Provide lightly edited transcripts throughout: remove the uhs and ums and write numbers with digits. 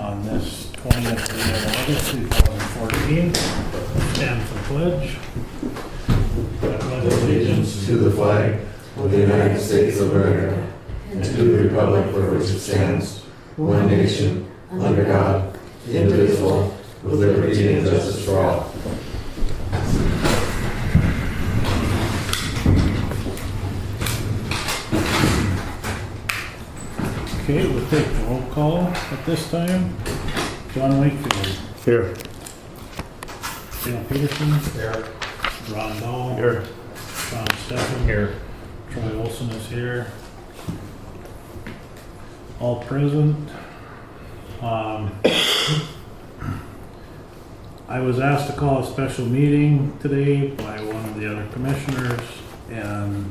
on this 20th day of August 2014. Stand for pledge. I pledge allegiance to the flag of the United States of America and to the republic for which it stands, one nation, under God, indivisible, with liberty and justice for all. Okay, we'll take the roll call at this time. John Wakefield. Here. Dale Peterson. Here. Ron Dahl. Here. Sean Steffen. Here. Troy Olson is here. All present. I was asked to call a special meeting today by one of the other commissioners, and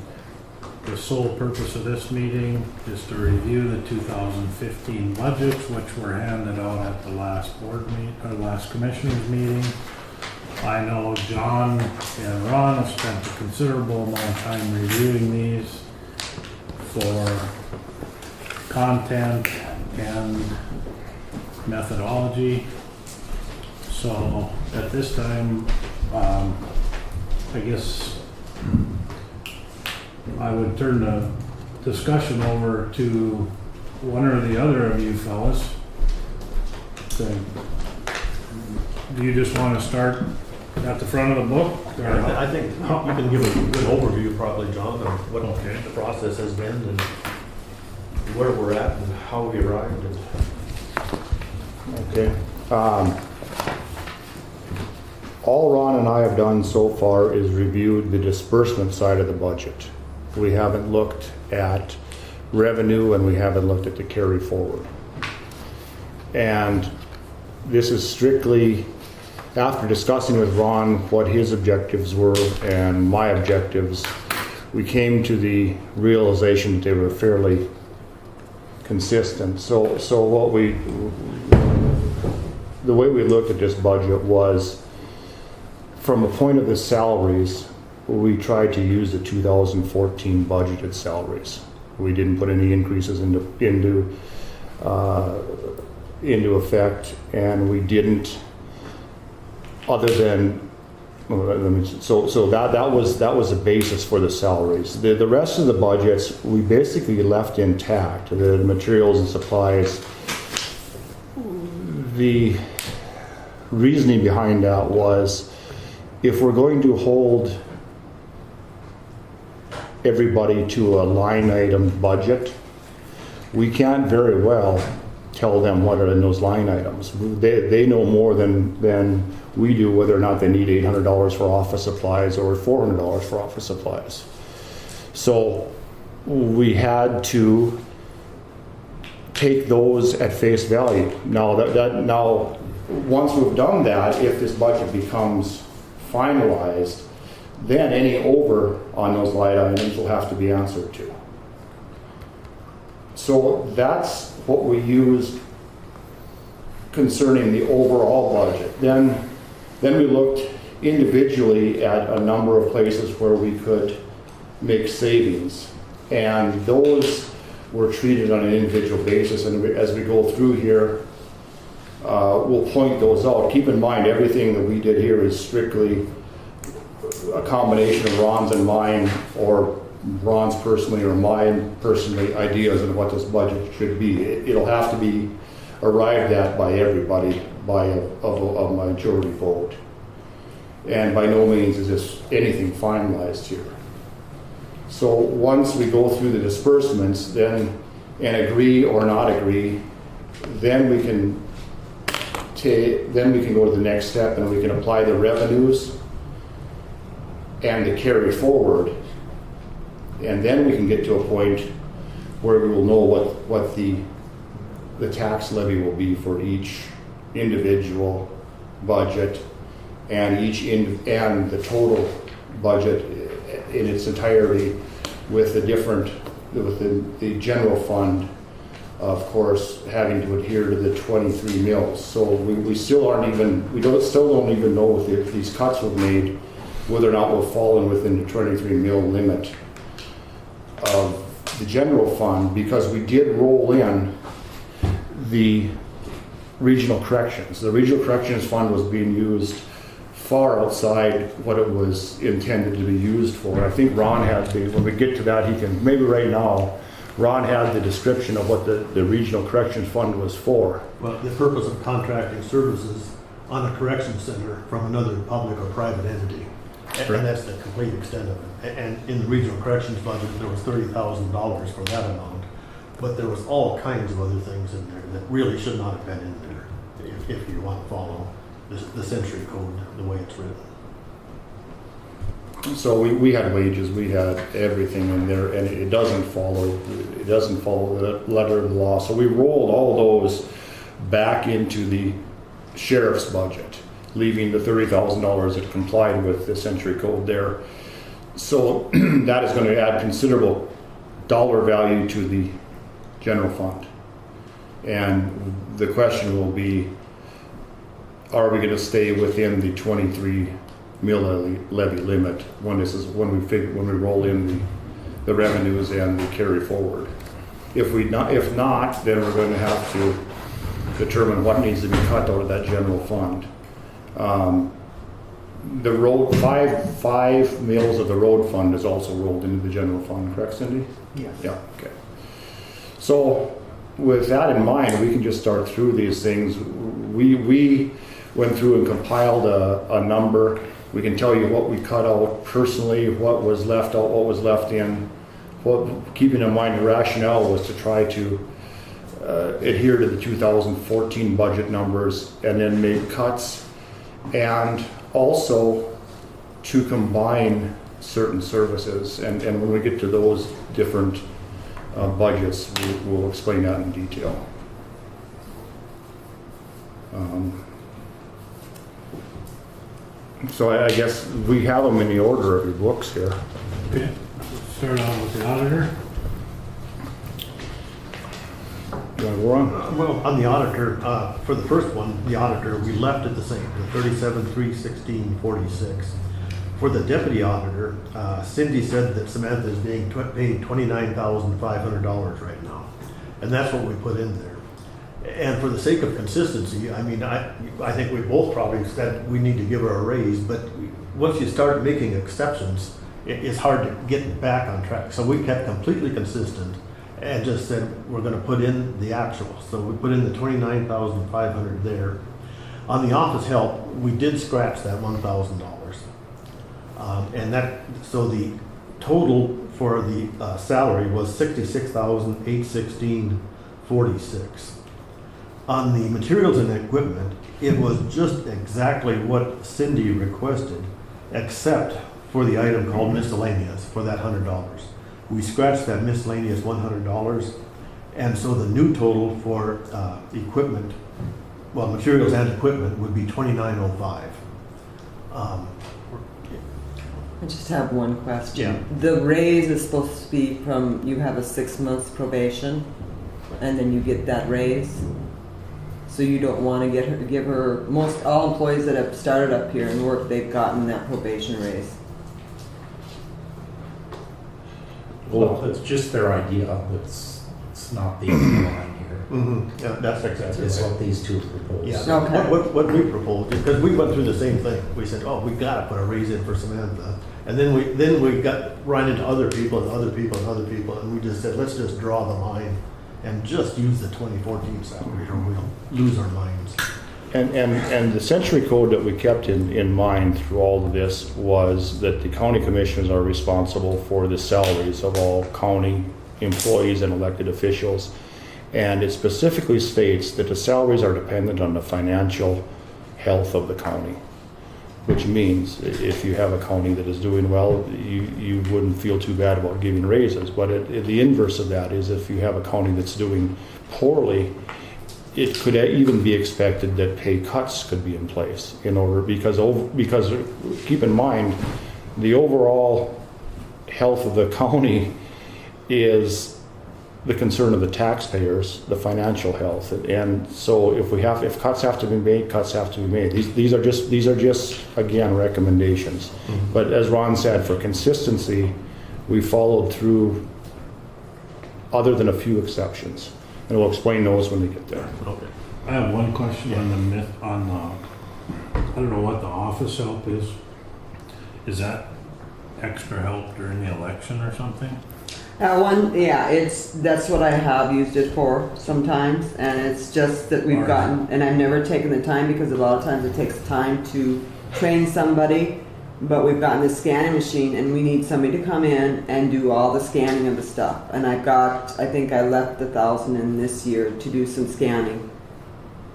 the sole purpose of this meeting is to review the 2015 budgets, which were handed out at the last last commissioners meeting. I know John and Ron have spent a considerable amount of time reviewing these for content and methodology. So at this time, I guess I would turn the discussion over to one or the other of you fellas. So, do you just want to start at the front of the book? I think you can give a good overview probably, John, of what Okay. the process has been and where we're at and how we arrived. Okay. All Ron and I have done so far is reviewed the disbursement side of the budget. We haven't looked at revenue and we haven't looked at the carry forward. And this is strictly after discussing with Ron what his objectives were and my objectives, we came to the realization that they were fairly consistent. So the way we looked at this budget was from a point of the salaries, we tried to use the 2014 budgeted salaries. We didn't put any increases into effect, and we didn't, other than so that was the basis for the salaries. The rest of the budgets we basically left intact. The materials and supplies. The reasoning behind that was, if we're going to hold everybody to a line item budget, we can't very well tell them what are in those line items. They know more than we do whether or not they need $800 for office supplies or $400 for office supplies. So we had to take those at face value. Now now once we've done that, if this budget becomes finalized, then any over on those line items will have to be answered to. So that's what we used concerning the overall budget. Then we looked individually at a number of places where we could make savings, and those were treated on an individual basis. And as we go through here, we'll point those out. Keep in mind, everything that we did here is strictly a combination of Ron's and mine, or Ron's personally or mine personally, ideas of what this budget should be. It'll have to be arrived at by everybody by a majority vote. And by no means is this anything finalized here. So once we go through the disbursements, then and agree or not agree, then we can go to the next step and we can apply the revenues and the carry forward, and then we can get to a point where we will know what the tax levy will be for each individual budget and and the total budget in its entirety, with the general fund, of course, having to adhere to the 23 mills. So we still don't even know if these cuts were made, whether or not we're falling within the 23 mil limit of the general fund, because we did roll in the regional corrections. The regional corrections fund was being used far outside what it was intended to be used for. I think Ron had when we get to that, he can, maybe right now, Ron had the description of what the regional corrections fund was for. Well, the purpose of contracting services on a correction center from another public or private entity. And that's the complete extent of it. And in the regional corrections budget, there was $30,000 for that amount. But there was all kinds of other things in there that really should not have been in there if you want to follow the century code the way it's written. So we had wages, we had everything in there, and it doesn't follow the letter of the law. So we rolled all those back into the sheriff's budget, leaving the $30,000 that complied with the century code there. So that is going to add considerable dollar value to the general fund. And the question will be, are we going to stay within the 23 mill levy limit when we roll in the revenues and the carry forward? If not, then we're going to have to determine what needs to be cut out of that general fund. The road, five mills of the road fund is also rolled into the general fund, correct, Cindy? Yes. Yeah, okay. So with that in mind, we can just start through these things. We went through and compiled a number. We can tell you what we cut out personally, what was left out, what was left in. Keeping in mind the rationale was to try to adhere to the 2014 budget numbers and then make cuts, and also to combine certain services. And when we get to those different budgets, we'll explain that in detail. So I guess we have them in the order of your books here. Okay, start out with the auditor. You want to go on? Well, on the auditor, for the first one, the auditor, we left it the same, the $37,316.46. For the deputy auditor, Cindy said that Samantha is being paid $29,500 right now. And that's what we put in there. And for the sake of consistency, I mean, I think we both probably said we need to give her a raise, but once you start making exceptions, it's hard to get back on track. So we kept completely consistent and just said we're going to put in the actual. So we put in the $29,500 there. On the office help, we did scratch that $1,000. And that, so the total for the salary was $66,816.46. On the materials and equipment, it was just exactly what Cindy requested, except for the item called miscellaneous for that $100. We scratched that miscellaneous $100, and so the new total for equipment, well, materials and equipment would be $29.05. I just have one question. Yeah. The raise is supposed to be from, you have a 6 months probation, and then you get that raise. So you don't want to give her, most all employees that have started up here and worked, they've gotten that probation raise. Well, it's just their idea. It's not the line here. Mm-hmm. Yeah, that's exactly It's right. what these two propose. Yeah. Okay. What we proposed, because we went through the same thing. We said, oh, we got to put a raise in for Samantha. And then we got run into other people and other people and other people, and we just said, let's just draw the line and just use the 2014 salary or we'll lose our minds. And the century code that we kept in mind through all of this was that the county commissioners are responsible for the salaries of all county employees and elected officials. And it specifically states that the salaries are dependent on the financial health of the county, which means if you have a county that is doing well, you wouldn't feel too bad about giving raises. But the inverse of that is if you have a county that's doing poorly, it could even be expected that pay cuts could be in place in order, because keep in mind, the overall health of the county is the concern of the taxpayers, the financial health. And so if cuts have to be made, cuts have to be made. These are just again recommendations. Mm-hmm. But as Ron said, for consistency, we followed through, other than a few exceptions. And we'll explain those when we get there. Okay. I have one question on the I don't know what the office help is. Is that extra help during the election or something? That's what I have used it for sometimes, and it's just that we've gotten, and I've never taken the time because a lot of times it takes time to train somebody, but we've gotten this scanning machine and we need somebody to come in and do all the scanning of the stuff. And I think I left 1,000 in this year to do some scanning.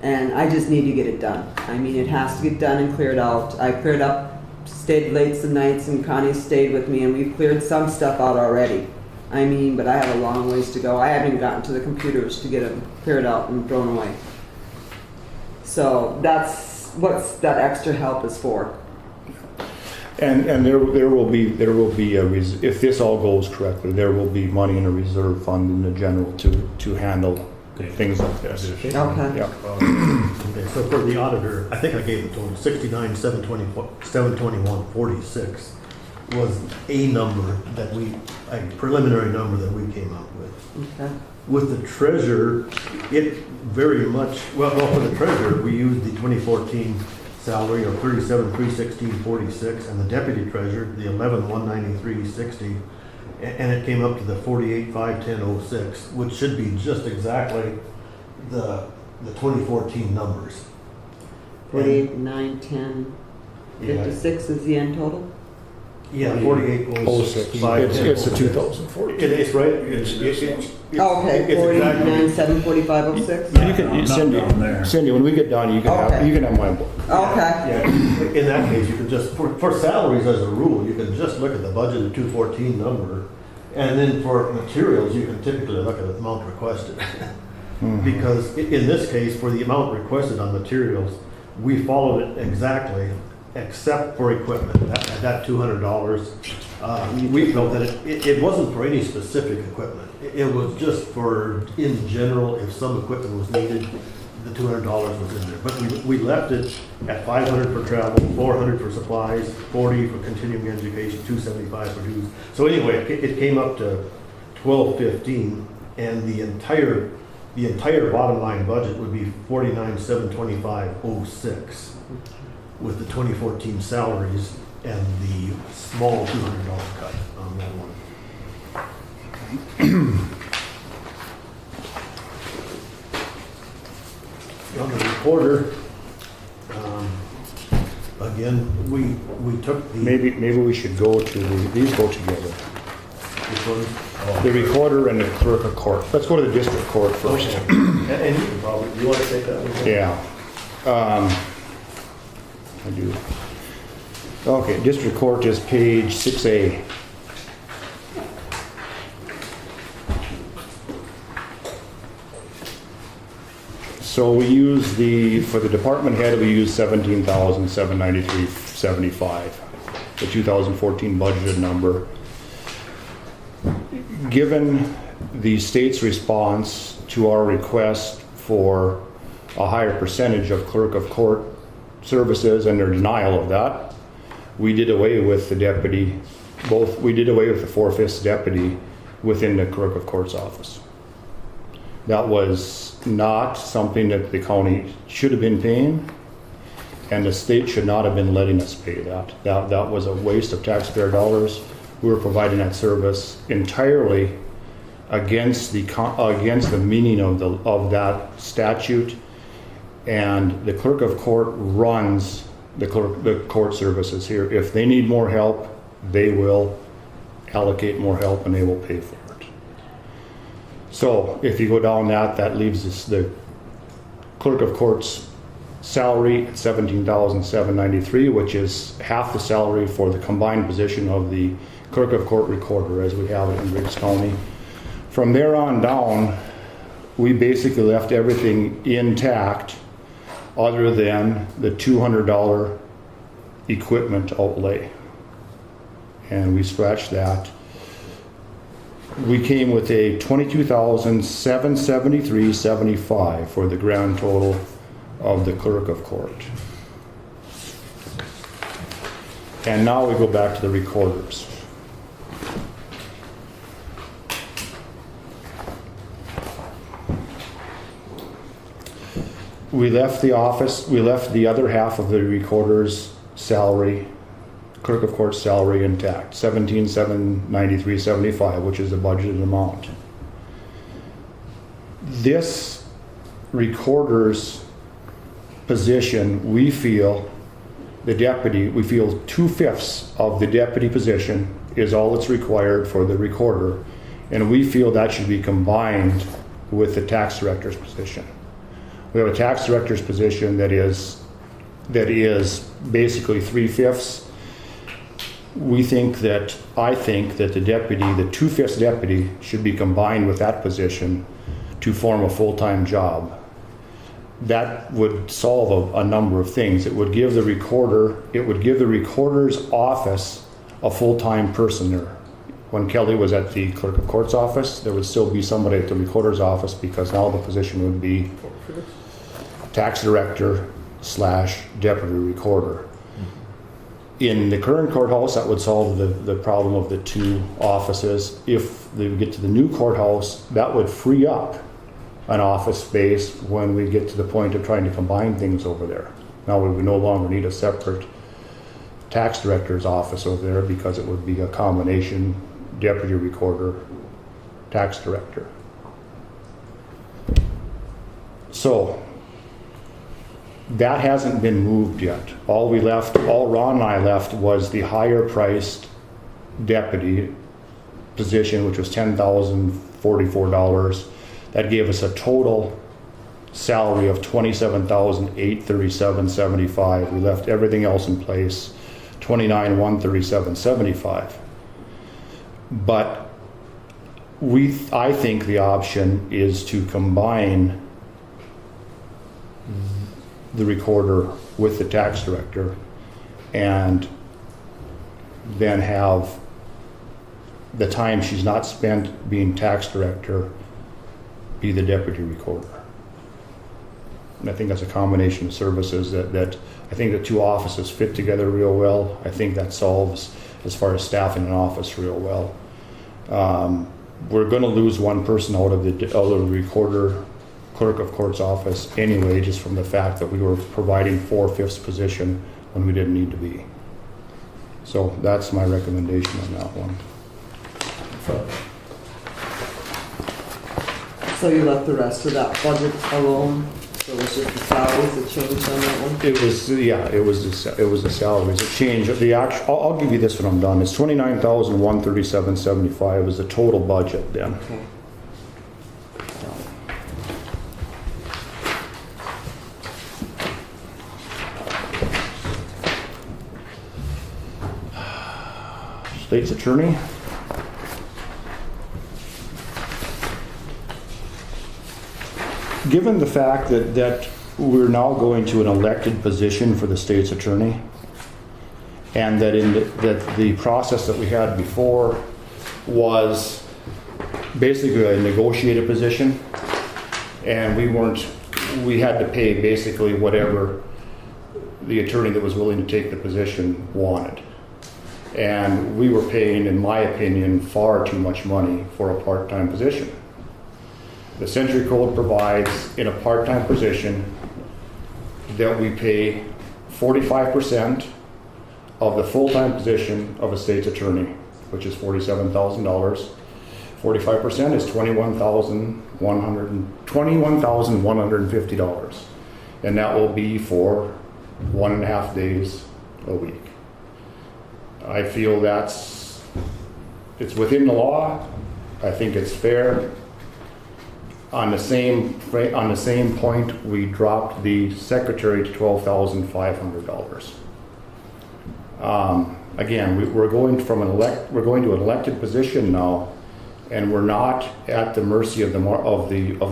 And I just need to get it done. I mean, it has to get done and cleared out. I cleared up, stayed late some nights, and Connie stayed with me, and we've cleared some stuff out already. I mean, but I have a long ways to go. I haven't even gotten to the computers to get them cleared out and thrown away. So that's what that extra help is for. And there will be if this all goes correctly, there will be money in a reserve fund in the general to handle things like this. Okay. Yeah. Okay, so for the auditor, I think I gave the total, 721.46 was a number that a preliminary number that we came up with. Okay. With the treasurer, it very much, well, for the treasurer, we used the 2014 salary of 37,316.46, and the deputy treasurer, the 11,193.60, and it came up to the 48,510.06, which should be just exactly the 2014 numbers. 48, 9, 10, 56 is the end total? Yeah, 48.06. It's the 2014. It's right. Okay, it's 49, 7, 45, 06? You can Cindy, when we get done, you can have my book. Okay. Yeah, in that case, you can just, for salaries as a rule, you can just look at the budgeted 214 number, and then for materials, you can typically look at the amount requested. Because in this case, for the amount requested on materials, we followed it exactly, except for equipment, that $200. We felt that it wasn't for any specific equipment. It was just for, in general, if some equipment was needed, the $200 was in there. But we left it at $500 for travel, $400 for supplies, $40 for continuing education, $275 for dues. So anyway, it came up to $1,215, and the entire bottom line budget would be $49,725.06 with the 2014 salaries and the small $200 cut on that one. On the recorder, again, we took the... Maybe we should go to these go together. Which one? The recorder and the clerk of court. Let's go to the district court first. Okay. And you can probably, you want to take that one? Yeah. I do. Okay, district court is page 6A. So we use for the department head, we use $17,793.75, the 2014 budgeted number. Given the state's response to our request for a higher percentage of clerk of court services and their denial of that, we did away with the deputy, we did away with the 4/5 deputy within the clerk of court's office. That was not something that the county should have been paying, and the state should not have been letting us pay that. That was a waste of taxpayer dollars. We were providing that service entirely against the meaning of that statute, and the clerk of court runs the court services here. If they need more help, they will allocate more help and they will pay for it. So if you go down that leaves us the clerk of court's salary at $17,793, which is half the salary for the combined position of the clerk of court recorder as we have it in Riggs County. From there on down, we basically left everything intact other than the $200 equipment outlay. And we scratched that. We came with a $22,773.75 for the grand total of the clerk of court. And now we go back to the recorders. we left the office, we left the other half of the recorder's salary, clerk of court salary intact, 17,793.75, which is the budgeted amount. This recorder's position, we feel, the deputy, we feel 2/5 of the deputy position is all that's required for the recorder, and we feel that should be combined with the tax director's position. We have a tax director's position that is basically 3/5. I think that the deputy, the 2/5 deputy, should be combined with that position to form a full-time job. That would solve a number of things. It would give the recorder's office a full-time person there. When Kelly was at the clerk of court's office, there would still be somebody at the recorder's office, because now the position would be tax director / deputy recorder. In the current courthouse, that would solve the problem of the two offices. If they get to the new courthouse, that would free up an office space when we get to the point of trying to combine things over there. Now we would no longer need a separate tax director's office over there, because it would be a combination deputy recorder, tax director. So that hasn't been moved yet. All Ron and I left was the higher priced deputy position, which was $10,044. That gave us a total salary of $27,837.75. We left everything else in place, $29,137.75. But I think the option is to combine the recorder with the tax director, and then have the time she's not spent being tax director be the deputy recorder. And I think that's a combination of services that I think the two offices fit together real well. I think that solves, as far as staffing an office, real well. We're going to lose one person out of the recorder, clerk of court's office anyway, just from the fact that we were providing 4/5 position when we didn't need to be. So that's my recommendation on that one. So you left the rest of that budget alone? So it was just the salaries that changed on that one? It was the salaries. It changed. I'll give you this when I'm done. It's $29,137.75 was the total budget then. Okay. State's attorney. Given the fact that we're now going to an elected position for the state's attorney, and that the process that we had before was basically a negotiated position, and we had to pay basically whatever the attorney that was willing to take the position wanted. And we were paying, in my opinion, far too much money for a part-time position. The Century Code provides in a part-time position that we pay 45% of the full-time position of a state's attorney, which is $47,000. 45% is $21,150, and that will be for 1.5 days a week. I feel it's within the law. I think it's fair. On the same point, we dropped the secretary to $12,500. Again, we're going to an elected position now, and we're not at the mercy of the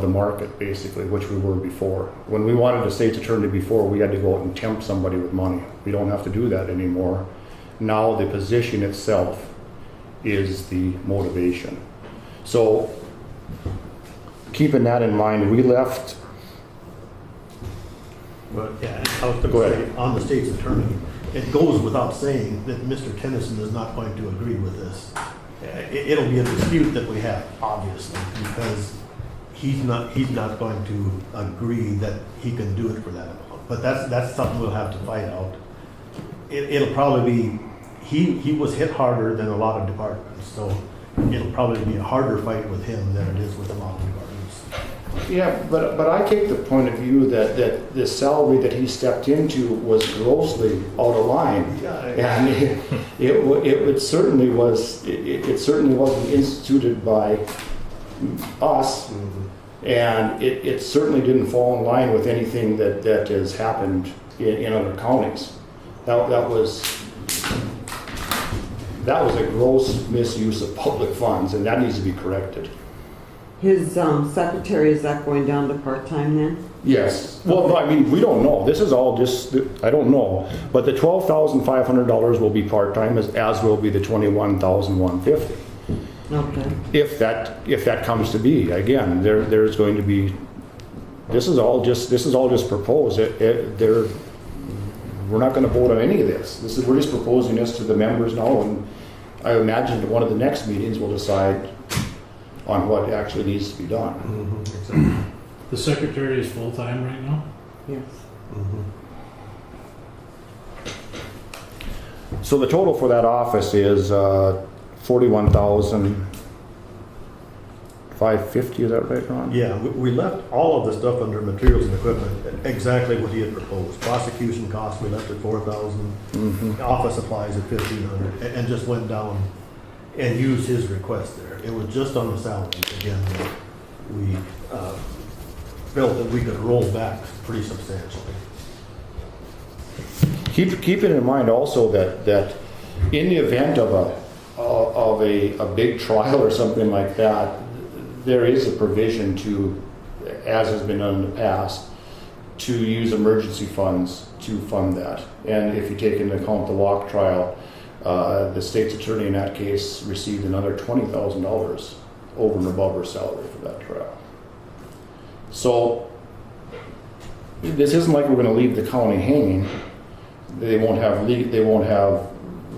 market, basically, which we were before. When we wanted a state's attorney before, we had to go out and tempt somebody with money. We don't have to do that anymore. Now the position itself is the motivation. So, keeping that in mind, we left. Well, yeah, I was going Go to ahead. say, on the state's attorney, it goes without saying that Mr. Tennyson is not going to agree with this. It'll be a dispute that we have, obviously, because he's not going to agree that he can do it for that amount. But that's something we'll have to fight out. It'll probably be, he was hit harder than a lot of departments, so it'll probably be a harder fight with him than it is with a lot of departments. Yeah, but I take the point of view that the salary that he stepped into was grossly out of line. And it certainly wasn't instituted by us, and it certainly didn't fall in line with anything that has happened in other counties. That was a gross misuse of public funds, and that needs to be corrected. His secretary, is that going down to part-time then? Yes. Well, no, I mean, we don't know. This is all just, I don't know. But the $12,500 will be part-time, as will be the $21,150. Okay. If that comes to be. Again, there's going to be, this is all just proposed. We're not going to vote on any of this. We're just proposing this to the members now, and I imagine at one of the next meetings we'll decide on what actually needs to be done. The secretary is full-time right now? Yes. So the total for that office is $41,550. Is that right, Ron? Yeah, we left all of the stuff under materials and equipment, exactly what he had proposed. Prosecution costs, we left at $4,000. Office supplies at $1,500, and just went down and used his request there. It was just on the salary, again, that we felt that we could roll back pretty substantially. Keep it in mind also that in the event of a big trial or something like that, there is a provision to, as has been done in the past, to use emergency funds to fund that. And if you take into account the Locke trial, the state's attorney in that case received another $20,000 over and above her salary for that trial. So this isn't like we're going to leave the county hanging. They won't have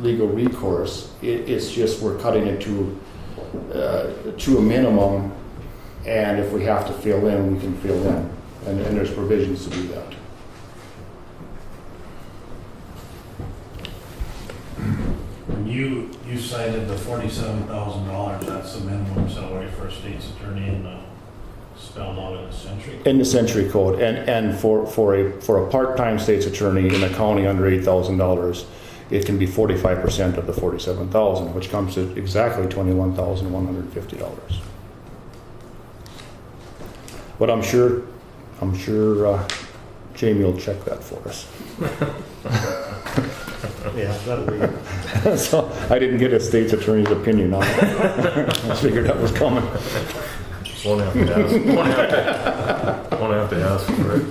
legal recourse. It's just we're cutting it to a minimum, and if we have to fill in, we can fill in, and there's provisions to do that. You cited the $47,000, that's the minimum salary for a state's attorney spelled out in the century. In the century code, and for a part-time state's attorney in a county under $8,000, it can be 45% of the $47,000, which comes to exactly $21,150. But I'm sure Jamie will check that for us. Yeah, that'll be. So I didn't get a state's attorney's opinion on it. I figured that was coming. Won't have to ask. Won't have to ask for it.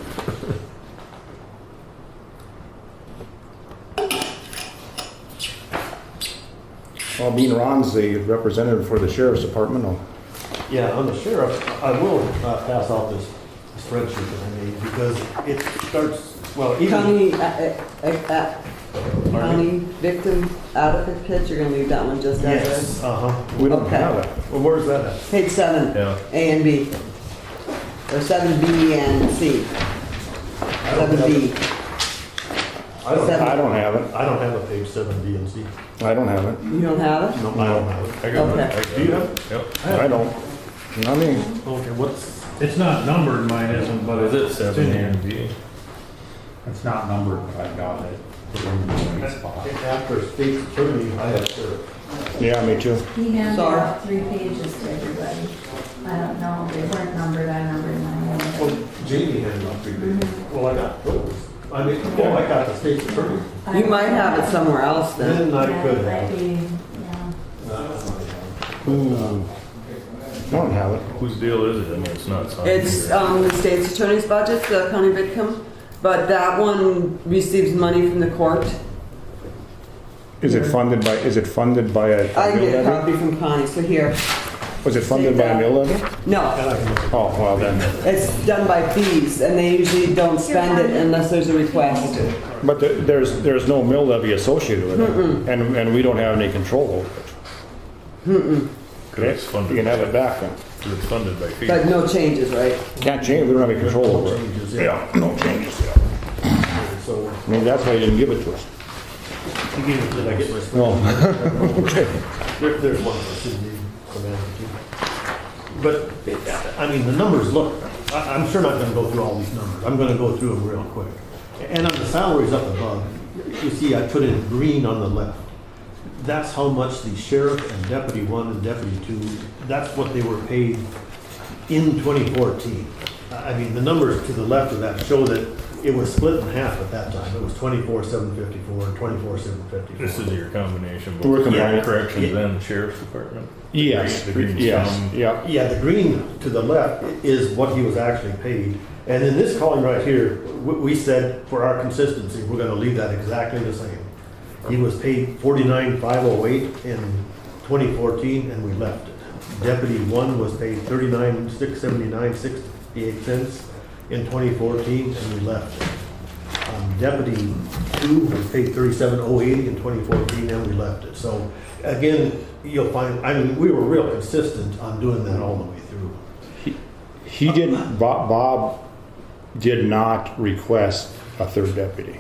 Well, being Ron's the representative for the sheriff's department, Yeah, on the sheriff, I will pass out this spreadsheet that I made, because it starts, well, even. County victim advocate, you're gonna leave that one just as Yes, is? we don't Okay. have it. Well, where's that at? Page 7, Yeah. A and B. Or 7B and C. 7B. I don't, Seven. I don't have it. I don't have a page 7B and C. I don't have it. You don't have it? No, I don't have it. I got Okay. it. Do you have it? Yep. I don't. Not me. Okay, what's, It's not numbered, mine isn't, but Is it it's 7 in A here. and B? It's not numbered, but I got it. Put it in the right spot. after state's attorney, I have sheriff. Yeah, me too. He handed Sorry. out 3 pages to everybody. I don't know, they weren't numbered, I numbered mine. Well, Jamie handed out 3 pages. Well, I got those. I mean, well, I got the state's attorney. You might have it somewhere else then. Then I Yeah, could it might have. be, yeah. I don't have it. Whose deal is it? I mean, it's not signed. It's here. the state's attorney's budget, the county victim, but that one receives money from the court. Is it funded by a I can mill get a levy? copy from Connie, so here. Was it funded by a mill levy? No, And I can, Oh, well then. it's done by fees, and they usually don't spend it unless there's a request. But there's no mill levy associated with it, and we don't have any control over it. Okay, it's funded. you can have it back then. It's funded by fee. But no changes, right? Can't change, we don't have any control No over it. changes, Yeah, no changes, yeah. So, I mean, that's why you didn't give it to us. did I get my? No. Okay. There's one for Cindy, Samantha too. But, I mean, the numbers look, I'm sure not gonna go through all these numbers. I'm gonna go through them real quick. And on the salaries up above, you see I put in green on the left. That's how much the sheriff and deputy one and deputy two, that's what they were paid in 2014. I mean, the numbers to the left of that show that it was split in half at that time. It was 24,754 and 24,754. This is your combination, We're both combining. corrections and sheriff's department? Yes, The green's yes, from- yeah. Yeah, the green to the left is what he was actually paid. And in this column right here, we said for our consistency, we're gonna leave that exactly the same. He was paid 49,508 in 2014 and we left it. Deputy one was paid 39,679.68 cents in 2014 and we left it. Deputy two was paid 37,080 in 2014 and we left it. So again, you'll find, I mean, we were real consistent on doing that all the way through. He didn't, Bob did not request a third deputy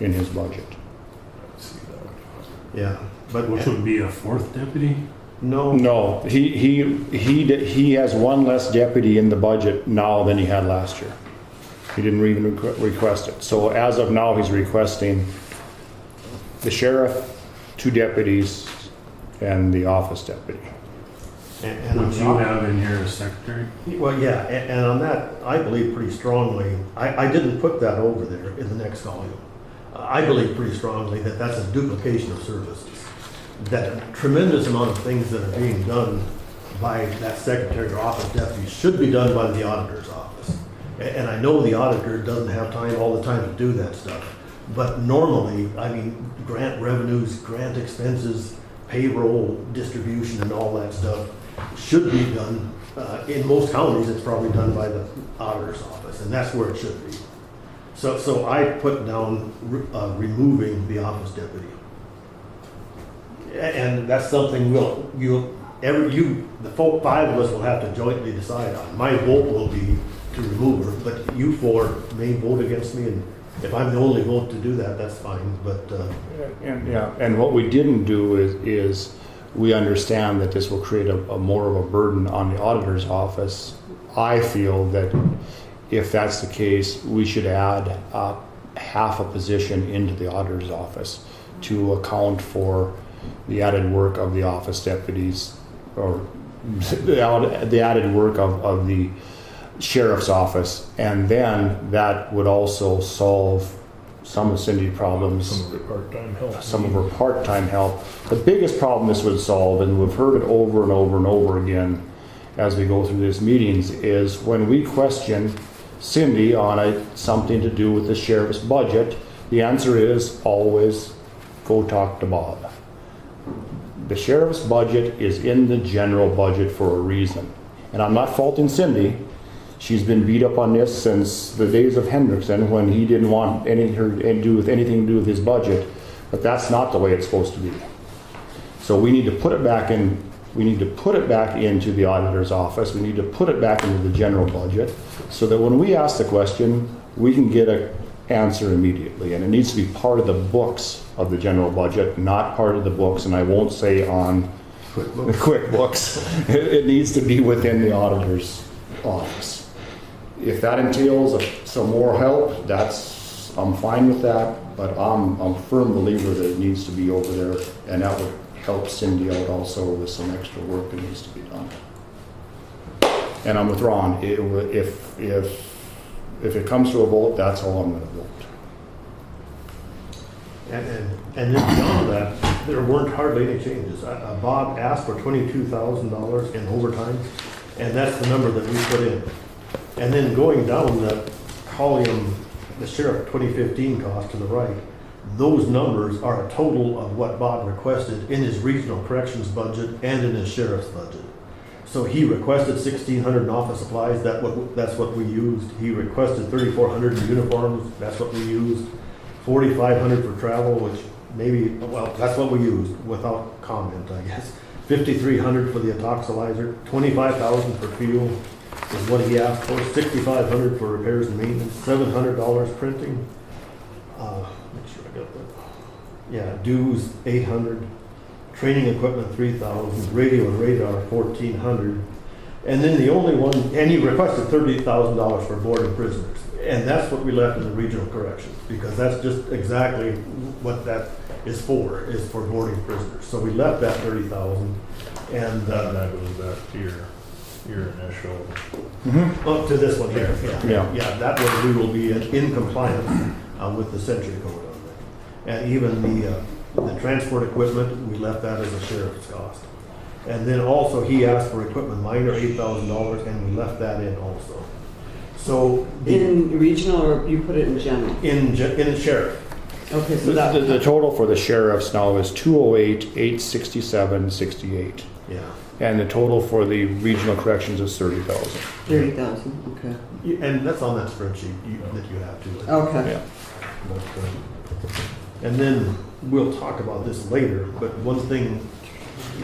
in his budget. Yeah, but Which would be a fourth deputy? no, No, he has one less deputy in the budget now than he had last year. He didn't even request it. So as of now, he's requesting the sheriff, 2 deputies, and the office deputy. and Which you have in here as secretary? well, yeah, and on that, I believe pretty strongly, I didn't put that over there in the next volume. I believe pretty strongly that that's a duplication of services. That a tremendous amount of things that are being done by that secretary or office deputy should be done by the auditor's office. And I know the auditor doesn't have time all the time to do that stuff. But normally, I mean, grant revenues, grant expenses, payroll, distribution, and all that stuff should be done. In most counties, it's probably done by the auditor's office, and that's where it should be. So I put down removing the office deputy. And that's something the 5 of us will have to jointly decide on. My vote will be to remove her, but you 4 may vote against me, and if I'm the only vote to do that, that's fine, but, And what we didn't do is we understand that this will create a more of a burden on the auditor's office. I feel that if that's the case, we should add half a position into the auditor's office to account for the added work of the office deputies, or the added work of the sheriff's office. And then that would also solve some of Cindy's problems, Some of the part-time help. some of her part-time help. The biggest problem this would solve, and we've heard it over and over and over again as we go through these meetings, is when we question Cindy on something to do with the sheriff's budget, the answer is always go talk to Bob. The sheriff's budget is in the general budget for a reason. And I'm not faulting Cindy. She's been beat up on this since the days of Hendrickson, when he didn't want anything to do with his budget. But that's not the way it's supposed to be. So we need to put it back in. We need to put it back into the auditor's office. We need to put it back into the general budget, so that when we ask the question, we can get an answer immediately. And it needs to be part of the books of the general budget, not part of the books, and I won't say on the QuickBooks. It needs to be within the auditor's office. If that entails some more help, I'm fine with that, but I'm a firm believer that it needs to be over there, and that would help Cindy out also with some extra work that needs to be done. And I'm with Ron. If it comes to a vote, that's how I'm going to vote. and then beyond that, there weren't hardly any changes. Bob asked for $22,000 in overtime, and that's the number that we put in. And then going down the column, the sheriff 2015 cost to the right, those numbers are a total of what Bob requested in his regional corrections budget and in his sheriff's budget. So he requested 1,600 in office supplies, that's what we used. He requested 3,400 in uniforms, that's what we used. 4,500 for travel, which maybe, well, that's what we used without comment, I guess. $5,300 for the atoxalizer, $25,000 for fuel is what he asked for, $6,500 for repairs and maintenance, $700 printing. Make sure I got that. Yeah, dues $800, training equipment $3,000, radio and radar $1,400, and then the only one, and he requested $30,000 for board and prisoners, and that's what we left in the regional corrections, because that's just exactly what that is for boarding prisoners. So we left that 30,000, and That goes back to your initial. up to this one here. Yeah. Yeah, that one we will be in compliance with the Century Code on that. And even the transport equipment, we left that as a sheriff's cost. And then also he asked for equipment minor, $8,000, and we left that in also. So In regional, or you put it in general? in sheriff, Okay, so that. The total for the sheriffs now is 208,867.68. yeah. And the total for the regional corrections is 30,000. 30,000, okay. And that's on that spreadsheet that you have too. Okay. Yeah. But, and then we'll talk about this later, but one thing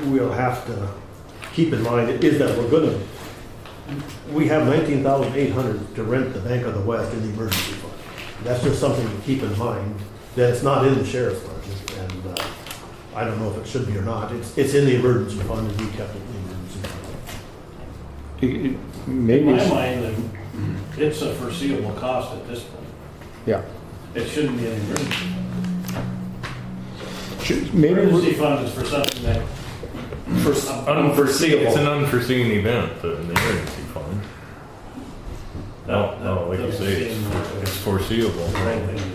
we'll have to keep in mind is that we have $19,800 to rent the Bank of the West in the emergency fund. That's just something to keep in mind, that it's not in the sheriff's budget, and I don't know if it should be or not. It's in the emergency fund, and we kept it in the emergency fund. In Maybe, my mind, it's a foreseeable cost at this point. yeah. It shouldn't be an emergency. Maybe, Emergency fund is for something that. Unforeseeable. It's an unforeseen event in the emergency fund. No, like you say, it's foreseeable. Right thing to do.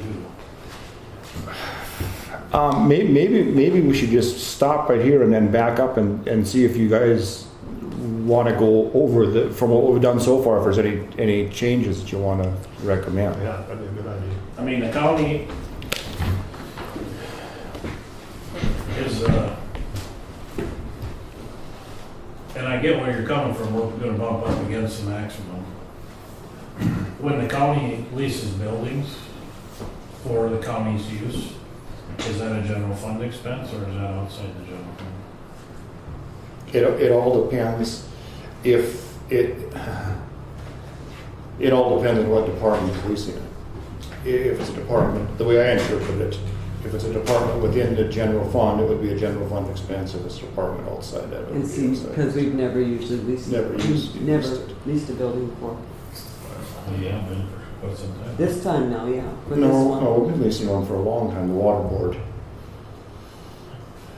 maybe we should just stop right here and then back up and see if you guys want to go over from what we've done so far, if there's any changes that you want to recommend. Yeah, that'd be a good idea. I mean, the county is, and I get where you're coming from, we're gonna bump up against the maximum. When the county leases buildings for the county's use, is that a general fund expense or is that outside the general fund? It all depends it all depends on what department is leasing it. If it's a department, the way I interpret it, if it's a department within the general fund, it would be a general fund expense. If it's a department outside that, it would And be see, outside. because we've never usually leased. Never used Never it. leased a building before. Yeah, been for quite some time. This time now, yeah, for this No, one. we've been leasing one for a long time, the water board.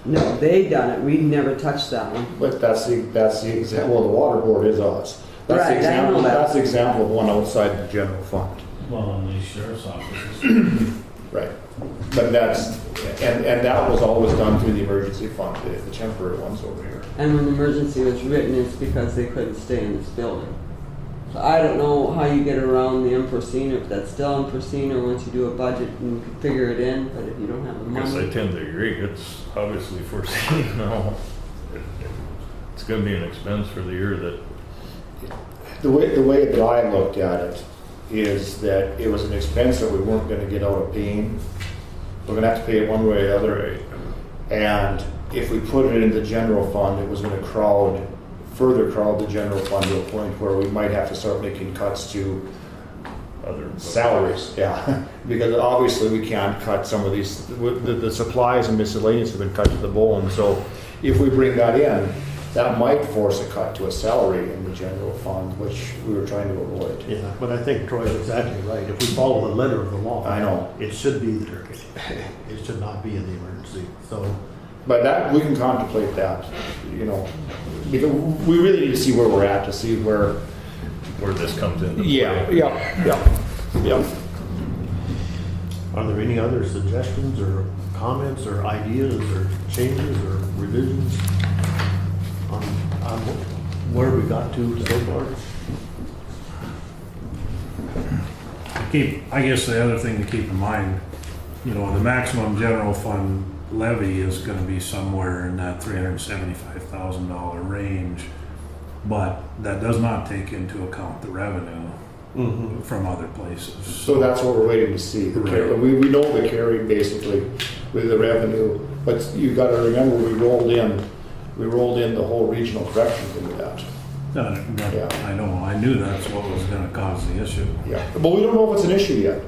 No, they done it, we never touched that one. But that's the example, well, the water board is us. That's Right, I the example, know that. that's the example of one outside the general fund. Well, in the sheriff's offices. Right. But and that was always done through the emergency fund, the temporary ones over here. And when the emergency was written, it's because they couldn't stay in this building. So I don't know how you get around the unforeseen, or if that's still unforeseen, or once you do a budget and you can figure it in, but if you don't have the I guess I money. tend to agree. It's obviously foreseen now. It's gonna be an expense for the year that, The way that I looked at it is that it was an expense that we weren't gonna get out of paying. We're gonna have to pay it one way or the other. And if we put it in the general fund, it was gonna further crowd the general fund to a point where we might have to start making cuts to other. salaries, yeah. Because obviously we can't cut some of these, the supplies and miscellaneous have been cut to the bone. So if we bring that in, that might force a cut to a salary in the general fund, which we were trying to avoid. Yeah, but I think Troy's exactly right. If we follow the letter of the law. I know. It should be there. It should not be in the emergency, so. But that, we can contemplate that, because we really need to see where we're at, to see where. Where this comes into play. Yeah. Are there any other suggestions or comments or ideas or changes or revisions on where we got to so far? I guess the other thing to keep in mind, the maximum general fund levy is gonna be somewhere in that $375,000 range. But that does not take into account the revenue from other places. So that's what we're waiting to see. We know the carry basically with the revenue, but you gotta remember, we rolled in We rolled in the whole regional corrections into that. Yeah. I know, I knew that's what was gonna cause the issue. Yeah, but we don't know if it's an issue yet.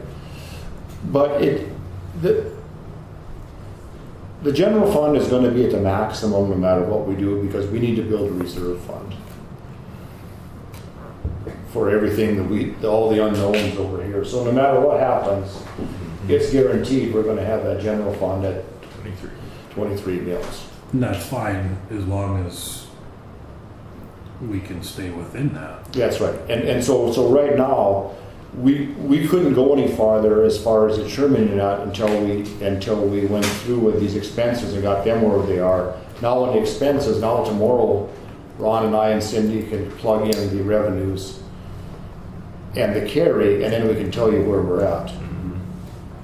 But the general fund is gonna be at the maximum no matter what we do, because we need to build a reserve fund for everything all the unknowns over here. So no matter what happens, it's guaranteed we're gonna have that general fund at 23 mils. And that's fine, as long as we can stay within that. That's right. And so right now, we couldn't go any farther as far as determining that until we went through with these expenses and got them where they are. Now on the expenses, now tomorrow, Ron and I and Cindy can plug in the revenues and the carry, and then we can tell you where we're at.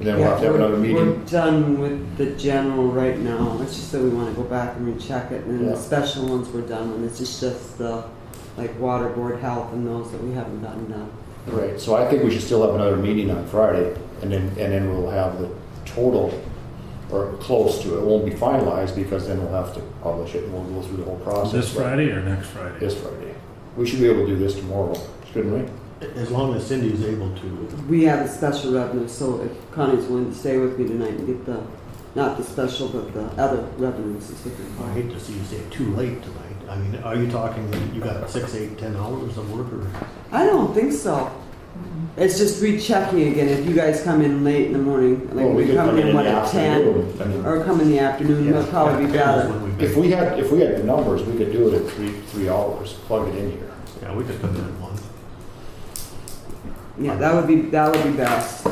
And then we'll have to have another We're meeting. done with the general right now. It's just that we want to go back and recheck it. And then Yeah. the special ones we're done with. It's just the, like, water board, health, and those that we haven't gotten done. Right, so I think we should still have another meeting on Friday, and then we'll have the total, or close to it. It won't be finalized, because then we'll have to publish it, and we'll go through the whole process. This Friday or next Friday? This Friday. We should be able to do this tomorrow, shouldn't we? As long as Cindy's able to. We have the special revenue, so if Connie's willing to stay with me tonight and get the, not the special, but the other revenues. is what we I call it. hate to see you say too late tonight. I mean, are you talking that you got 6, 8, 10 hours of work, or? I don't think so. It's just rechecking again. If you guys come in late in the morning, like Well, we we could come come in in what the at 10, afternoon. I mean, or come in the afternoon, it'll probably be better. If we had the numbers, we could do it at 3 hours, plug it in here. Yeah, we could come in at 1. Yeah, that would be best.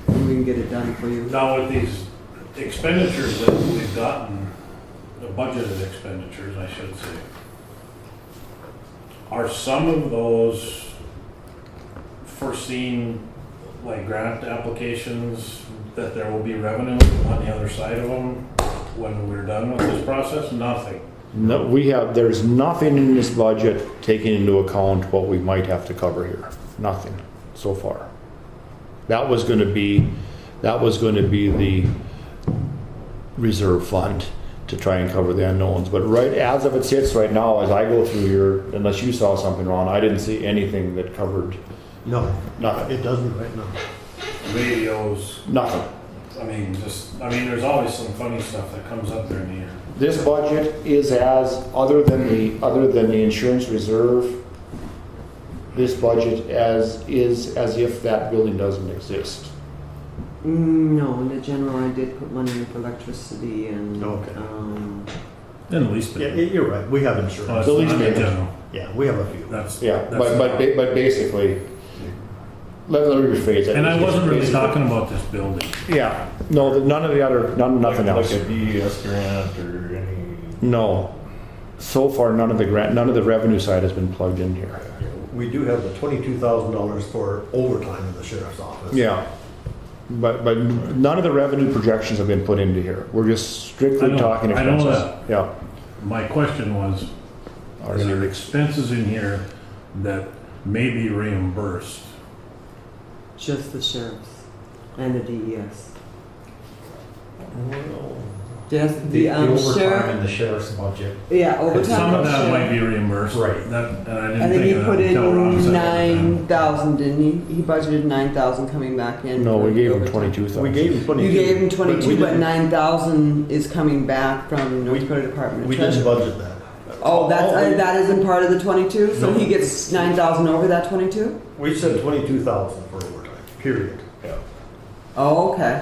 And we can get it done for you. Now with these expenditures that we've gotten, the budgeted expenditures, I should say, are some of those foreseen, like grant applications, that there will be revenue on the other side of them when we're done with this process? Nothing. No, there's nothing in this budget taking into account what we might have to cover here. Nothing so far. That was going to be the reserve fund to try and cover the unknowns. But right as of it sits right now, as I go through here, unless you saw something wrong, I didn't see anything that covered No, nothing. it doesn't right now. Radios, Nothing. there's always some funny stuff that comes up during the year. This budget is other than the insurance reserve, this budget is as if that building doesn't exist. No, in the general, I did put money in for electricity and, Okay. At least, Yeah, you're right. We have insurance. The least in payment. general. Yeah, we have a few. That's, Yeah, that's- but basically, let me rephrase it. And I wasn't really Basically- talking about this building. Yeah, no, nothing else. Like a DES grant or any. No, so far none of the revenue side has been plugged in here. We do have the $22,000 for overtime in the sheriff's office. Yeah, but none of the revenue projections have been put into here. We're just I strictly know- talking I know expenses. that. Yeah. My question was, are there expenses in here that may be reimbursed? just the sheriff's and the DES. Just The the overtime sheriff, in the sheriff's budget. yeah, overtime. Some of of that might sheriff. be reimbursed. Right. That, and I I didn't think he think of put that until Ron in said it. 9,000, didn't he? He budgeted 9,000 coming back in. No, for we gave him overtime. 22,000. We gave him 22. You gave him we 22, but didn't- 9,000 is coming back from North We- Dakota Department of We didn't Treasury. budget that. Oh, that isn't part of the 22? So No. he gets 9,000 over that 22? We said 22,000 for overtime, period. Oh, okay.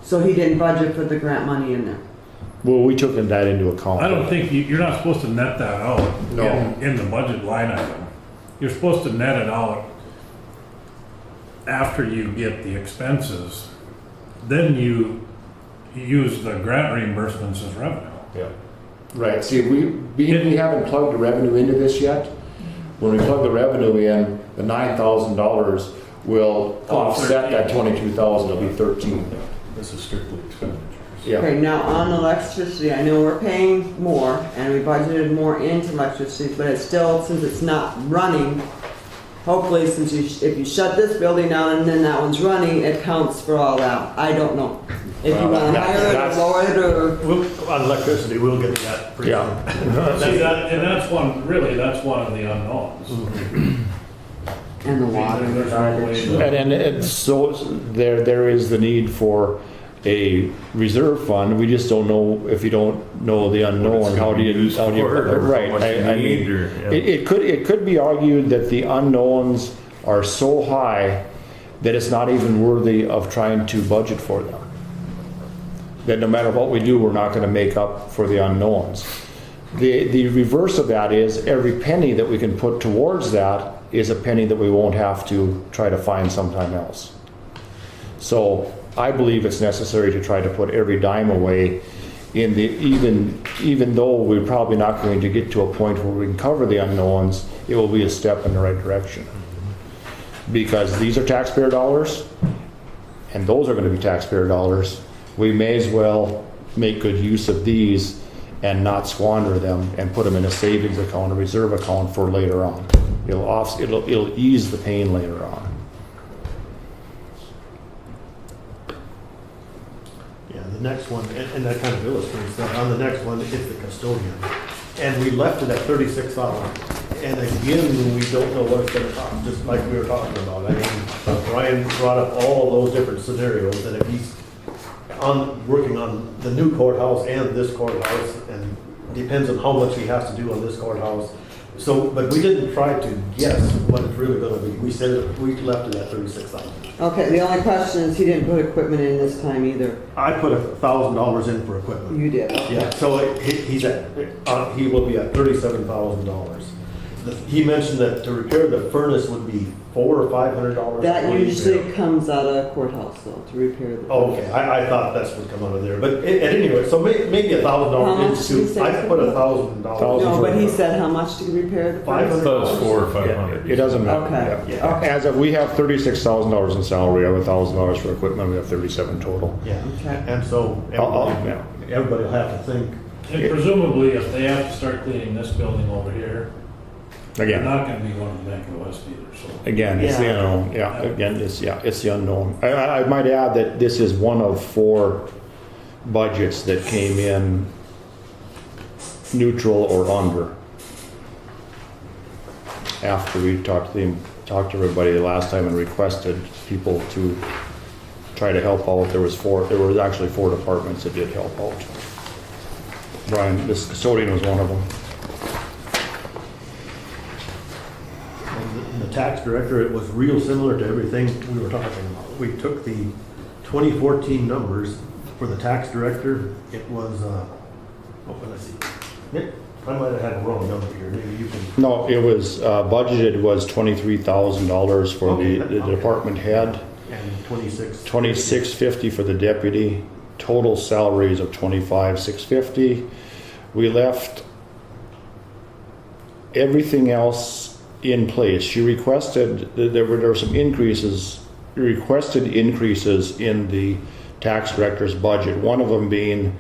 So he didn't budget for the grant money in there? Well, we took that into account. I don't think, you're not supposed to net that out No. in the budget line item. You're supposed to net it out after you get the expenses. Then you use the grant reimbursements as revenue. Right, see, we haven't plugged the revenue into this yet. When we plug the revenue in, the $9,000 will offset that 22,000, it'll be 13. This is strictly expenditures. Yeah, Okay, now on electricity, I know we're paying more and we budgeted more into electricity, but it's still, since it's not running hopefully since if you shut this building down and then that one's running, it counts for all that. I don't know. If you want to hire it or that's- lower it or, On electricity, we'll get to that pretty Yeah. soon. See, that's one of the unknowns. and the water. There's no way to- And it's so there is the need for a reserve fund. We just don't know if you don't know the unknown. How do you right? I mean, it could be argued that the unknowns are so high that it's not even worthy of trying to budget for them. That no matter what we do, we're not going to make up for the unknowns. The reverse of that is every penny that we can put towards that is a penny that we won't have to try to find sometime else. So I believe it's necessary to try to put every dime away in the, even though we're probably not going to get to a point where we can cover the unknowns, it will be a step in the right direction. Because these are taxpayer dollars, and those are going to be taxpayer dollars. We may as well make good use of these and not squander them and put them in a savings account, a reserve account for later on. It'll ease the pain later on. Yeah, the next one, and that kind of illustrates that, on the next one, it's the custodian. And we left it at 36,000. And again, we don't know what it's gonna cost, just like we were talking about. I mean, Brian brought up all of those different scenarios, that if he's working on the new courthouse and this courthouse, and depends on how much he has to do on this courthouse. So, but we didn't try to guess what it's really gonna be. We said, we left it at 36,000. Okay, the only question is he didn't put equipment in this time either. I put $1,000 in for equipment. You did. Yeah, so he's at, he will be at $37,000. He mentioned that to repair the furnace would be $400 or $500. That usually comes out of courthouse though, to repair the. Oh, okay, I thought that's what come out of there, but at any rate, so maybe How $1,000 much did he into, say? I put $1,000. No, but he said how much to repair the furnace? 500. Those 400 or 500. It doesn't matter. Okay, Yeah. okay. As of, we have $36,000 in salary, I have $1,000 for equipment, we have 37 total. Yeah, Okay. and so everybody will have to think, And presumably, if they have to start cleaning this building over here, they're Again, not gonna be going to the Bank of the West either, so. again, it's the Yeah. unknown, it's the unknown. I might add that this is one of 4 budgets that came in neutral or under. After we talked to everybody the last time and requested people to try to help out, there was actually 4 departments that did help out. Brian, this custodian was one of them. and the tax director, it was real similar to everything we were talking about. We took the 2014 numbers for the tax director, it was, let's see. Nick, I might have had a wrong number here, maybe you can. No, it was, budgeted was $23,000 for the Okay. department head, And 26. $26,50 for the deputy, total salaries of $25,650. We left everything else in place. She requested, there were some increases, requested increases in the tax director's budget, one of them being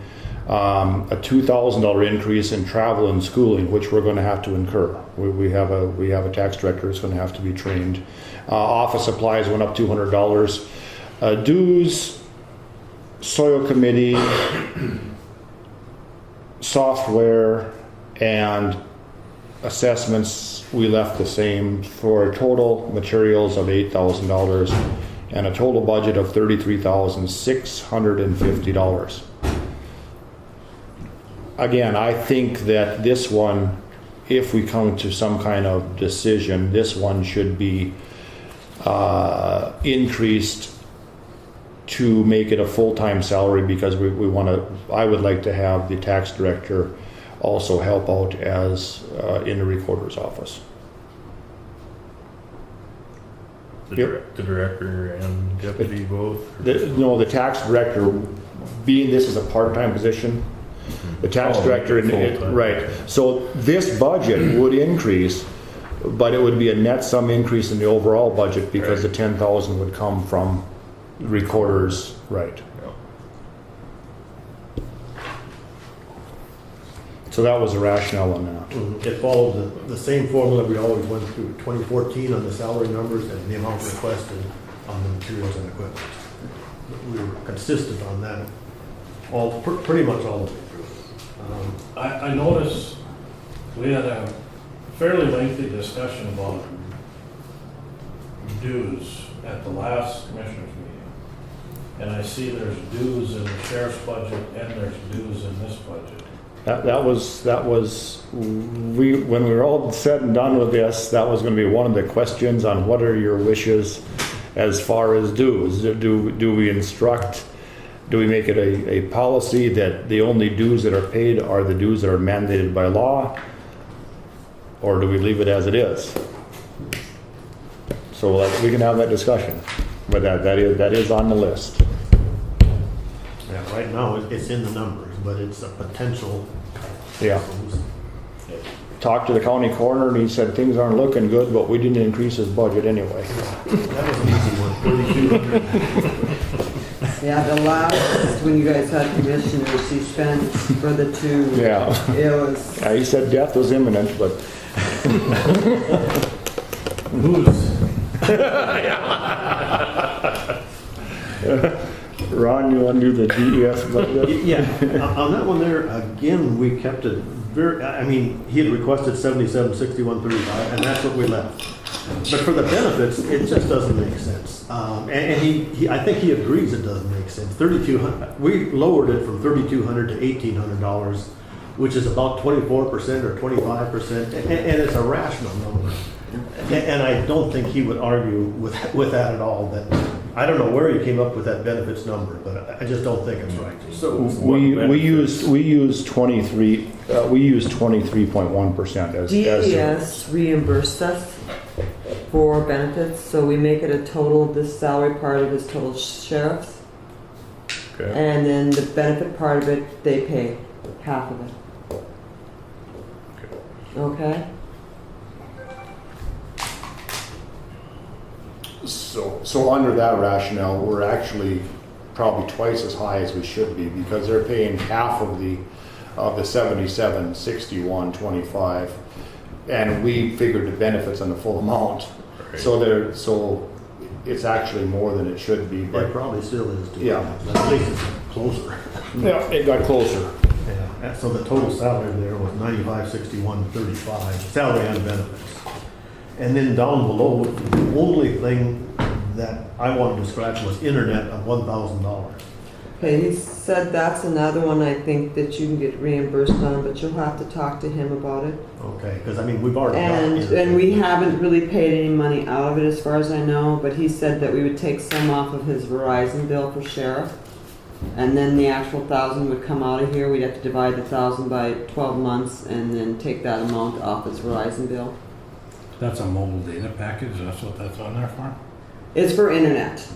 a $2,000 increase in travel and schooling, which we're going to have to incur. We have a tax director who's going to have to be trained. Office supplies went up $200. Dues, soil committee, software, and assessments, we left the same for a total materials of $8,000 and a total budget of $33,650. Again, I think that this one, if we come to some kind of decision, this one should be increased to make it a full-time salary, because we want to, I would like to have the tax director also help out as in the recorder's office. The director and deputy both? No, the tax director, being this is a part-time position, the tax director, full-time. right. So this budget would increase, but it would be a net sum increase in the overall budget, because the 10,000 would come from recorders, right. So So that was the rationale on that. It followed the same formula we always went through, 2014 on the salary numbers and the amount requested on the materials and equipment. We were consistent on that, pretty much all the way through. I noticed we had a fairly lengthy discussion about dues at the last commissioners meeting. And I see there's dues in the sheriff's budget and there's dues in this budget. That was, when we were all said and done with this, that was gonna be one of the questions on what are your wishes as far as dues? Do we instruct, do we make it a policy that the only dues that are paid are the dues that are mandated by law? Or do we leave it as it is? So we can have that discussion, but that is on the list. Yeah, right now, it's in the numbers, but it's a potential. Yeah. Talked to the county coroner and he said things aren't looking good, but we didn't increase his budget anyway. That was an easy one, 3,200. Yeah, the last, when you guys had commissioners, he spent for the two. Yeah. It was, He said death was imminent, but Who's, Ron, you want to do the DES budget? Yeah, on that one there, again, we kept it very, I mean, he had requested 77, 61, 35, and that's what we left. But for the benefits, it just doesn't make sense. And he, I think he agrees it doesn't make sense. 3,200, we lowered it from $3,200 to $1,800, which is about 24% or 25%, and it's a rational number. And I don't think he would argue with that at all. That I don't know where he came up with that benefits number, but I just don't think it's right. So We used 23.1% as DES reimbursed us for benefits, so we make it a total, this salary part of his total sheriff's. Okay. And then the benefit part of it, they pay half of it. Okay? So under that rationale, we're actually probably twice as high as we should be because they're paying half of the 77, 61, 25, and we figured the benefits on the full amount. Right. So it's actually more than it should be, It but probably still is. Too. Yeah. But at least it's closer. yeah, it got closer. Yeah. So the total salary there was 95, 61, 35, salary and benefits. And then down below, the only thing that I wanted to scratch was internet of $1,000. Okay, he said that's another one I think that you can get reimbursed on, but you'll have to talk to him about it. Okay, because I mean, we've already got And internet. we haven't really paid any money out of it as far as I know, but he said that we would take some off of his Verizon bill for sheriff. And then the actual 1,000 would come out of here. We'd have to divide the 1,000 by 12 months and then take that amount off his Verizon bill. that's a mobile data package, that's what that's on there for? It's for internet.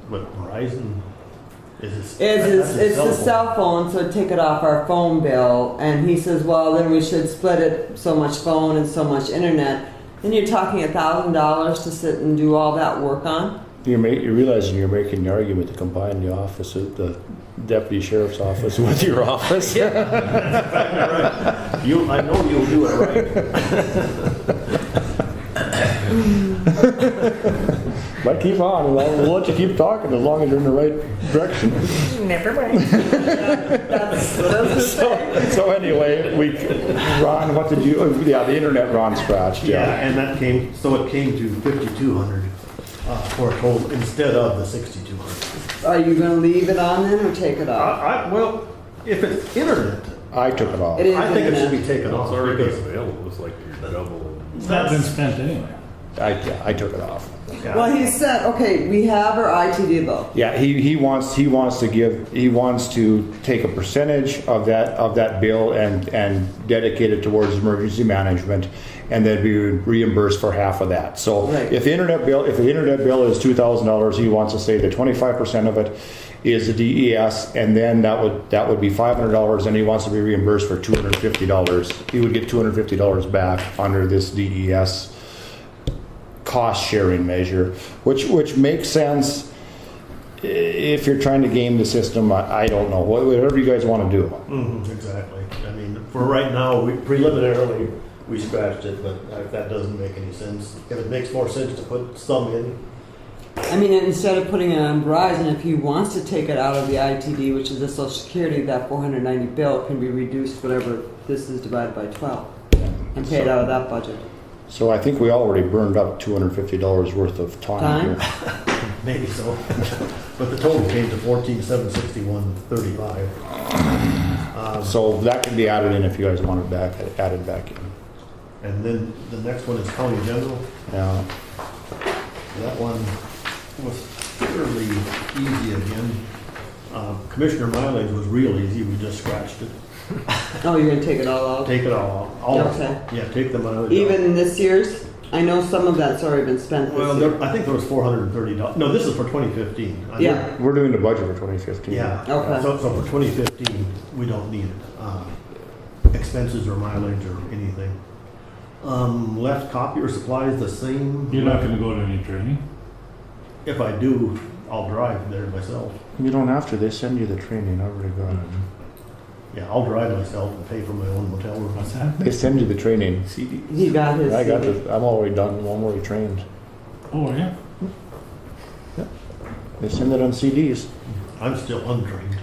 But Verizon It's the cell phone, so take it off our phone bill. And he says, well, then we should split it so much phone and so much internet. Then you're talking $1,000 to sit and do all that work on. You're realizing you're making the argument to combine the office, the deputy sheriff's office with your office. Right. I know you'll do it right. But keep on, we'll let you keep talking as long as you're in the right direction. Never mind. That's what I was gonna say. So anyway, Ron, what did you, the internet Ron scratched, Yeah, and that came, so it came to 5,200 for a total instead of the 6,200. Are you going to leave it on then or take it off? Well, if it's internet, I took it off. It is I think it should internet. be taken It's off. already because- available, it's like you're double. It's not been spent anyway. I took it off. Yeah. Well, he said, okay, we have our ITD though. Yeah, he wants to take a percentage of that bill and dedicate it towards emergency management, and then be reimbursed for half of that. So Right. if the internet bill is $2,000, he wants to say that 25% of it is the DES, and then that would be $500, and he wants to be reimbursed for $250. He would get $250 back under this DES cost sharing measure, which makes sense if you're trying to game the system, I don't know, whatever you guys want to do. Exactly. I mean, for right now, preliminarily, we scratched it, but if that doesn't make any sense, if it makes more sense to put some in, I mean, instead of putting it on Verizon, if he wants to take it out of the ITD, which is the Social Security, that 490 bill can be reduced whatever this is divided by 12 and pay it out of that budget. So I think we already burned up $250 worth of time here. maybe so. But the total came to 14,761.35. So that can be added in if you guys want it added back in. And then the next one is county general. Yeah. That one was fairly easy again. Commissioner mileage was real easy, we just scratched it. Oh, you're gonna take it all out? Take it all out. Okay. Yeah, take the mileage out. Even this year's? I know some of that's already been spent Well, this year. I think there was $430. No, this is for 2015. Yeah. We're doing the budget for 2015. Yeah. Okay. So for 2015, we don't need it. Expenses or mileage or anything. Left copier supplies the same. You're not gonna go to any training? If I do, I'll drive there myself. You don't have to, they send you the training, I already got it. Yeah, I'll drive myself and pay for my own motel room. What's that? They send you the training. He got his. I got the, I'm already done, I'm already trained. Oh, yeah? They send it on CDs. I'm still untrained.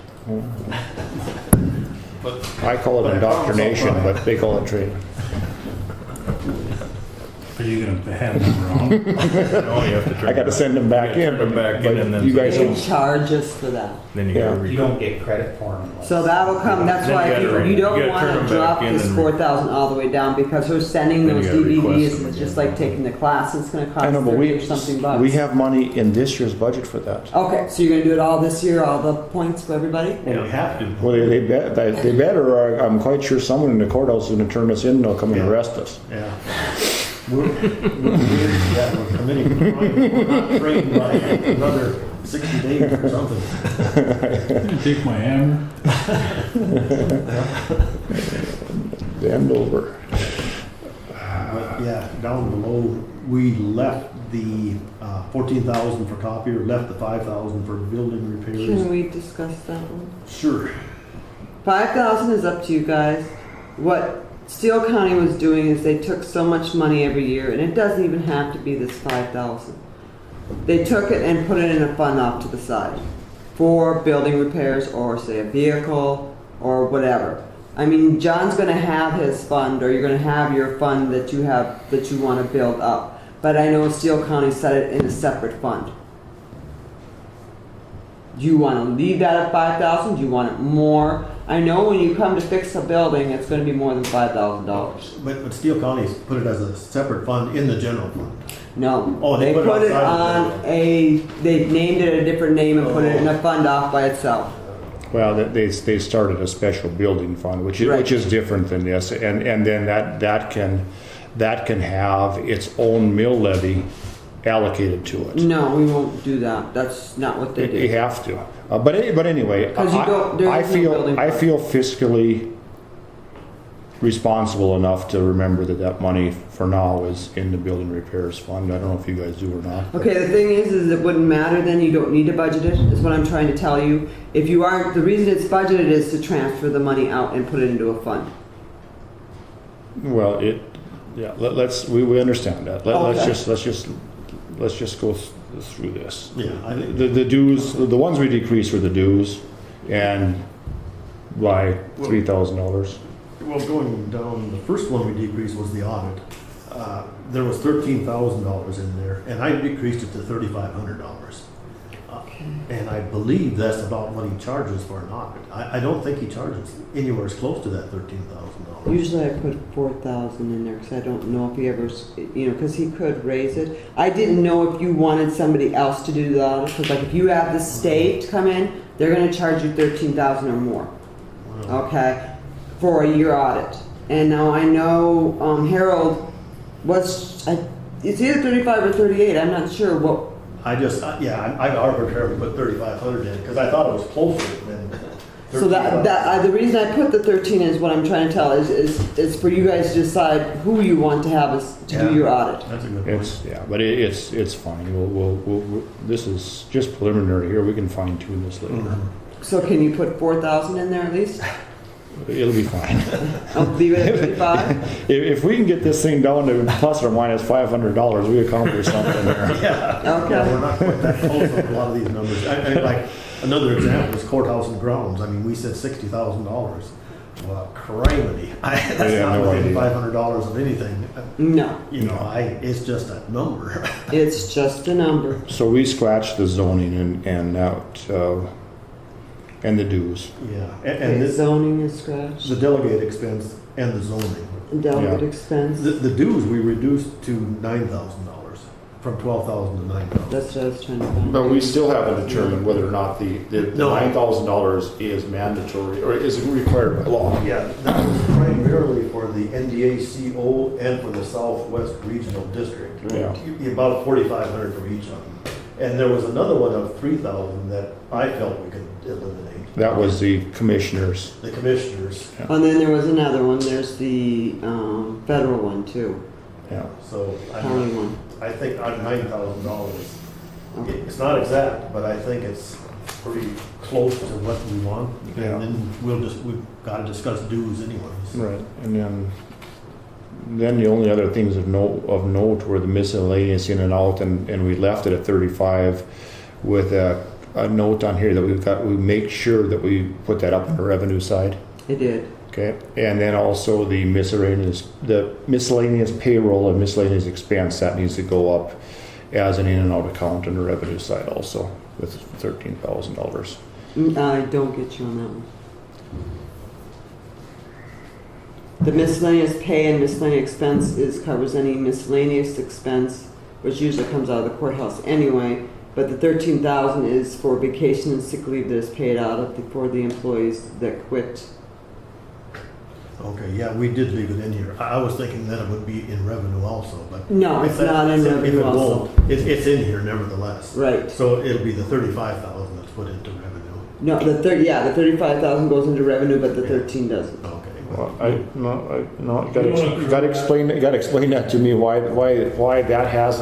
But I call it But I indoctrination, promise I'll try. but they call it training. Are you gonna hand them around? No, you have to turn I gotta send them back in, turn them back in and but then you guys They don't. charge us for that. Then you Yeah. gotta You don't get credit for them. So that'll come, that's Then why you gotta you you don't gotta turn wanna them drop back in this and 4,000 all the way down, because we're sending Then you those gotta request DVDs, them it's again. just like taking the class, it's gonna cost I know, but 30 or something bucks. we have money in this year's budget for that. Okay, so you're gonna do it all this year, all the points for everybody? well, we have to. Well, they better, or I'm quite sure someone in the courthouse is gonna turn us in, and they'll come and Yeah. arrest us. Yeah. We're committing crime. We're not trained by another 60 days or something. Take my hammer. Bend over. But yeah, down below, we left the 14,000 for copier, left the 5,000 for building Can repairs. we discuss that one? Sure. 5,000 is up to you guys. What Steele County was doing is they took so much money every year, and it doesn't even have to be this 5,000. They took it and put it in a fund off to the side for building repairs, or say a vehicle or whatever. I mean, John's gonna have his fund, or you're gonna have your fund that you wanna build up. But I know Steele County set it in a separate fund. Do you wanna leave that at 5,000? Do you want it more? I know when you come to fix a building, it's gonna be more than $5,000. But Steele County's put it as a separate fund in the general fund. No. Oh, they put it put it outside on they named it a different name and put it in a fund off by itself. Well, they started a special building fund, which Right. is different than this, and then that can have its own mill levy allocated to it. No, we won't do that. That's not what they You do. have to. But anyway, 'Cause you don't- there I is no feel building I fund. feel fiscally responsible enough to remember that money for now is in the building repairs fund. I don't know if you guys do or not. Okay, the thing is it wouldn't matter then. You don't need to budget it, is what I'm trying to tell you. If you aren't, the reason it's budgeted is to transfer the money out and put it into a fund. Well, we understand that. Let's Okay. just go through this. Yeah, I think The dues, the ones we decreased were the dues, and by $3,000. Well, going down, the first one we decreased was the audit. There was $13,000 in there, and I decreased it to $3,500. And I believe that's about what he charges for an audit. I don't think he charges anywhere as close to that $13,000. Usually I put 4,000 in there because I don't know if he ever, because he could raise it. I didn't know if you wanted somebody else to do the audit, because like if you have the state come in, they're going to charge you 13,000 or more, okay, for a year audit. And now I know Harold it's either 35 or 38. I'm not sure what. I arbitrarily put 3,500 in because I thought it was closer than. So the reason I put the 13 is what I'm trying to tell is for you guys to decide who you want to have us to do your audit. That's a good point. It's, yeah, but it's fine. We'll, this is just preliminary here. We can fine tune this later. Mhm. So can you put 4,000 in there at least? It'll be fine. I'll leave it at 55. If we can get this thing down to plus or minus $500, we accomplished something there. Yeah, Okay. yeah, we're not quite that close on a lot of these numbers. I like, another example is courthouse and grounds. I mean, we said $60,000. Well, criminy. That's Yeah, not no within idea. $500 of anything. No, You know, it's just a number. it's just a number. So we scratched the zoning and out, and the dues. Yeah, and Okay, this, zoning is scratched, the delegate expense and the zoning. delegate Yeah. expense. The dues we reduced to $9,000, from $12,000 to $9,000. That's what I was trying to find. But we still haven't determined whether or not the No. $9,000 is mandatory or is required by law. Yeah, that was primarily for the NDACO and for the Southwest Regional District. Yeah. About 4,500 for each of them. And there was another one of 3,000 that I felt we could eliminate. That was the commissioners. The commissioners, And then there was another one, there's the federal one too, Yeah. so county one. I think on $9,000. Okay. It's not exact, but I think it's pretty close to what we want. Yeah. And then we've got to discuss dues anyways. Right. And then the only other things of note were the miscellaneous in and out, and we left it at 35 with a note on here that we make sure that we put that up on the revenue side. It did. Okay, and then also the miscellaneous payroll and miscellaneous expense, that needs to go up as an in and out account on the revenue side also with $13,000. I don't get you on that one. The miscellaneous pay and miscellaneous expense covers any miscellaneous expense, which usually comes out of the courthouse anyway, but the 13,000 is for vacation and sick leave that is paid out for the employees that quit. Okay, yeah, we did leave it in here. I was thinking that it would be in revenue also, but. No, if it's that- not in if it revenue won't, also. It's in here nevertheless. Right. So it'll be the 35,000 that's put into revenue. No, the 35,000 goes into revenue, but the 13 doesn't. Okay. Well, you gotta explain that to me, why that's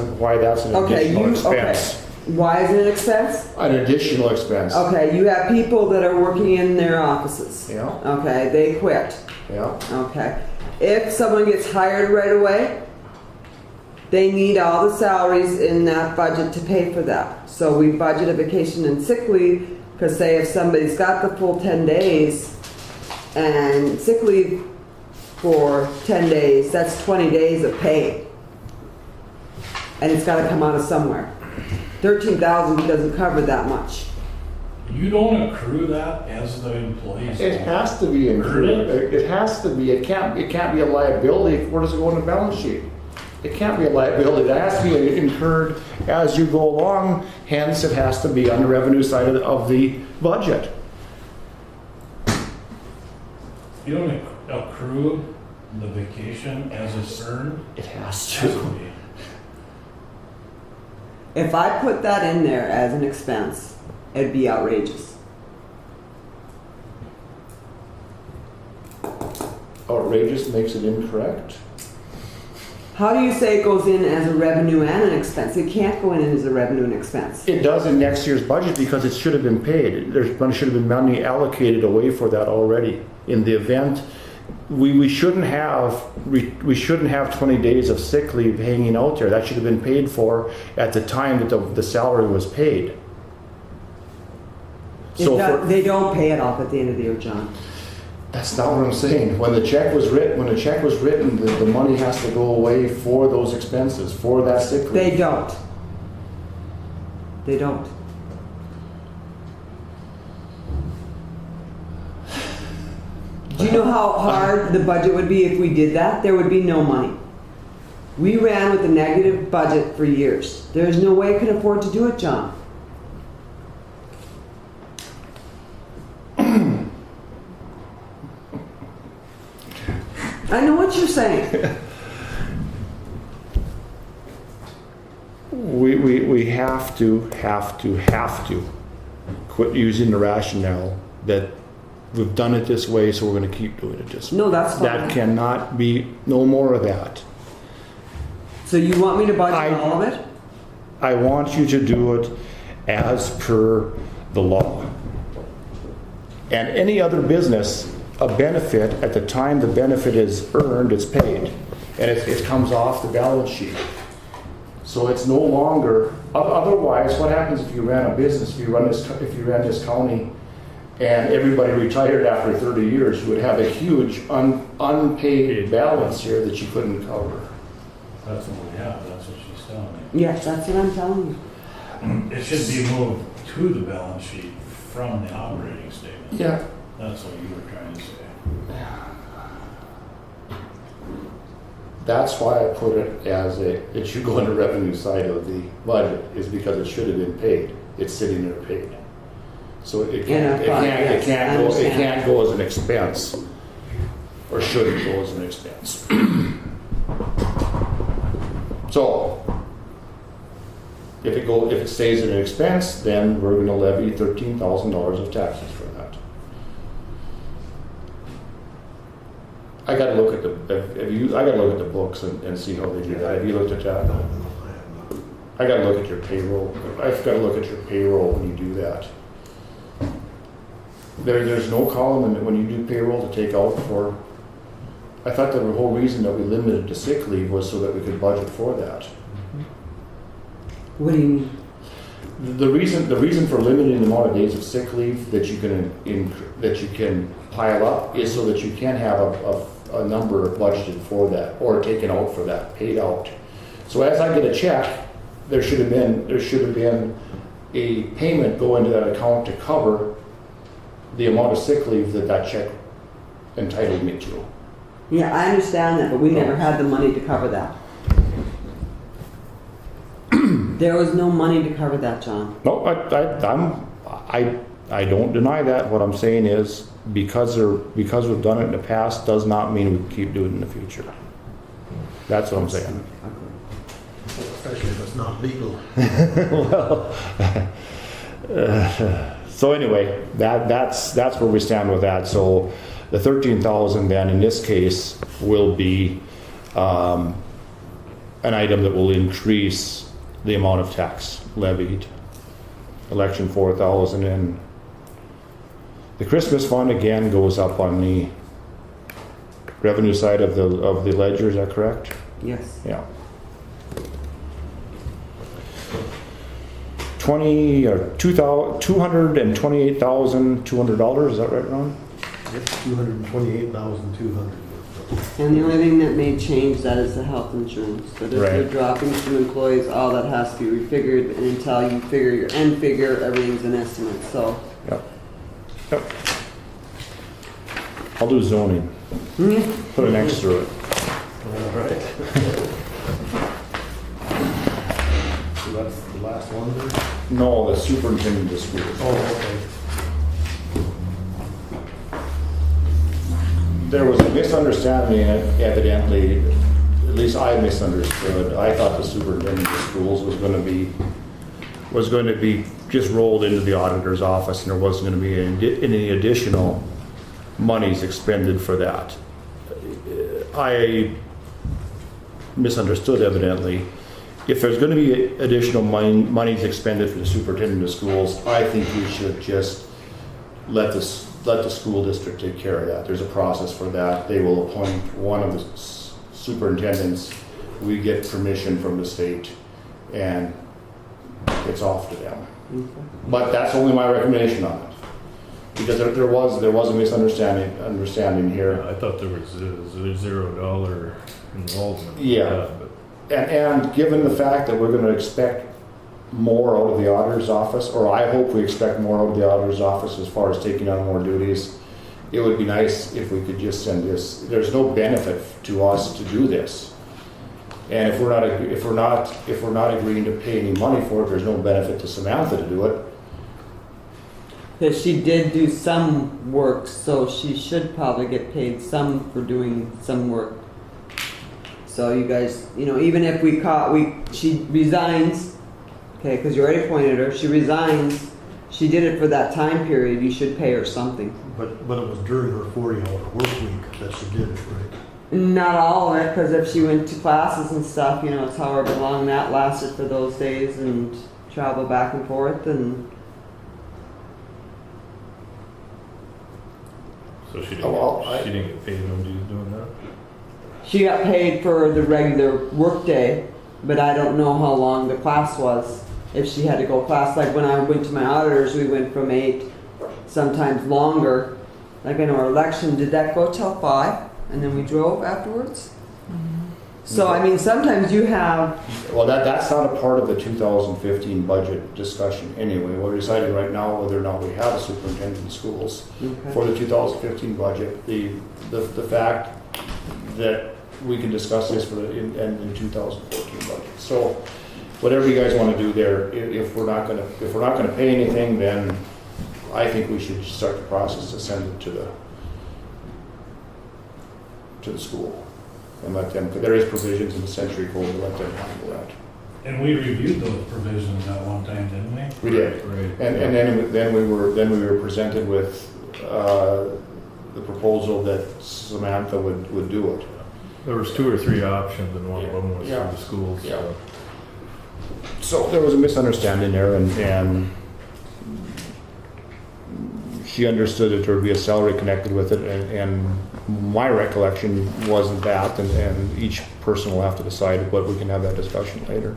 an Okay, additional okay. expense. Why is it an expense? An additional expense. Okay, you have people that are working in their offices. Yeah, Okay, they quit. yeah. Okay. If someone gets hired right away, they need all the salaries in that budget to pay for that. So we budget a vacation and sick leave, because say if somebody's got the full 10 days and sick leave for 10 days, that's 20 days of pay. And it's gotta come out of somewhere. 13,000 doesn't cover that much. You don't accrue that as the employees. It has to be included. It has to be. It can't be a liability. Where does it go on the balance sheet? It can't be a liability. That has to be incurred as you go along. Hence, it has to be on the revenue side of the budget. You don't accrue the vacation as it's earned. It has Has to to. be. If I put that in there as an expense, it'd be outrageous. Outrageous makes it incorrect. How do you say it goes in as a revenue and an expense? It can't go in as a revenue and expense. It does in next year's budget because it should have been paid. Should have been money allocated away for that already. In the event, we shouldn't have 20 days of sick leave hanging out there. That should have been paid for at the time that the salary was paid. They don't pay it off at the end of the year, John. That's not what I'm saying. When the check was written, the money has to go away for those expenses, for that sick leave. They don't. They don't. Do you know how hard the budget would be if we did that? There would be no money. We ran with a negative budget for years. There's no way I could afford to do it, John. I know what you're saying. We have to quit using the rationale that we've done it this way, so we're gonna keep doing it this way. No, that's That fine. cannot be, no more of that. So you want me to budget I- all of it? I want you to do it as per the law. And any other business, a benefit, at the time the benefit is earned, it's paid. And it comes off the balance sheet. So it's no longer, otherwise, what happens if you ran a business, if you ran this county and everybody retired after 30 years, you would have a huge unpaid balance here that you couldn't cover. That's what we have, that's what she's telling me. Yes, that's what I'm telling you. It should be moved to the balance sheet from the operating statement. Yeah. That's what you were trying to say. That's why I put it as it should go on the revenue side of the budget, is because it should have been paid. It's sitting there paid. So it can't go as an expense, or shouldn't go as an expense. So, if it stays as an expense, then we're gonna levy $13,000 of taxes for that. I gotta look at the books and see how they do that. Have you looked at that? No, I have not. I gotta look at your payroll. I've gotta look at your payroll when you do that. There's no column in it when you do payroll to take out for, I thought the whole reason that we limited to sick leave was so that we could budget for that. What do you mean? The reason for limiting the amount of days of sick leave that you can pile up is so that you can have a number budgeted for that, or taken out for that, paid out. So as I get a check, there should have been a payment go into that account to cover the amount of sick leave that check entitled me to. Yeah, I understand that, but we never had the money to cover that. There was no money to cover that, John. No, I don't deny that. What I'm saying is, because we've done it in the past, does not mean we can keep doing it in the future. That's what I'm saying. Especially if it's not legal. So anyway, that's where we stand with that. So the 13,000 then in this case will be an item that will increase the amount of tax levied. Election 4,000, and the Christmas fund again goes up on the revenue side of the ledger. Is that correct? Yes. Yeah. 228,200. Is that right, Ron? It's $228,200. And the only thing that may change that is the health insurance. But if Right. you're dropping some employees, all that has to be refigured, and until you figure your end figure, everything's an estimate, so. Yep. I'll do zoning. Put an X through it. All right. So that's the last one there? No, the superintendent of schools. Oh, okay. There was a misunderstanding evidently, at least I misunderstood. I thought the superintendent of schools was going to be just rolled into the auditor's office, and there wasn't going to be any additional monies expended for that. I misunderstood evidently. If there's going to be additional monies expended for the superintendent of schools, I think we should just let the school district take care of that. There's a process for that. They will appoint one of the superintendents. We get permission from the state, and it's off to them. But that's only my recommendation on it, because there was a misunderstanding here. I thought there was $0 involvement. Yeah. And given the fact that we're going to expect more out of the auditor's office, or I hope we expect more out of the auditor's office as far as taking on more duties, it would be nice if we could just send this. There's no benefit to us to do this, and if we're not agreeing to pay any money for it, there's no benefit to Samantha to do it. Because she did do some work, so she should probably get paid some for doing some work. So you guys, even if she resigns, okay, because you already appointed her, she resigns, she did it for that time period, you should pay her something. But it was during her 40-hour work week that she did it, right? Not all of it, because if she went to classes and stuff, you know, it's however long that lasted for those days and travel back and forth and So she Oh, well, she didn't get paid when she was doing that? she got paid for the regular work day, but I don't know how long the class was. If she had to go class, like when I went to my auditors, we went from 8, sometimes longer. Like in our election, did that go till 5? And then we drove afterwards? So, I mean, sometimes you have, Well, that's not a part of the 2015 budget discussion anyway. We're deciding right now whether or not we have a superintendent in schools for the 2015 budget. The fact that we can discuss this for in 2014 budget. So, whatever you guys want to do there, if we're not gonna pay anything, then I think we should start the process to send it to the school and let them. There is provisions in the Century Code to let them handle that. And we reviewed those provisions at one time, didn't we? We did, Right. and then we were presented with the proposal that Samantha would do it. There was 2 or 3 options, and one of them was Yeah. for the schools. Yeah. So. So there was a misunderstanding there, and she understood that there would be a salary connected with it, and my recollection wasn't that, and each person will have to decide, but we can have that discussion later.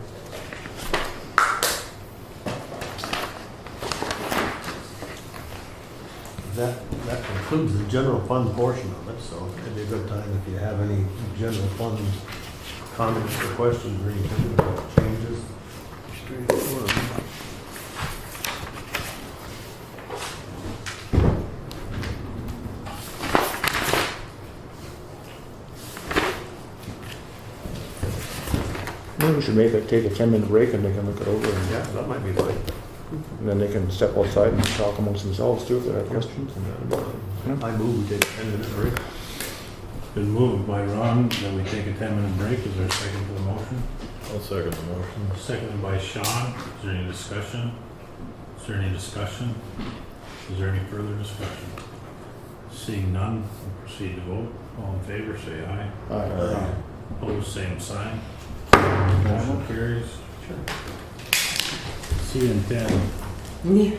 That concludes the general fund portion of it, so it'd be a good time if you have any general fund comments or questions or anything about changes. Maybe we should take a 10-minute break and they can look it over, Yeah, that might be fine. and then they can step outside and talk amongst themselves too if they have questions. I move we take a 10-minute break. Been moved by Ron that we take a 10-minute break. Is there a second to the motion? I'll second the motion. Seconded by Sean. Is there any discussion? Is there any discussion? Is there any further discussion? Seeing none, we'll proceed to vote. All in favor, say aye. Aye. Opposed, same sign. Motion carries. See you in 10. yeah.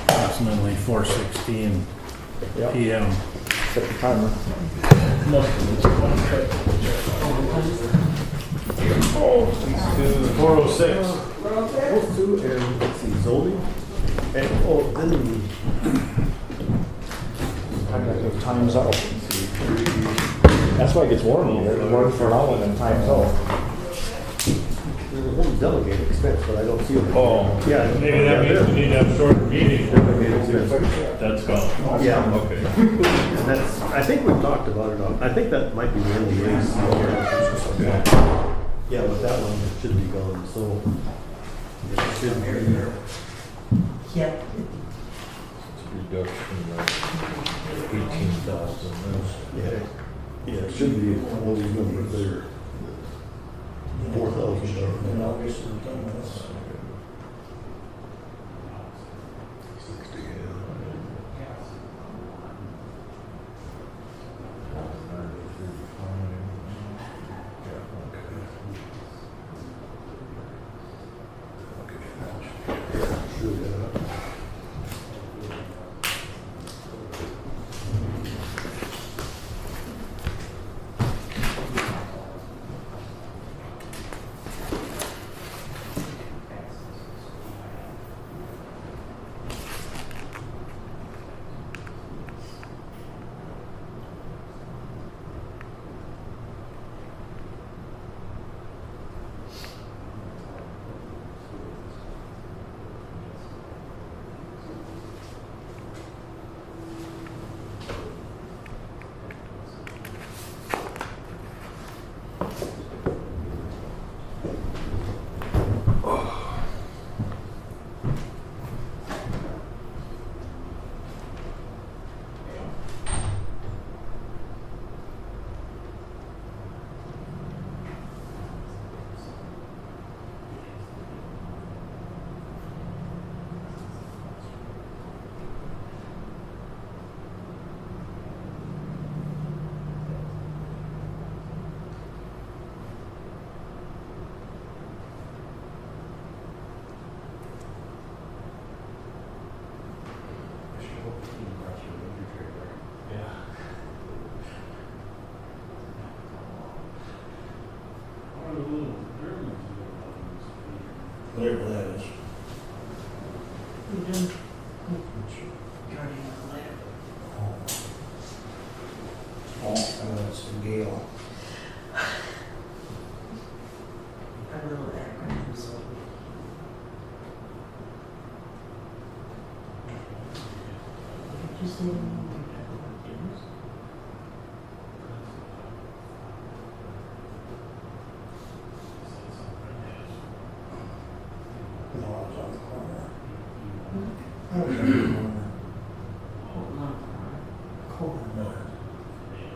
Approximately 4:16 Yep, PM. set the timer. 4:06. Those two, and let's see, zoning, and, then Time's out. That's why it gets warm in here. It warms for an hour and then time's out. there's a whole delegate expense, but I don't see it. Oh. Yeah. Maybe that means we need to have a shorter meeting. Delegate expense. That's gone. Yeah. Okay. And that's, I think we've talked about it on, I think that might be the end of the race. Yeah, with that one, it should be gone, so. It should be there. Yep. Reduction of 18,000. Yeah, yeah, it should be all these numbers there. 4,000. whatever that is. Oh, it's a Gale. Our little acronyms. Did you say the name? No, I was on the corner. I was on the corner. Corner, no.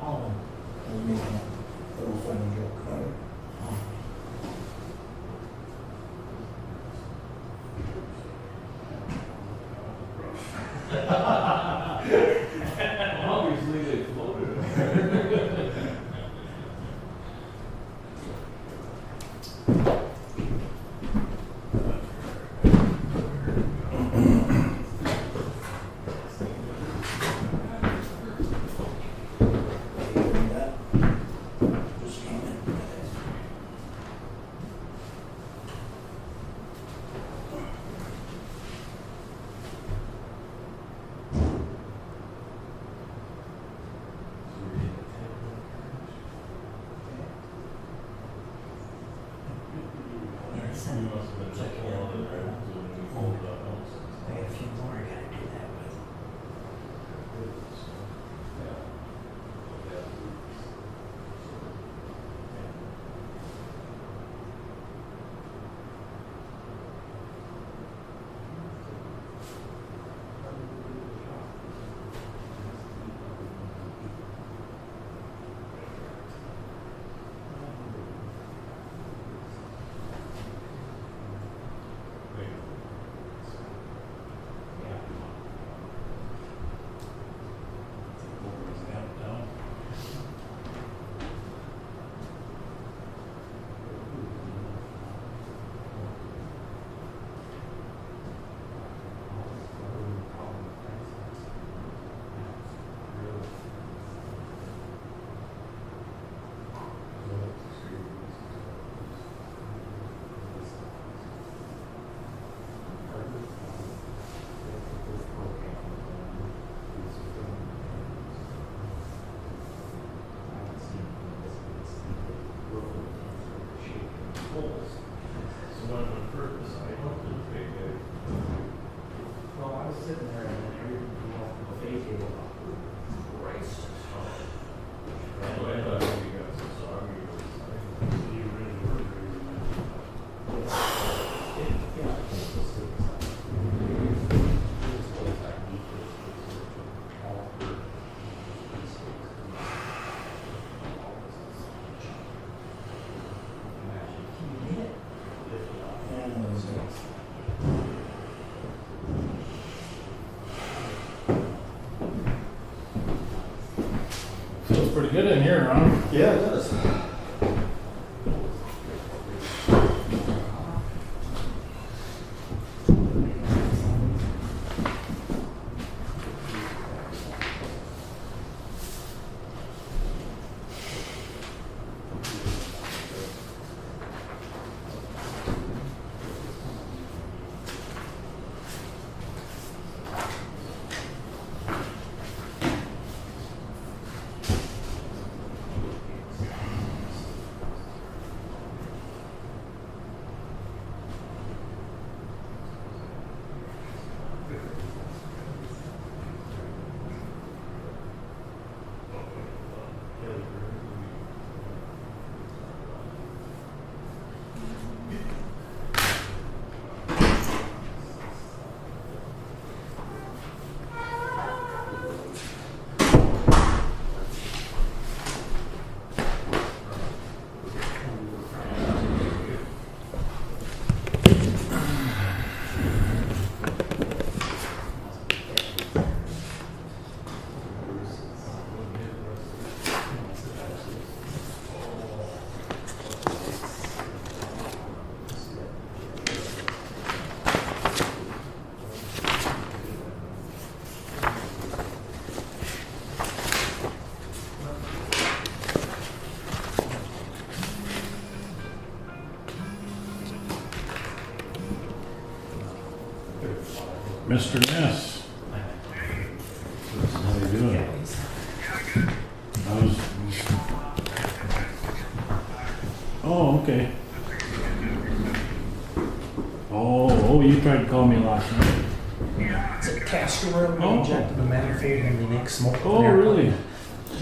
Oh, I was making a little funny joke about it. Obviously, they floated. Just came in. I got a few more I gotta do that with. So when first decided, what did they do? Well, I was sitting there and then everything came off the face table. Christ. So I thought you got so soggy or something. You really were Feels pretty good in here, Ron. Yeah, it does. Mr. Ness. How you doing? How's... Oh, okay. Oh, you tried to call me last night. It's a castor room, Oh. injected the manifold and the next smoke. Oh, really?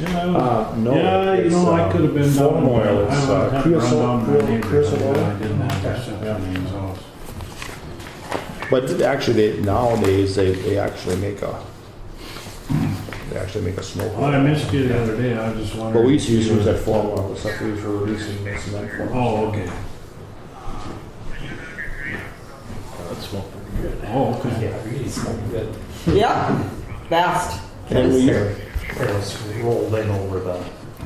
Yeah, I was, No. yeah, you it's, know, I could have been down. foam oil, it's, I would have to run creosote- down to my neighbor's, creosote but oil. I didn't have Okay, reception yeah. in his house. But actually, nowadays, they actually make a smoke. Well, I missed you the other day, I was just wondering. But we used to use that foam oil, the stuff we use for releasing the cement foam. Oh, okay. That's smoking pretty good. Oh, okay. Yeah, really smoking good. Yeah, fast. And we, It was rolled in over the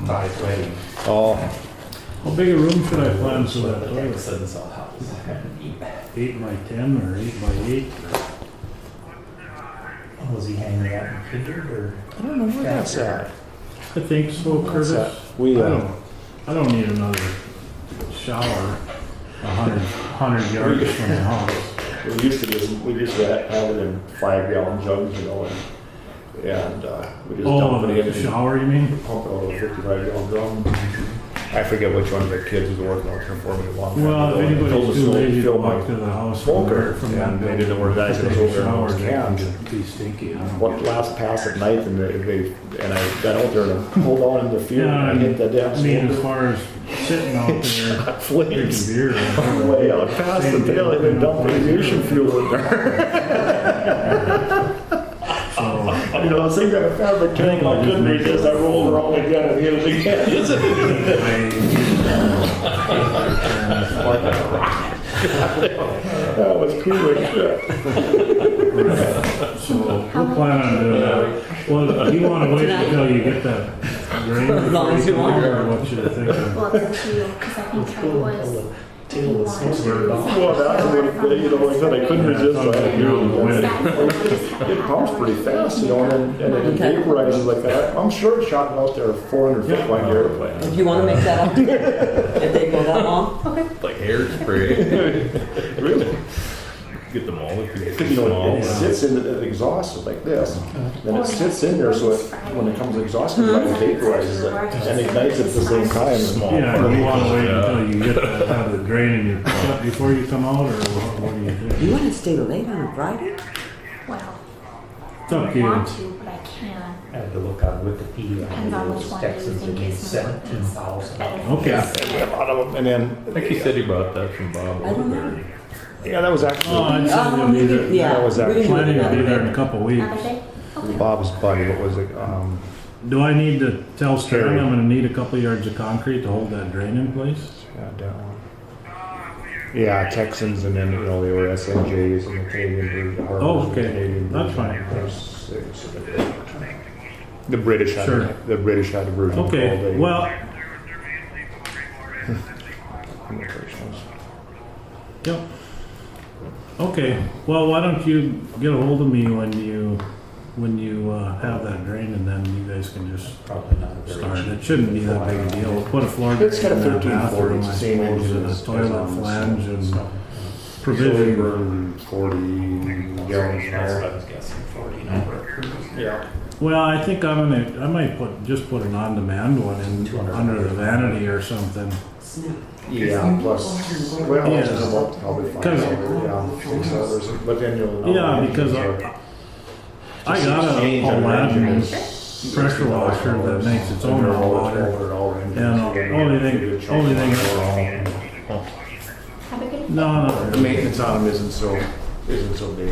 driveway. oh, How big a room should I plan for that toilet? Texans all house. 8 by 10 or 8 by 8? Was he hanging out in Pickard or? I don't know where that's at. I think so, What's Curtis. that? We, I don't need another shower 100 yards from the house. we used to have it in 5-gallon jugs, you know, and we just Oh, dump it the in. shower, you mean? Pump it out of a 55-gallon drum. I forget which one of the kids was working out there for me a long time Well, ago. if anybody's Filled too the lazy to filled my walk to the house smoker, from and that they didn't know where guys building, was over there in shower, those they cans. can be stinky. I don't What last pass at night, and I got out there and pulled down in the field, Yeah, and I hit that damn I mean, as smoker. far as sitting out there drinking Flames. beer. Way out past the tail, and then dumped aviation fuel in there. So, You know, the same kind of fabric tank, I couldn't resist, I rolled around again and hit it again. That was cool as shit. So we'll plan on doing that. Well, do you want to wait until you get that drain? As long as you want. Or what you're thinking? Well, it's up to you, because I think Trey was. Tail of the smoker. Well, that's what, you know, like I said, I couldn't resist, so I had to do it. Exactly. It pumps pretty fast, you know, and it vaporizes like that. I'm sure it shot out there 400 foot like airplane. If you want to make that up, if they go that long. Like hairspray. Really? Get the molecules You know, small. it sits in the exhaust like this. Then it sits in there, so when it comes exhausted, it vaporizes it and ignites it at the same time. Small. Yeah, you want to wait Yeah. until you get that out of the drain in your cup before you come out, or what do you You think? want to stay late on a Friday? Well, It's up to I want you. to, but I can't. I had to look on Wikipedia Depends on on which those one Texans you that think made is 17,000. Okay. A lot of them. And then, I think he said he bought that from Bob I don't know. Overberry. yeah, that was Oh, actually I'd say they'll be there. Yeah. That was we actually can do it Planning to be another there in day. a couple weeks. Other day? Okay. Bob's buddy, what was it? Do I need to tell Stan Terry. I'm gonna need a couple yards of concrete to hold that drain in place? Yeah, that one. Yeah, Texans, and then, you know, they were SNJs and the Canadian. Oh, okay. Canadian That's version. fine. There's 6. The British had, Sure. the British had a version called Okay, a- well, yep. Okay, well, why don't you get a hold of me when you have that drain, and then you guys can just Probably not a very start. cheap. It shouldn't be that big a deal. We'll put a floor drain It's got a in that 1340, bathroom, I same suppose, engine and a as toilet on the flange and So provision. we burn 40 gallons an That's what hour. I was guessing, 40 number. Yeah. Well, I think I might just put an on-demand one in 200. under the vanity or something. Yeah, plus, well, Yeah. it's about probably 5 'Cause- yeah, 6 hours, but then you'll. Yeah, because I got a Aladdin pressure washer that makes its own hot water. And only thing, Have a good no, The maintenance on them isn't so big.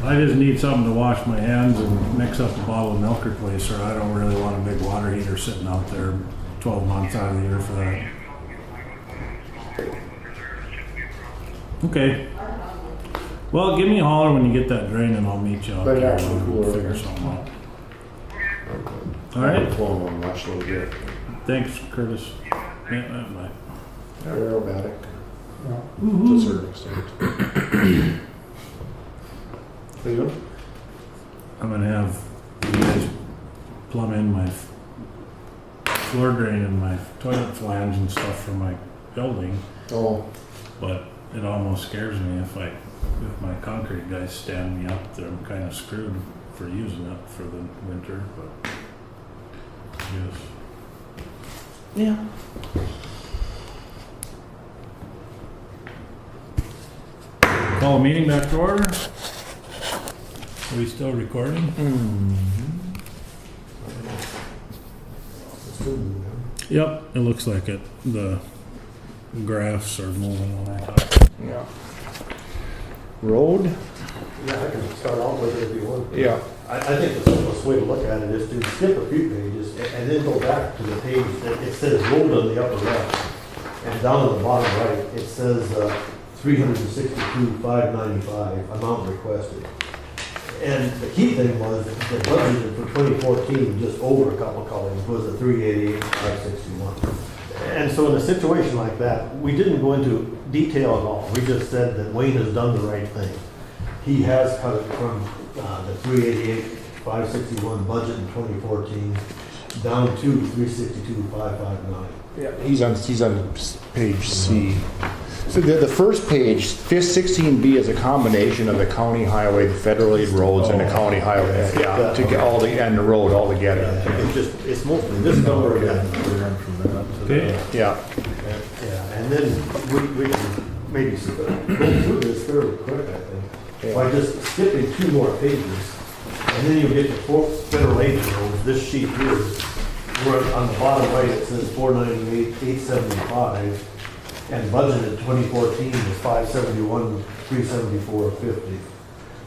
I just need something to wash my hands and mix up a bottle of milk replacer. I don't really want a big water heater sitting out there 12 months out of the year for that. Okay. Well, give me a holler when you get that drain and I'll meet you out But there yeah, and cool. we'll figure something out. All right. Clone one much a little bit. Thanks, Curtis. Yeah, bye. Aerobatic. To a certain extent. Are you? I'm gonna have you guys plumb in my floor drain and my toilet flange and stuff for my building, Oh, but it almost scares me if my concrete guys stand me up, then I'm kind of screwed for using it for the winter, but yes. Yeah. Call the meeting back to order. Are we still recording? Yep, it looks like it. The graphs are moving on that. Yeah. Road? Yeah, I can start off with it if you want. Yeah. I think the simplest way to look at it is to skip a few pages and then go back to the page that it says road on the upper left. And down on the bottom right, it says $362,595 amount requested. And the key thing was that the budget for 2014, just over a couple columns, was at $388,561. And so in a situation like that, we didn't go into detail at all. We just said that Wayne has done the right thing. He has cut it from the $388,561 budget in 2014 down to $362,559. Yeah, he's on page C. So the first page, 16B is a combination of the county highway, the federal aid roads, and the county highway, yeah, to get all the, and the road all together. It's mostly this number again. Okay. Yeah. Yeah, and then we can maybe go through this fairly quick, I think, by just skipping 2 more pages. And then you'll get to federal aid roads. This sheet here, where on the bottom right, it says 498,875. And budgeted 2014 was 571, 374.50.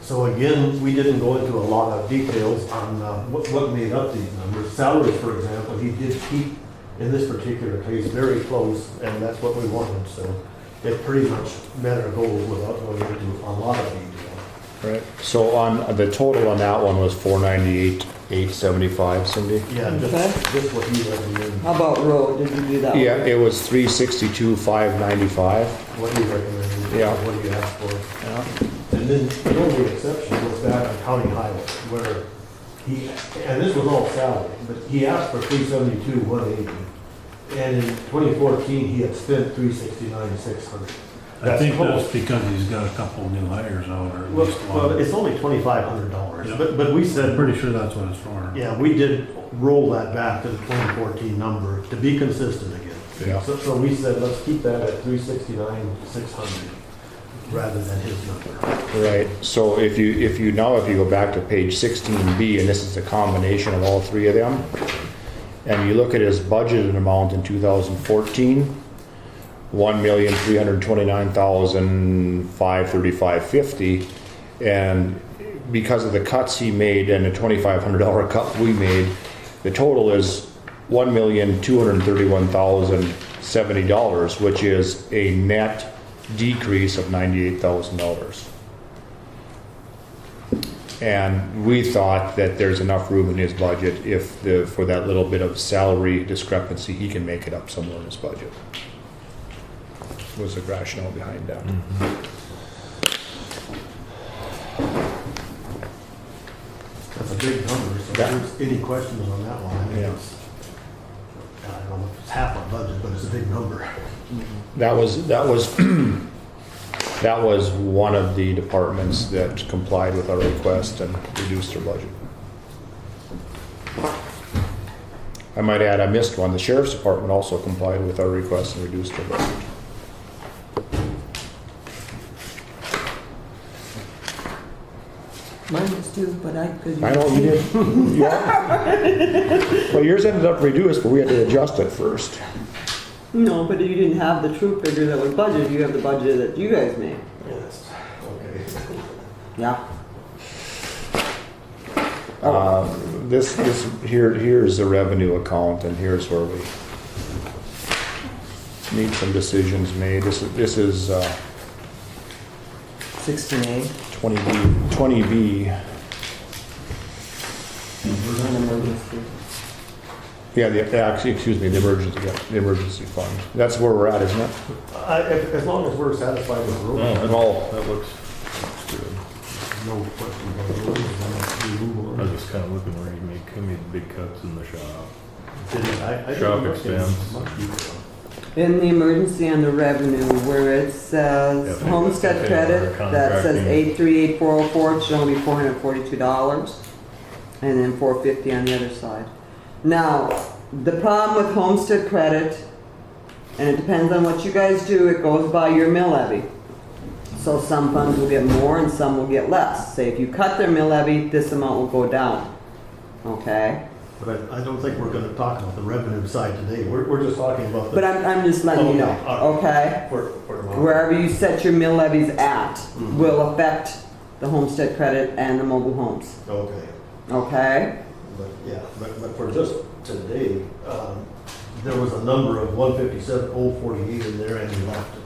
So again, we didn't go into a lot of details on what made up these numbers. Salaries, for example, he did keep, in this particular case, very close, and that's what we wanted. So it pretty much met our goals without going into a lot of detail. Right. So on the total on that one was 498,875, Cindy. Yeah, just what you recommend. How about road? Did you do that? Yeah, one? it was 362,595. What you recommend. Yeah. What you asked for. Yeah. And then the only exception was that on county highway, where he, and this was all salary, but he asked for 372,180. And in 2014, he had spent 369,600. I think that's because he's got a couple new hires out, or at least Well, one. it's only $2,500, Yeah. but we I'm said, pretty sure that's what it's for. yeah, we did roll that back to the 2014 number to be consistent again. Yeah. So we said, let's keep that at 369,600 rather than his number. Right. So if you go back to page 16B, and this is a combination of all 3 of them, and you look at his budgeted amount in 2014, $1,329,535.50, and because of the cuts he made and the $2,500 cut we made, the total is $1,231,070, which is a net decrease of $98,000. And we thought that there's enough room in his budget for that little bit of salary discrepancy, he can make it up somewhere in his budget. Was the rationale behind that. That's a big number, so if there's any questions on that one, I mean, Yeah. I don't know if it's half our budget, but it's a big number. That was that was one of the departments that complied with our request and reduced their budget. I might add, I missed one. The sheriff's department also complied with our request and reduced their budget. Mine was too, but I could. I know you did. Yeah. Well, yours ended up reduced, but we had to adjust it first. No, but you didn't have the true figure that was budgeted. You have the budget that you guys made. Yes, okay. Yeah. Here's the revenue account, and here's where we need some decisions made. This is 16A. 20B. Emergency. Yeah, the emergency fund. That's where we're at, isn't it? As long as we're satisfied with the road, Oh, That looks good. no questions on the road. I was just kind of looking where he made big cuts in the shop. I Shop didn't look at expense. much detail. In the emergency on the revenue, where it says Yeah, homestead okay, credit, our that says contracting. 838,404, it should only be $442, and then $450 on the other side. Now, the problem with homestead credit, and it depends on what you guys do, it goes by your mill levy. So some funds will get more and some will get less. Say if you cut their mill levy, this amount will go down, okay? But I don't think we're gonna talk about the revenue side today. We're just talking about the. But I'm just letting you know, okay? For tomorrow. Wherever you set your mill levies at will affect the homestead credit and the mobile homes, Okay. okay? But, yeah, but for just today, there was a number of 157,048 in there and we left it.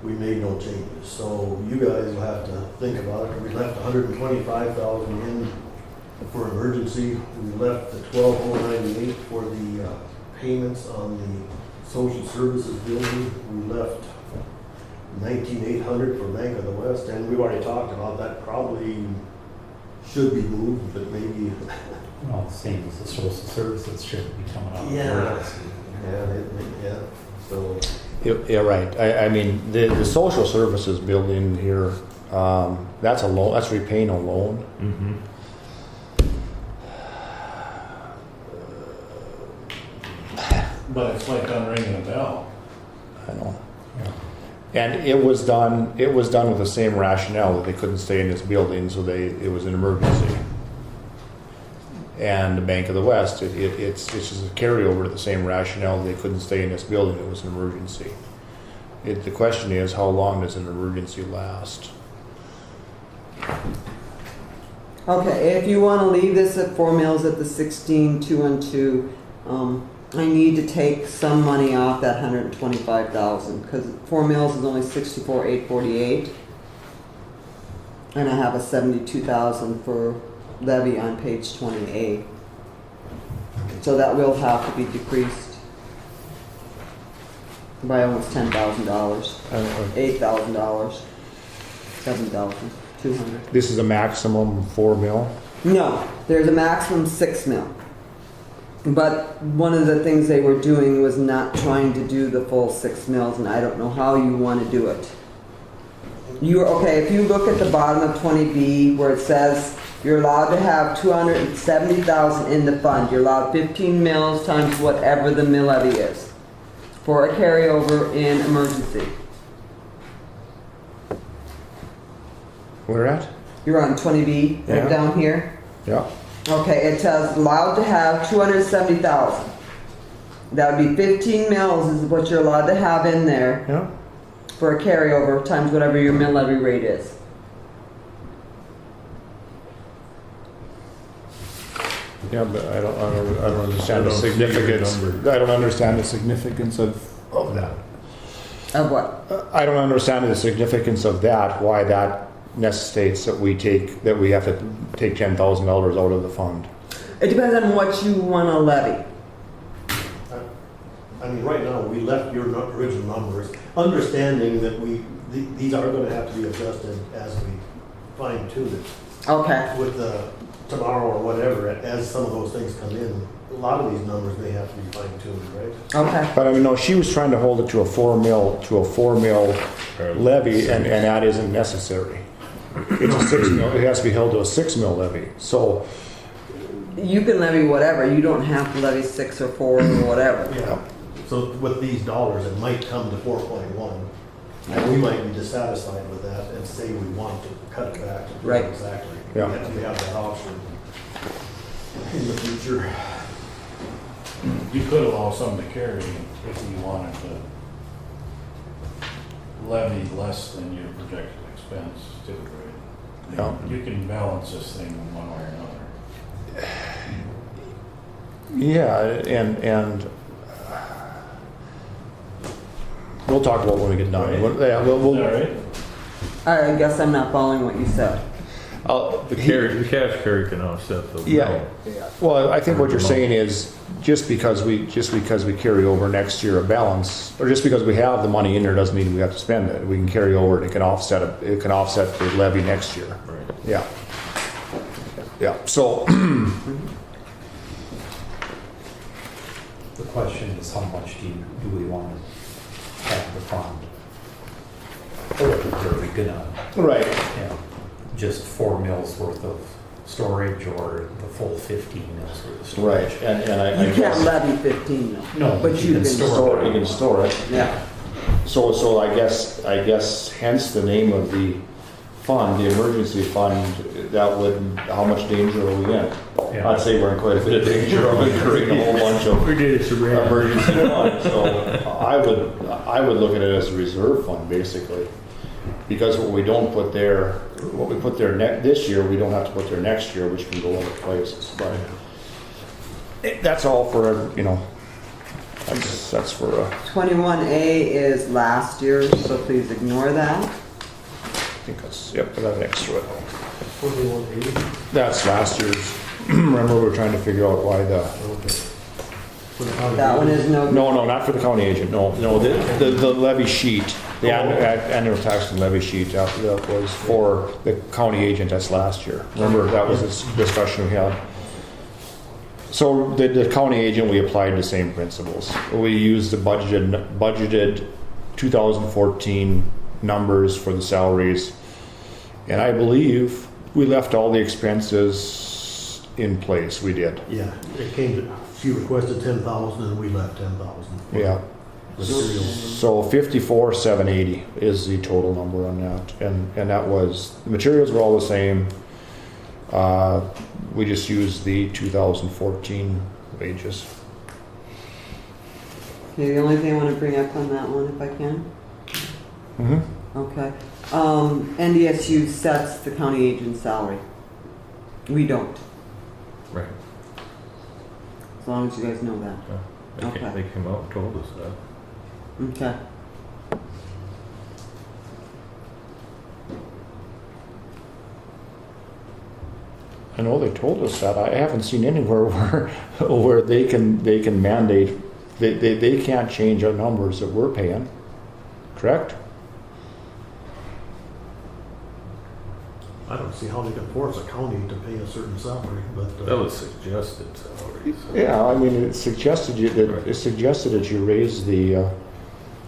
We made no changes, so you guys will have to think about it. We left 125,000 in for emergency. We left the 12,098 for the payments on the social services building. We left 19,800 for Bank of the West, and we've already talked about that. Probably should be moved, but maybe. Well, same as the social services should be coming out. Yeah. Yeah. So. Yeah, right. I mean, the social services building here, that's a loan, that's repaying a loan. Mm-hmm. But it's like unringing a bell. I know. And it was done with the same rationale that they couldn't stay in this building, so it was an emergency. And the Bank of the West, it's just a carryover to the same rationale. They couldn't stay in this building. It was an emergency. The question is, how long does an emergency last? Okay, if you want to leave this at 4 mills at the 16,212, I need to take some money off that 125,000 because 4 mills is only 64,848, and I have a 72,000 for levy on page 28. So that will have to be decreased by almost $10,000, $8,000, 7,200. This is a maximum 4 mil? No, there's a maximum 6 mil. But one of the things they were doing was not trying to do the full 6 mils, and I don't know how you want to do it. Okay, if you look at the bottom of 20B where it says you're allowed to have 270,000 in the fund, you're allowed 15 mils times whatever the mill levy is for a carryover in emergency. Where at? You're on 20B, right Yeah. down here. Yeah. Okay, it says allowed to have 270,000. That would be 15 mils is what you're allowed to have in there Yeah. for a carryover times whatever your mill levy rate is. Yeah, but I don't understand the I don't see your significance. number. I don't understand the significance of that. Of what? I don't understand the significance of that, why that necessitates that we have to take $10,000 out of the fund. It depends on what you want to levy. I mean, right now, we left your original numbers, understanding that these are gonna have to be adjusted as we fine tune it. Okay. With tomorrow or whatever, as some of those things come in, a lot of these numbers may have to be fine tuned, right? Okay. But I mean, no, she was trying to hold it to a 4 mil levy, and that isn't necessary. It's a 6 mil. It has to be held to a 6 mil levy. So You can levy whatever. You don't have to levy 6 or 4 or whatever. Yeah. So with these dollars, it might come to 4.1, and we might be dissatisfied with that and say we want to cut it back. to Right. Exactly. Yeah. We have that option in the future. You could allow some to carry if you wanted to levy less than your projected expense too, right? Yeah. You can balance this thing one way or another. yeah, and we'll talk about it when we get done. Yeah, Is that right? I guess I'm not following what you said. The cash carry can offset the. Yeah. Well, I think what you're saying is just because we carry over next year a balance, or just because we have the money in there doesn't mean we have to spend it. We can carry over it. It can offset the levy next year. Right. Yeah. Yeah. So The question is, how much do we want to fund. Or are we gonna, Right. just 4 mils worth of storage or the full 15 mils worth of storage? Right, and I You guess. can't levy 15 mil. No, But you can Store, you can store it. Yeah. So I guess hence the name of the fund, the emergency fund, that would, how much danger are we in? Yeah. I'd say we're in quite a bit of danger of incurring a whole bunch of emergency funds. So I would look at it as a reserve fund, basically. Because what we don't put there, what we put there this year, we don't have to put there next year, which can go other places. But that's all for, that's for 21A is last year's, so please ignore that. I think that's, yep, that next to it. That's last year's. Remember, we were trying to figure out why That one is no. No, not for the county agent, no, the levy sheet, the annual tax and levy sheet, that was for the county agent, that's last year. Remember, that was this discussion we had. So the county agent, we applied the same principles. We used the budgeted 2014 numbers for the salaries. And I believe we left all the expenses in place, we did. Yeah, it came to, she requested 10,000 and we left 10,000. Yeah. Materials. So 54,780 is the total number on that. And that was, the materials were all the same. We just used the 2014 wages. Okay, the only thing I want to bring up on that one, if I can. Mm-hmm. Okay. NDSU sets the county agent's salary. We don't, Right. as long as you guys know that. Okay. They came out and told us that. Okay. I know they told us that. I haven't seen anywhere where they can mandate, they can't change our numbers that we're paying, correct? I don't see how they can force a county to pay a certain salary, but. That was suggested salaries. Yeah, I mean, it suggested that you raise the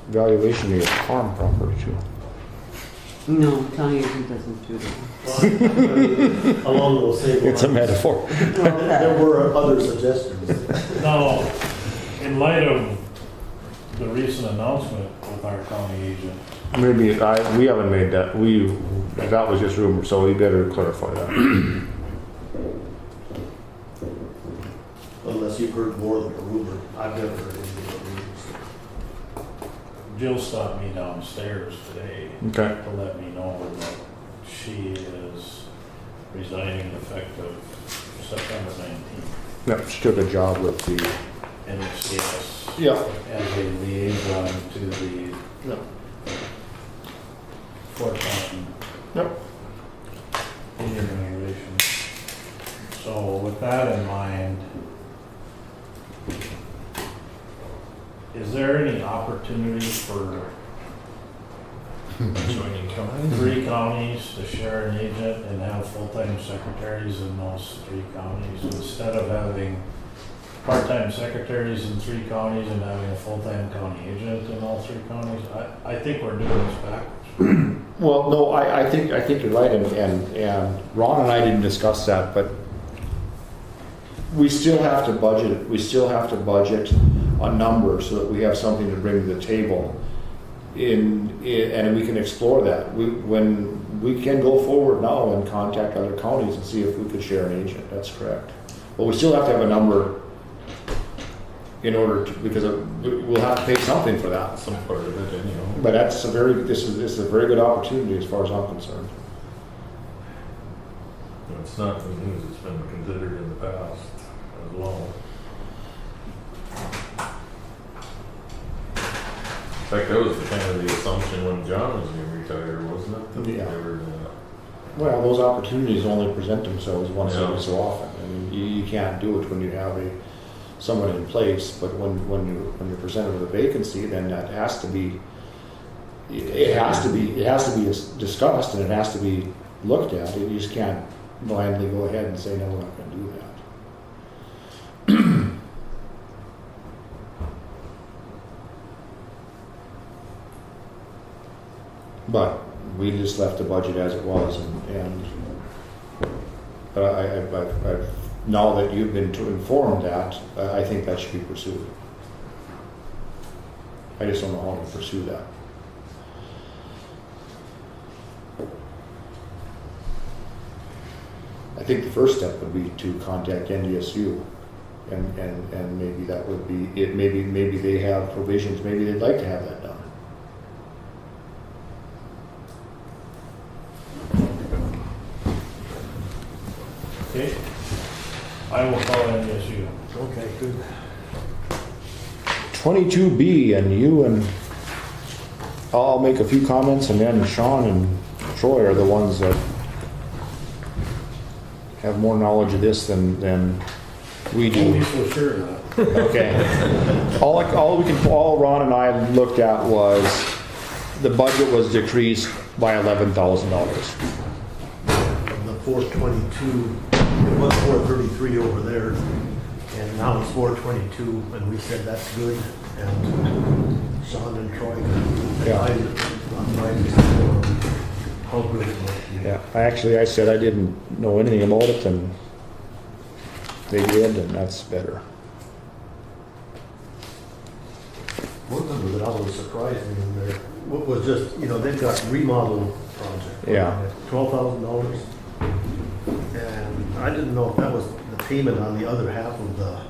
valuation of your farm property too. No, county agent doesn't do that. Along those same lines. It's a metaphor. There were other suggestions. Now, in light of the recent announcement with our county agent, Maybe we haven't made that. That was just rumor, so we better clarify that. Unless you've heard more than a rumor. I've never heard anything but rumors. Jill stopped me downstairs today Okay. to let me know that she is resigning effective September 19th. Yep, she took a job with the. NHCS Yeah. as a liaison to the Fort Mountain Yep. Indian Reservation. So with that in mind, is there any opportunity for three counties to share an agent and have full-time secretaries in those three counties instead of having part-time secretaries in three counties and having a full-time county agent in all three counties? I think we're doing this backwards. Well, no, I think you're right, and Ron and I didn't discuss that, but we still have to budget. We still have to budget a number so that we have something to bring to the table. And we can explore that. When we can go forward now and contact other counties and see if we could share an agent. That's correct. But we still have to have a number in order to, because we'll have to pay something for that. Some part of it, anyhow. But this is a very good opportunity as far as I'm concerned. It's not the news, it's been considered in the past as well. In fact, that was kind of the assumption when John was going to retire, wasn't it? That Yeah. they were, Well, those opportunities only present themselves once Yeah. every so often. I mean, you can't do it when you have someone in place, but when you're presented with a vacancy, then that has to be, it has to be discussed and it has to be looked at. You just can't blindly go ahead and say, no, we're not going to do that. But we just left the budget as it was, but I've now that you've been informed that, I think that should be pursued. I just don't know how to pursue that. I think the first step would be to contact NDSU, and maybe that would be it. Maybe they have provisions. Maybe they'd like to have that done. Okay. I will call NDSU. Okay, good. 22B, and you and I'll make a few comments, and then Sean and Troy are the ones that have more knowledge of this than we Don't be do. so sure of that. Okay. All Ron and I looked at was the budget was decreased by $11,000. The 422, it was 433 over there, and now it's 422, and we said that's good, and Sean and Troy advised how good it was. Yeah, I said I didn't know anything about it, and they did, and that's better. One number that always surprised me in there was just, they've got remodel project. Yeah. $12,000. And I didn't know if that was the payment on the other half of the,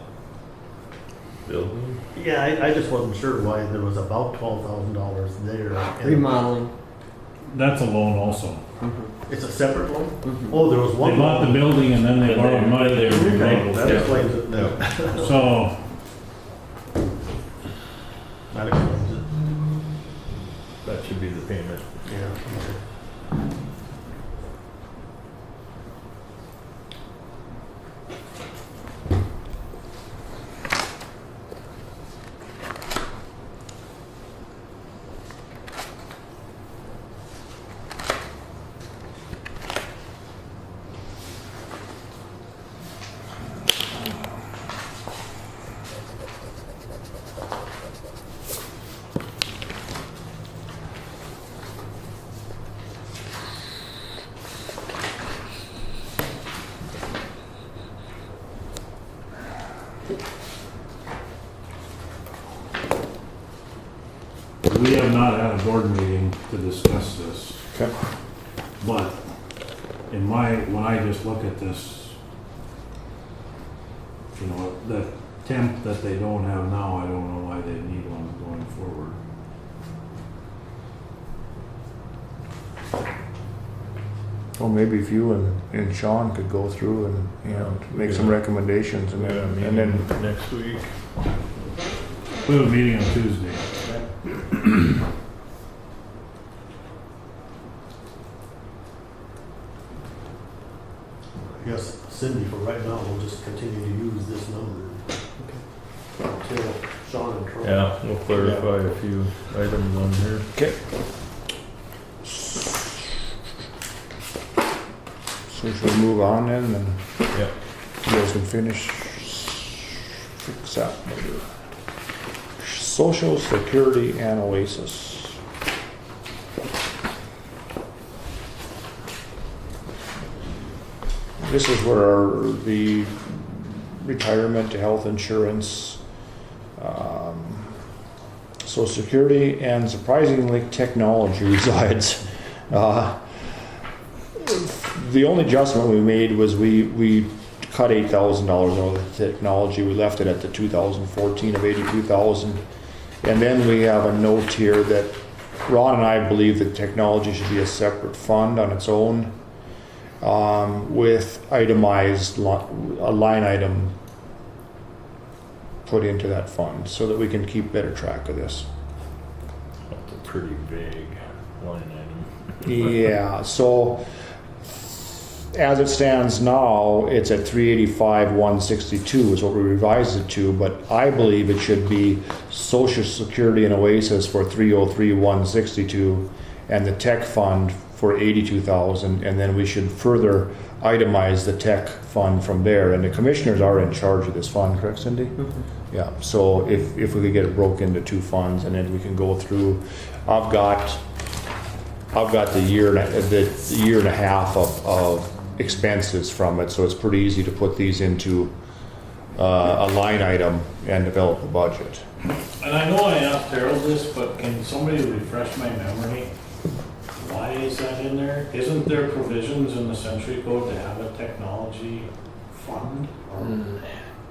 Building? yeah, I just wasn't sure why there was about $12,000 there. And Remodeling. That's a loan also. It's a separate loan? Oh, there was They one. bought the loan. building and then they borrowed money. They Okay, remodeled that it. explains it. Yeah. So, That explains it. That should be the payment. Yeah. we have not had a board meeting to discuss this, Okay. but when I just look at this, the temp that they don't have now, I don't know why they need one going forward. Well, maybe if you and Sean could go through and, make some recommendations, and then Next week. We have a meeting on Tuesday. I guess Cindy, for right now, will just continue to use this number until Sean and Troy. Yeah, we'll clarify a few items on here. okay. So should we move on then, and Yep. you guys can finish fix that. Social Security and Oasis. This is where the retirement, health insurance, Social Security, and surprisingly technology resides. The only adjustment we made was we cut $8,000 out of the technology. We left it at the 2014 of 82,000. And then we have a note here that Ron and I believe that technology should be a separate fund on its own, with itemized a line item put into that fund so that we can keep better track of this. That's a pretty vague line item. Yeah, so as it stands now, it's at 385,162 is what we revised it to, but I believe it should be Social Security and Oasis for 303,162 and the tech fund for 82,000, and then we should further itemize the tech fund from there. And the commissioners are in charge of this fund, correct, Cindy? Mm-hmm. Yeah, so if we could get it broke into two funds, and then we can go through. I've I've got the year and a half of expenses from it, so it's pretty easy to put these into a line item and develop a budget. And I know I asked Harold this, but can somebody refresh my memory? Why is that in there? Isn't there provisions in the Century Code to have a technology fund?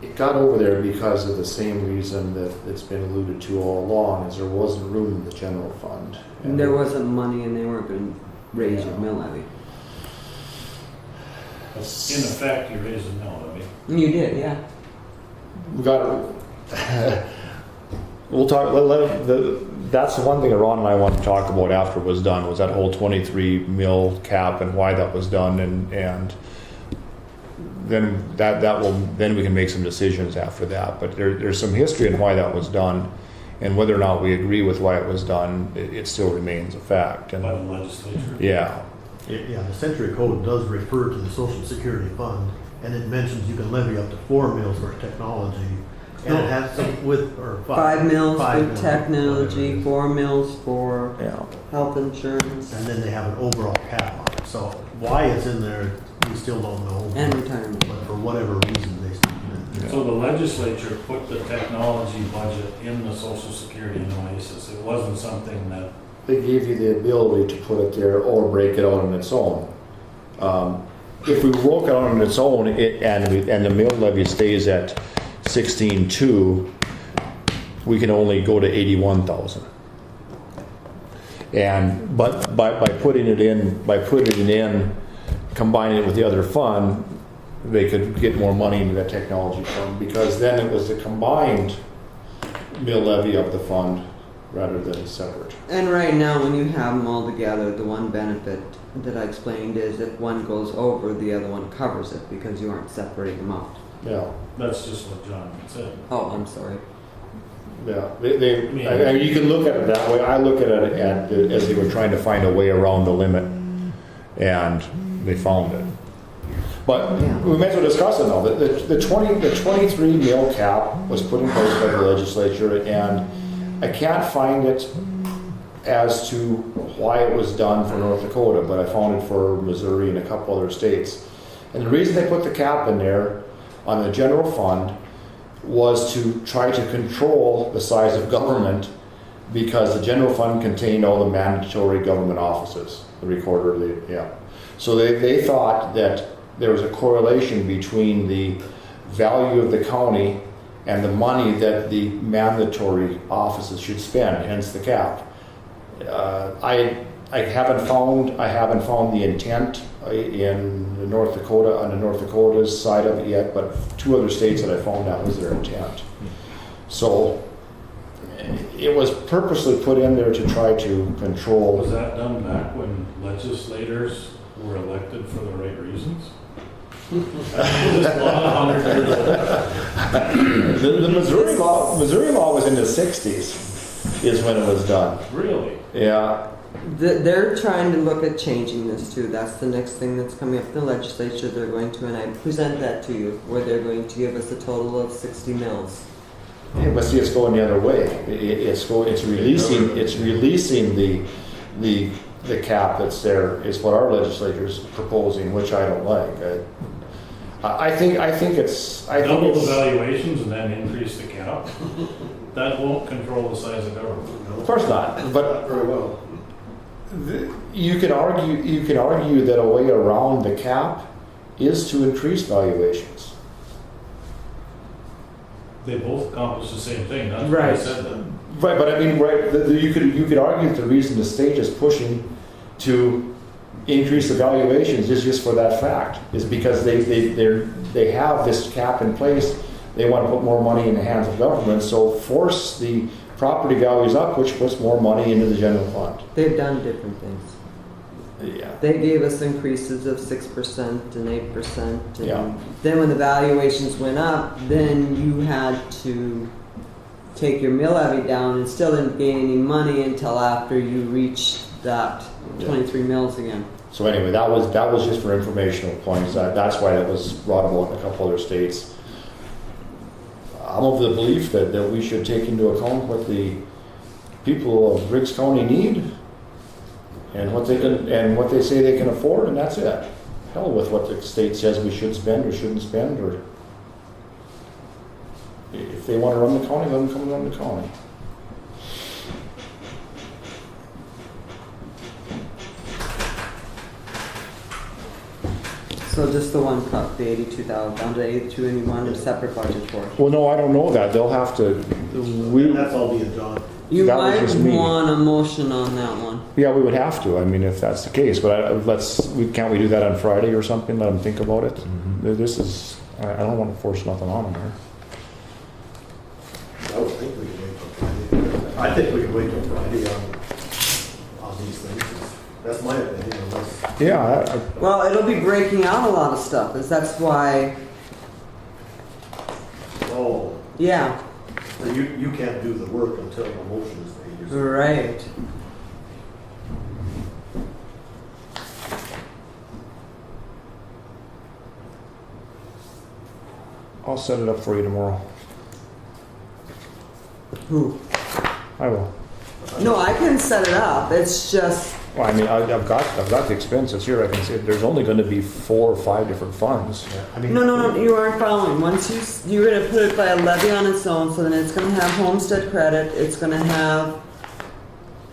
It got over there because of the same reason that it's been alluded to all along, is there wasn't room in the general fund. And there wasn't money and they weren't going to raise your mill levy. In effect, you raise the mill levy. You did, yeah. We got. We'll talk. That's the one thing that Ron and I want to talk about after it was done, was that whole 23 mil cap and why that was done, and then then we can make some decisions after that. But there's some history in why that was done, and whether or not we agree with why it was done, it still remains a fact. And By the legislature. yeah. Yeah, the Century Code does refer to the Social Security Fund, and it mentions you can levy up to 4 mills for technology. And it has some with, or 5 mills five for mills, technology, whatever. 4 mills for Yeah. health insurance And then they have an overall cap on it. So why it's in there, we still don't know. and retirement. But for whatever reason, they stick it in. So the legislature put the technology budget in the Social Security and OASIS. It wasn't something that, They gave you the ability to put it there or break it out on its own. If we broke it out on its own, and the mill levy stays at 16.2, we can only go to 81,000. But by putting it in, combining it with the other fund, they could get more money into that technology fund, because then it was the combined mill levy of the fund rather than separate. And right now, when you have them all together, the one benefit that I explained is if one goes over, the other one covers it because you aren't separating them out. Yeah. that's just what John said. Oh, I'm sorry. Yeah, you can look at it that way. I look at it as they were trying to find a way around the limit, and they found it. But we may as well discuss it now. The 23 mil cap was put in place by the legislature, and I can't find it as to why it was done for North Dakota, but I found it for Missouri and a couple other states. And the reason they put the cap in there on the general fund was to try to control the size of government, because the general fund contained all the mandatory government offices, the recorder, So they thought that there was a correlation between the value of the county and the money that the mandatory offices should spend, hence the cap. I haven't found the intent in North Dakota, on the North Dakota's side of it yet, but 2 other states that I found that was their intent. So it was purposely put in there to try to control. Was that done back when legislators were elected for the right reasons? The Missouri law was in the 60s is when it was done. Really? Yeah. They're trying to look at changing this too. That's the next thing that's coming up in the legislature. They're going to, and I present that to you, where they're going to give us a total of 60 mills. Yeah, but see, it's going the other way. It's releasing the cap that's there. Is what our legislature is proposing, which I don't like. I think it's double the valuations and then increase the cap. That won't control the size of government. Of course not, but very well. You can argue that a way around the cap is to increase valuations. They both accomplish the same thing. That's Right. why I said that. Right, but I mean, you could argue that the reason the state is pushing to increase the valuations is just for that fact, is because they have this cap in place. They want to put more money in the hands of government, so force the property values up, which puts more money into the general fund. They've done different things. Yeah. They gave us increases of 6% and 8%. And Yeah. then when the valuations went up, then you had to take your mill levy down and still didn't gain any money until after you reached that 23 mills again. So anyway, that was just for informational points. That's why that was brought about in a couple other states. I'm of the belief that we should take into account what the people of Riggs County need, And what they say they can afford, and that's it. Hell with what the state says we should spend or shouldn't spend, or if they want to run the county, let them come run the county. So just the one cut, the 82,000, down to 82, and you wanted a separate budget for it? Well, no, I don't know that. They'll have to, That's all being John. You That was might just me. want a motion on that one. yeah, we would have to, I mean, if that's the case, but can't we do that on Friday or something, let them think about it? This is, I don't want to force nothing on them here. I would think we could wait till Friday. I think we could wait till Friday on these things. That's my opinion, unless. Yeah, Well, it'll be breaking out a lot of stuff, that's why, Oh, yeah, so you can't do the work until the motion is made. you're saying. right. I'll set it up for you tomorrow. Who? I will. No, I can set it up, it's just, Well, I mean, I've got the expenses here, I can see, there's only gonna be 4 or 5 different funds. Yeah, I mean. no, you aren't following. Once you're gonna put it by a levy on its own, so then it's gonna have homestead credit, it's gonna have,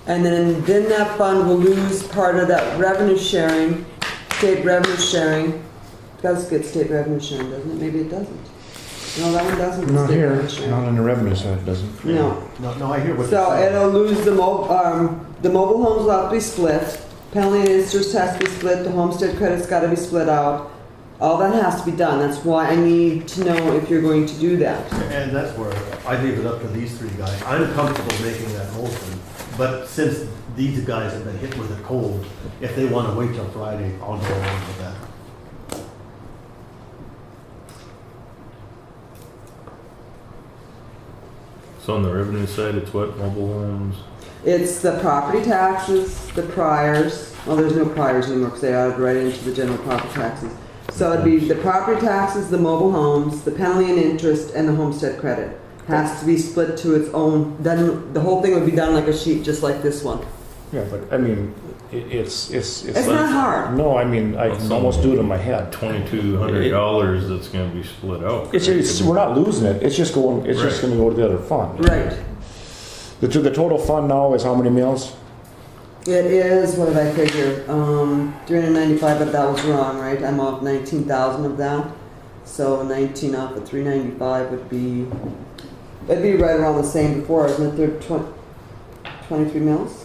and then that fund will lose part of that revenue sharing, state revenue sharing. It does get state revenue sharing, doesn't it? Maybe it doesn't. No, that one doesn't get Not state here, revenue sharing. not on the revenue side, it doesn't. No. No, I hear what you're So saying. it'll lose the mobile homes will have to be split, penalty and interest has to be split, the homestead credit's gotta be split out. All that has to be done, that's why I need to know if you're going to do that. And that's where I leave it up to these three guys. I'm comfortable making that motion, but since these guys have been hit with it cold, if they want to wait till Friday, I'll go along with that. So on the revenue side, it's what, mobile homes? It's the property taxes, the priors, well, there's no priors anymore because they added right into the general property taxes. So it'd be the property taxes, the mobile homes, the penalty and interest, and the homestead credit. Has to be split to its own, then the whole thing would be done like a sheet, just like this one. Yeah, but I mean, it's It's not hard. No, I mean, I can almost do it in my head. $2,200 that's gonna be split out. We're not losing it, it's just going, it's just Right. gonna go to the other fund. Right. The total fund now is how many meals? It is, what did I figure, 395, but that was wrong, right? I'm off 19,000 of that. So 19 off of 395 would be, it'd be right around the same before, isn't it? 23 mils?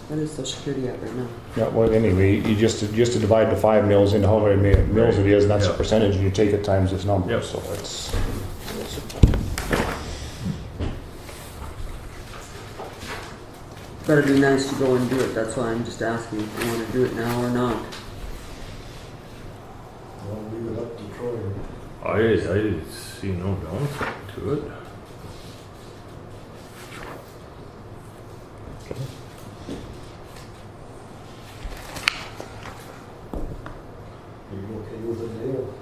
What is Social Security at right now? Yeah, well, anyway, you just to divide the 5 mills into how many mills it is, and that's the Yeah. percentage, and you take it times this number, Yep. so it's. But it'd be nice to go and do it, that's why I'm just asking if you want to do it now or not. I'll leave it up to Troy. I see no downside to it. Are you okay with it, Dale?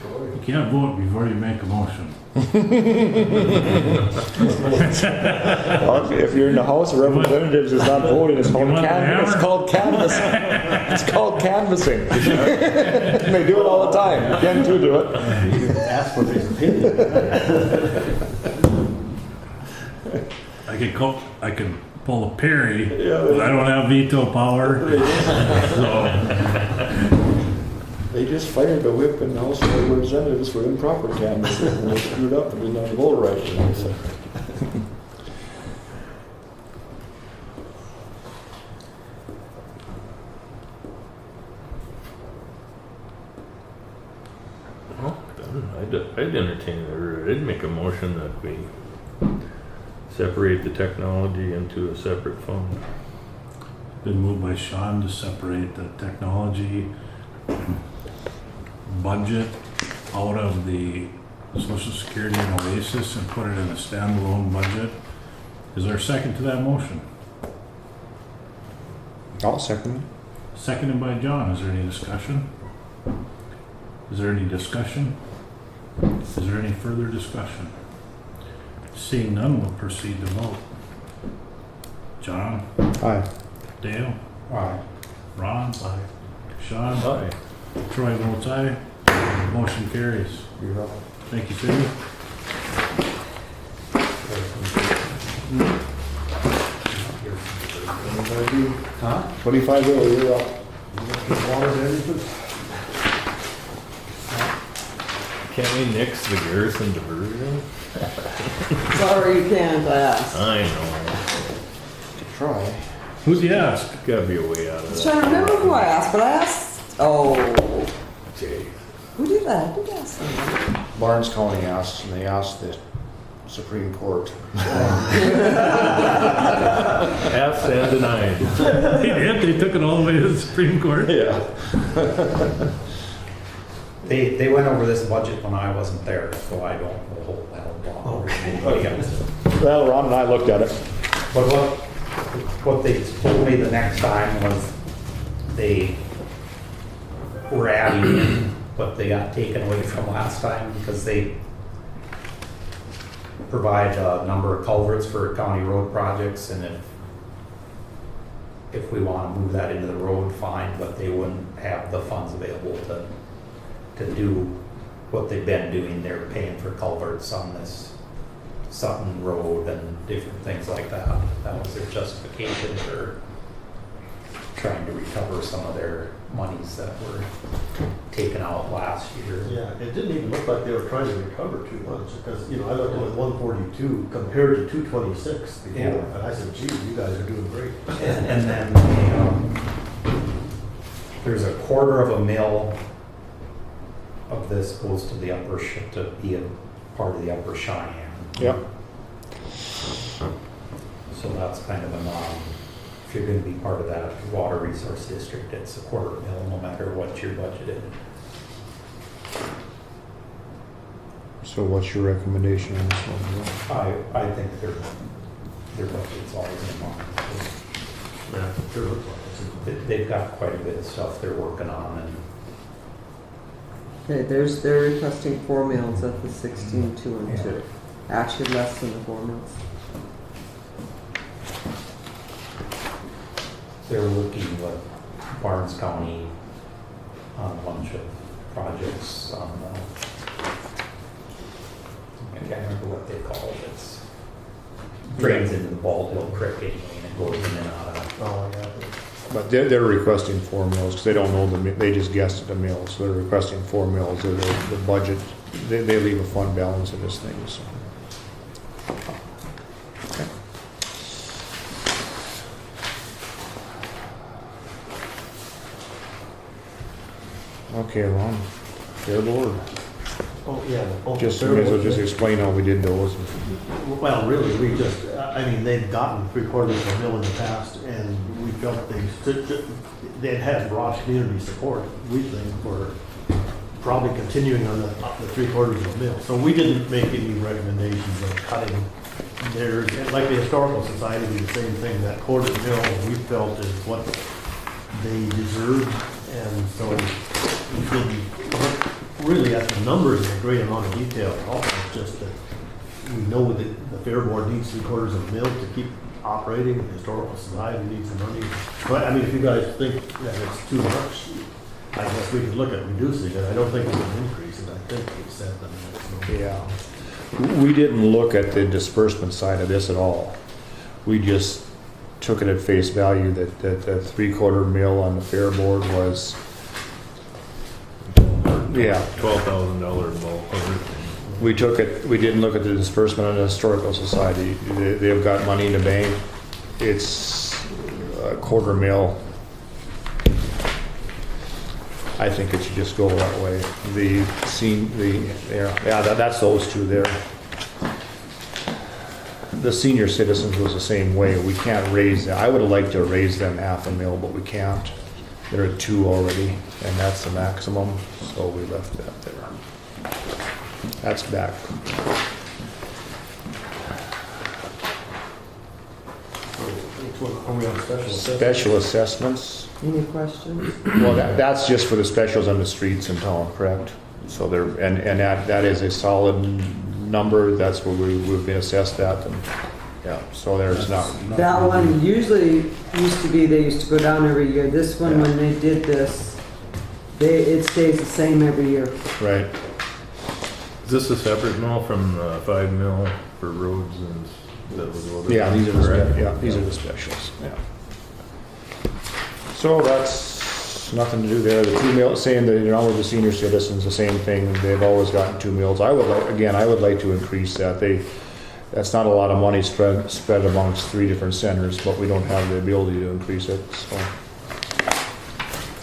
Troy? You can't vote before you make a motion. Well, if you're in the House of Representatives, it's not voting, it's called You want the hammer? It's called canvassing. And they do it all the time, Ken too do it. You can ask for his opinion. I could pull a Perry, but I don't have veto power. So, They just fired the whip in the House of Representatives for improper canvassing, and they screwed up and didn't have a voter right, you know, so. Well, then I'd entertain it, or I'd make a motion that we separate the technology into a separate fund. been moved by Sean to separate the technology budget out of the Social Security and Oasis and put it in a standalone budget. Is there a second to that motion? I'll second it. Seconded by John. Is there any discussion? Is there any discussion? Is there any further discussion? Seeing none, we'll proceed to vote. John, Aye. Dale, Aye. Ron, Aye. Sean, Aye. Troy votes aye. Motion carries. You're up. Thank you, Cindy. Huh? 25 you're up. Can't we nix the Garrison diversion? Sorry, you can't ask. I know. Try. Who'd you ask? Gotta be a way out I of was that. trying to remember who I asked, but I asked, oh, Jay. who did that? Who did I ask someone? Barnes County asked, and they asked the Supreme Court. Asked and denied. They did, they took it all the way to the Supreme Court. Yeah. They went over this budget when I wasn't there, so I don't know a whole hell of a lot. Anybody else. Well, Ron and I looked at it. But what they told me the next time was they were adding in, but they got taken away from last time because they provide a number of culverts for county road projects, and if we want to move that into the road, fine, but they wouldn't have the funds available to do what they've been doing. They're paying for culverts on this Sutton Road and different things like that. That was their justification for trying to recover some of their monies that were taken out last year. Yeah, it didn't even look like they were trying to recover too much, because, you know, I looked at 142 compared to 226 before, Yeah. and I said, gee, you guys are doing great. And then there's a quarter of a mil of this goes to the upper, to be a part of the Upper Cheyenne. Yep. So that's kind of a if you're going to be part of that water resource district, it's a quarter mil no matter what your budget is. So what's your recommendation on this one? I think their budget's always in line. Yeah, it sure looks like it. They've got quite a bit of stuff they're working on, and Okay, they're requesting 4 mills at the 16, 2, and 2. Actually less than the 4 mills. they're working with Barnes County on a bunch of projects on I can't remember what they call it. It's drains into the Bald Hill Creek anyway, and it goes in and out of. Oh, yeah. But they're requesting 4 mills, because they don't know they just guessed at the mills, so they're requesting 4 mills. The budget, they leave a fund balance in this thing, so. Okay, Ron, fair board. Oh, yeah. Oh, Just, fair may as well board. just explain how we did those. Well, really, we just, I mean, they've gotten 3/4 of a mill in the past, and we felt they'd had broad community support, we think, for probably continuing on the 3/4 of a mill. So we didn't make any recommendations of cutting theirs. And like the Historical Society, did the same thing. That quarter mill, we felt is what they deserved, and so we didn't look really at the numbers in a great amount of detail at all. It's just that we know that the Fair Board needs 3/4 of a mill to keep operating, the Historical Society needs the money. But, I mean, if you guys think that it's too much, I guess we could look at reducing it. I don't think it's an increase, and I think we said that. Yeah. We didn't look at the disbursement side of this at all. We just took it at face value that the 3/4 mil on the Fair Board was, yeah. $12,000 bulk. We took it, we didn't look at the disbursement on the Historical Society. They've got money in the bank. It's a 1/4 mil. I think it should just go that way. That's those two there. The senior citizens was the same way. We can't raise them. I would have liked to raise them 1/2 mil, but we can't. They're at 2 already, and that's the maximum, so we left that there. That's back. Which one, are we on special assessment? Special assessments. Any questions? Well, that's just for the specials on the streets in town, correct? So there, and that is a solid number. That's where we've been assessed at. Yeah, so there's not. That one usually used to be, they used to go down every year. This one, when they did this, it stays the same every year. Right. Is this a separate mill from 5 mil for roads and that was what? Yeah, these are the, Correct. these are the specials, yeah. So that's nothing to do there. The 2 mil, saying that, with the senior citizens, the same thing. They've always gotten 2 mills. I would like to increase that. That's not a lot of money spread amongst 3 different centers, but we don't have the ability to increase it, so.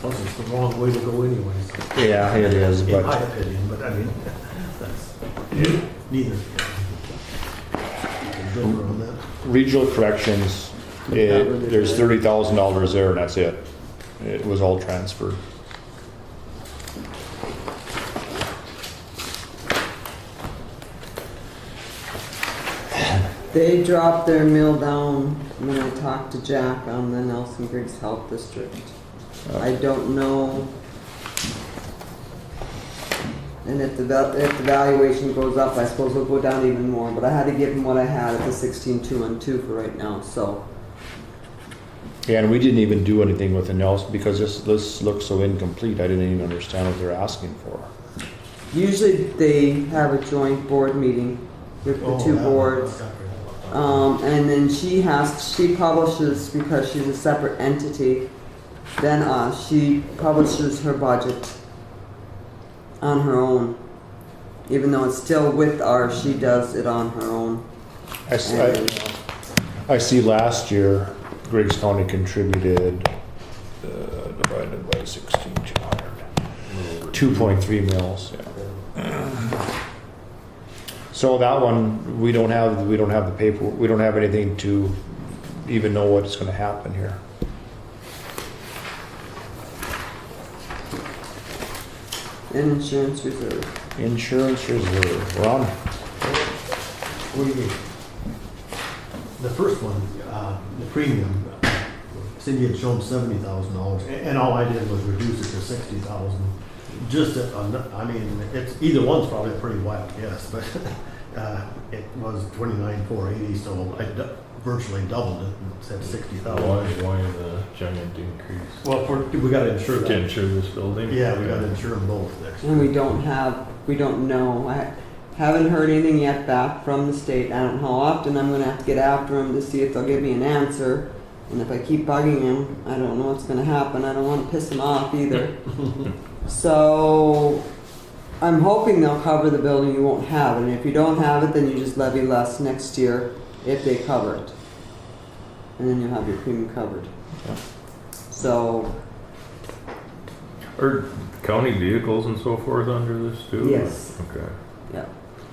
Plus, it's the wrong way to go anyways, Yeah, it is, in my but, opinion, but I mean, that's neither. You can differ on that. regional corrections, there's $30,000 there and that's it. It was all transferred. They dropped their mill down when I talked to Jack on the Nelson Griggs Health District. I don't know. And if the valuation goes up, I suppose it'll go down even more, but I had to give him what I had at the 16.2 and 2 for right now, so. Yeah, and we didn't even do anything with the Nelson because this looks so incomplete. I didn't even understand what they're asking for. Usually they have a joint board meeting with the 2 boards. And then she publishes, because she's a separate entity than us, she publishes her budget on her own. Even though it's still with ours, she does it on her own. I see last year, Griggs County contributed, divided by 16,200, 2.3 mils, yeah. So that one, we don't have the paper, we don't have anything to even know what's gonna happen here. And insurance reserve. Insurance reserve, Ron? What do you mean? The first one, the premium, Cindy had shown $70,000, and all I did was reduce it to 60,000. Just, I mean, it's either one's probably a pretty wild guess, but it was 29,480, so I virtually doubled it and said 60,000. Why the giant increase? Well, we got to insure that. To insure this building? Yeah, we got to insure them both there. And we don't know. I haven't heard anything yet back from the state. I don't know how often I'm gonna have to get after them to see if they'll give me an answer. And if I keep bugging them, I don't know what's gonna happen. I don't wanna piss them off either. So I'm hoping they'll cover the building you won't have it. And if you don't have it, then you just levy less next year if they cover it. And then you'll have your premium covered. Yeah. So, Are county vehicles and so forth under this too? yes. Okay. Yeah.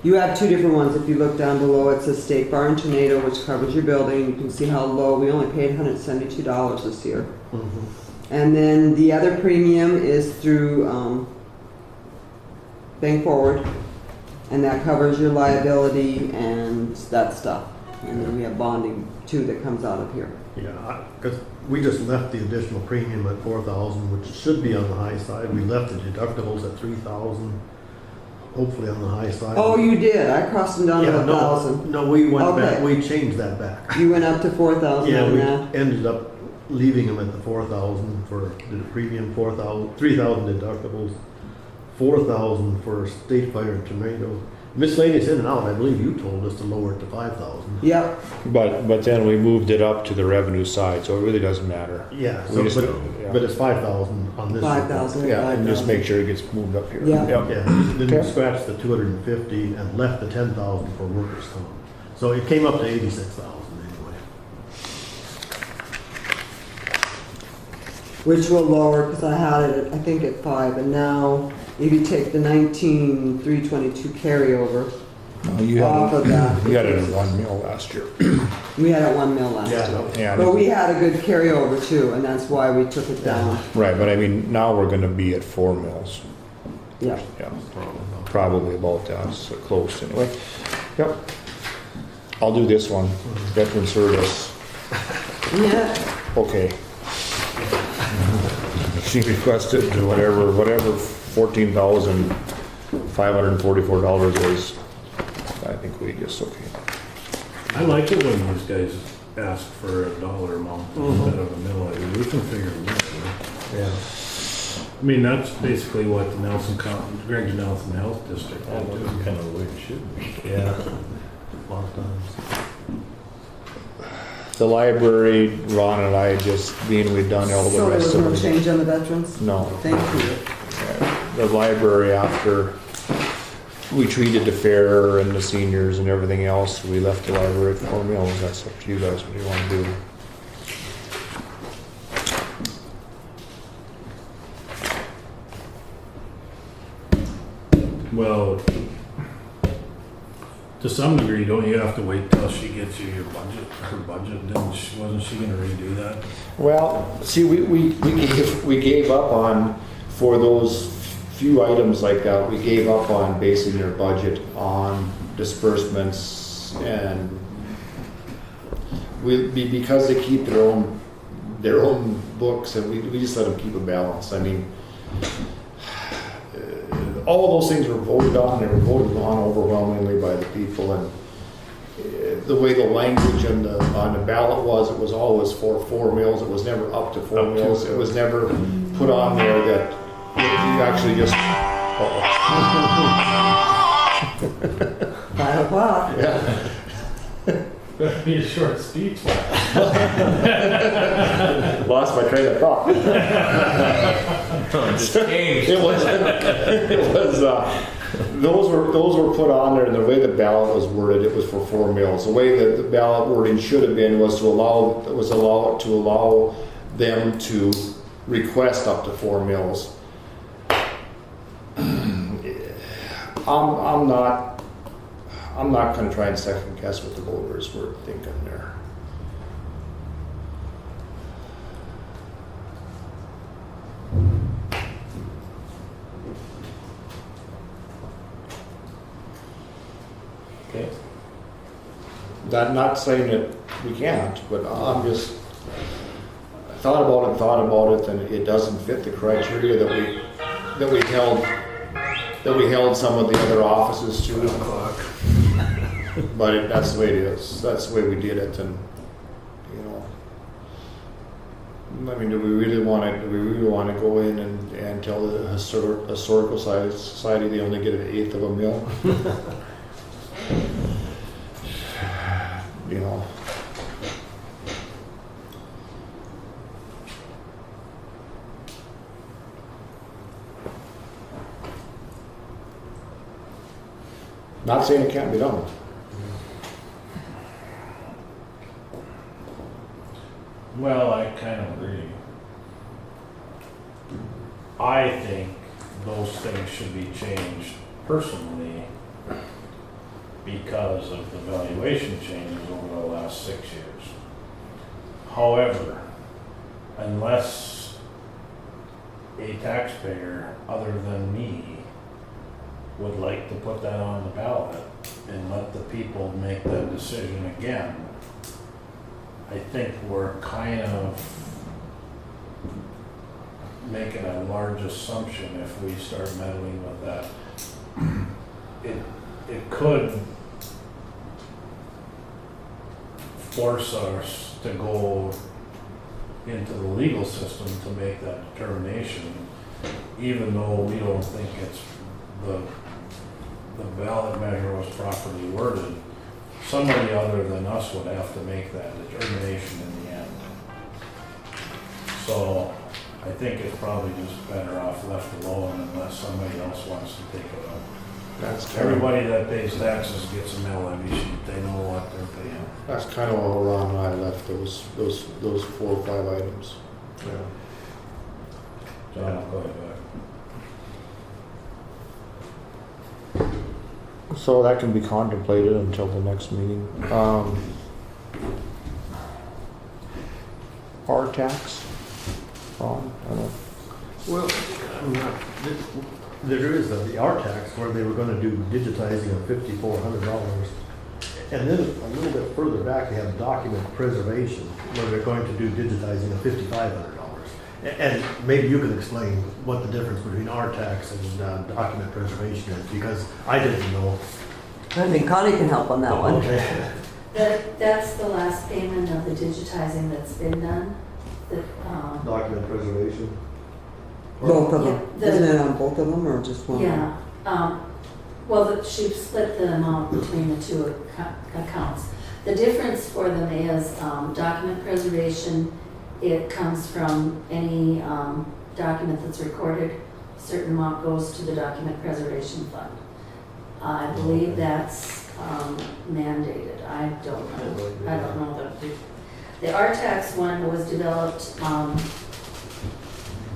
You have 2 different ones. If you look down below, it says State Bar and Tornado, which covers your building. You can see how low. We only paid $172 this year. Mm-hmm. And then the other premium is through Bank Forward, and that covers your liability and that stuff. And then we have bonding too that comes out of here. Yeah, because we just left the additional premium at 4,000, which should be on the high side. We left the deductibles at 3,000, hopefully on the high side. Oh, you did. I crossed them down to Yeah, 1,000. no, we went back. Okay. We changed that back. You went up to 4,000 Yeah, on we that. ended up leaving them at the 4,000 for the premium, 4,000, 3,000 deductibles, 4,000 for State Fire and Tornado. Miscellaneous in and out, I believe you told us to lower it to 5,000. Yep. But then we moved it up to the revenue side, so it really doesn't matter. Yeah, We so, just- but it's 5,000 on this. 5,000. Yeah, and just make sure it gets moved up here. Yeah. Yep. Yeah, then we scratched the 250 and left the 10,000 for workers' comp. So it came up to 86,000 anyway. Which will lower, because I had it, I think, at 5, and now if you take the 19,322 carryover You off of that, had it at 1 mil last year. we had it 1 mil last year. Yeah, But we had a good carryover too, and that's why we took it down. right, but I mean, now we're gonna be at 4 mils. Yeah. Yeah, probably about that, so close anyway. Yep. I'll do this one, veteran service, Yeah. okay. She requested whatever $14,544 is. I think we just, okay. I like it when these guys ask for a dollar amount instead of a mill levy. We can figure it out. Yeah. I mean, that's basically what the Nelson County, Greg Nelson Health District. That's kind of the way it should be. Yeah. A lot of times. The library, Ron and I just, being we've done all the So there rest was of no them. change on the veterans? No. Thank you. The library, after we treated the fair and the seniors and everything else, we left the library at 4 mills. That's up to you guys what you want to do. Well, to some degree, don't you have to wait till she gets you your budget, her budget? Wasn't she gonna redo that? Well, see, we gave up on, for those few items like that, we gave up on basing their budget on disbursements, and because they keep their own books, and we just let them keep a balance. I mean, all of those things were voted on, they were voted on overwhelmingly by the people, and the way the language on the ballot was, it was always for 4 mills. It was never up to 4 mills. It was never put on there that you actually just. 5 o'clock. Yeah. That'd be a short speech. Lost my train of thought. Those were put on there, and the way the ballot was worded, it was for 4 mills. The way that the ballot wording should have been was to allow them to request up to 4 mills. I'm not going to try and second guess what the voters were thinking there. Okay. Not saying that we can't, but I'm just thought about it, and it doesn't fit the criteria that we held some of the other offices to. But that's the way it is. That's the way we did it, and I mean, do we really want to go in and tell the historical society they only get 1/8 of a mil? Not saying it can't be done. Well, I kind of agree. I think those things should be changed personally because of the valuation changes over the last 6 years. However, unless a taxpayer other than me would like to put that on the ballot and let the people make that decision again, I think we're kind of making a large assumption if we start meddling with that. It could force us to go into the legal system to make that determination, even though we don't think it's the ballot measure was properly worded. Somebody other than us would have to make that determination in the end. So I think it's probably just better off left alone unless somebody else wants to take it up. Everybody that pays taxes gets a mill levy sheet. They know what they're paying. That's kind of what Ron and I left those 4 or 5 items. Yeah. John, I'll call you back. So that can be contemplated until the next meeting. Our tax, Ron, I don't. Well, there is the R-Tax where they were going to do digitizing of $5,400. And then a little bit further back, they have document preservation where they're going to do digitizing of $5,500. And maybe you can explain what the difference between R-Tax and document preservation is, because I didn't know. I think Connie can help on that one. Okay. That's the last payment of the digitizing that's been done. Document preservation. Both of them. Yeah, the- Isn't it on both of them or just one? Yeah, well, she split the amount between the two accounts. The difference for them is document preservation, it comes from any document that's recorded, a certain amount goes to the document preservation fund. I believe that's mandated, I don't know. The RTAX one was developed,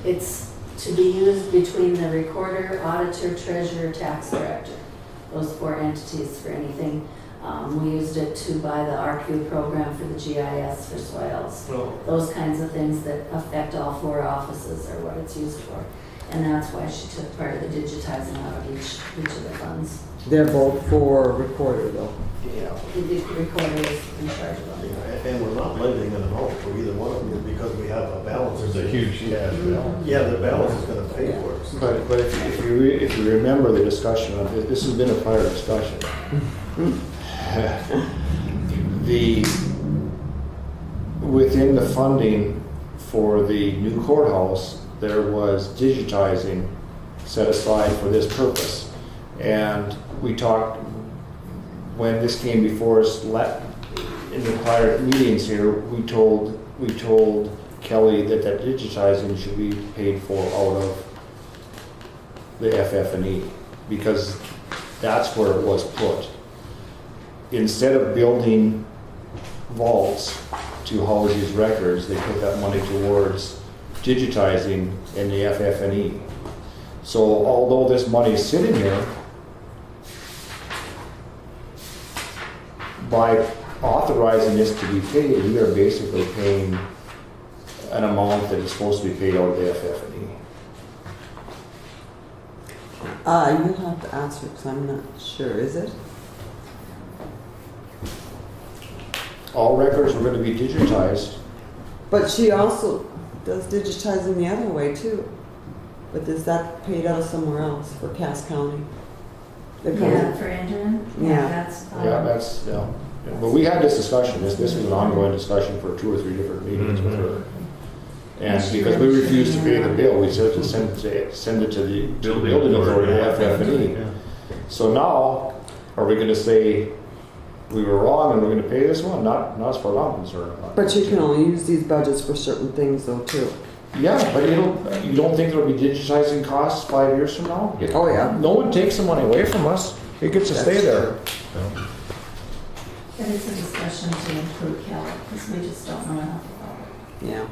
it's to be used between the recorder, auditor, treasurer, tax director. Those four entities for anything. We used it to buy the RQ program for the GIS for soils. Those kinds of things that affect all four offices are what it's used for. And that's why she took part of the digitizing out of each of the funds. They're both for recorder though. Yeah. The recorder is in charge of them. And we're not levying an amount for either one of them because we have a balance. There's a huge cash balance. Yeah, the balance is gonna pay for it. But if you remember the discussion, this has been a prior discussion. Within the funding for the new courthouse, there was digitizing set aside for this purpose. And we talked, when this came before us in the prior meetings here, we told Kelly that digitizing should be paid for out of the FF&E because that's where it was put. Instead of building vaults to house these records, they put that money towards digitizing in the FF&E. So although this money is sitting here, by authorizing this to be paid, we are basically paying an amount that is supposed to be paid out of the FF&E. You'll have to answer because I'm not sure, is it? All records are going to be digitized. But she also does digitizing the other way too. But is that paid out of somewhere else for Cass County? Yeah, for interim? Yeah. That's. Yeah. But we had this discussion, this was an ongoing discussion for 2 or 3 different meetings with her. And because we refused to pay the bill, we said to send it to the building authority, FF&E. Yeah. So now, are we gonna say we were wrong and we're gonna pay this one? Not as far as I'm concerned. But you can only use these budgets for certain things though too. Yeah, but you don't think there'll be digitizing costs 5 years from now? Oh yeah. No one takes the money away from us. It gets to stay there. But it's a discussion to include Kelly, because we just don't know enough about it. Yeah.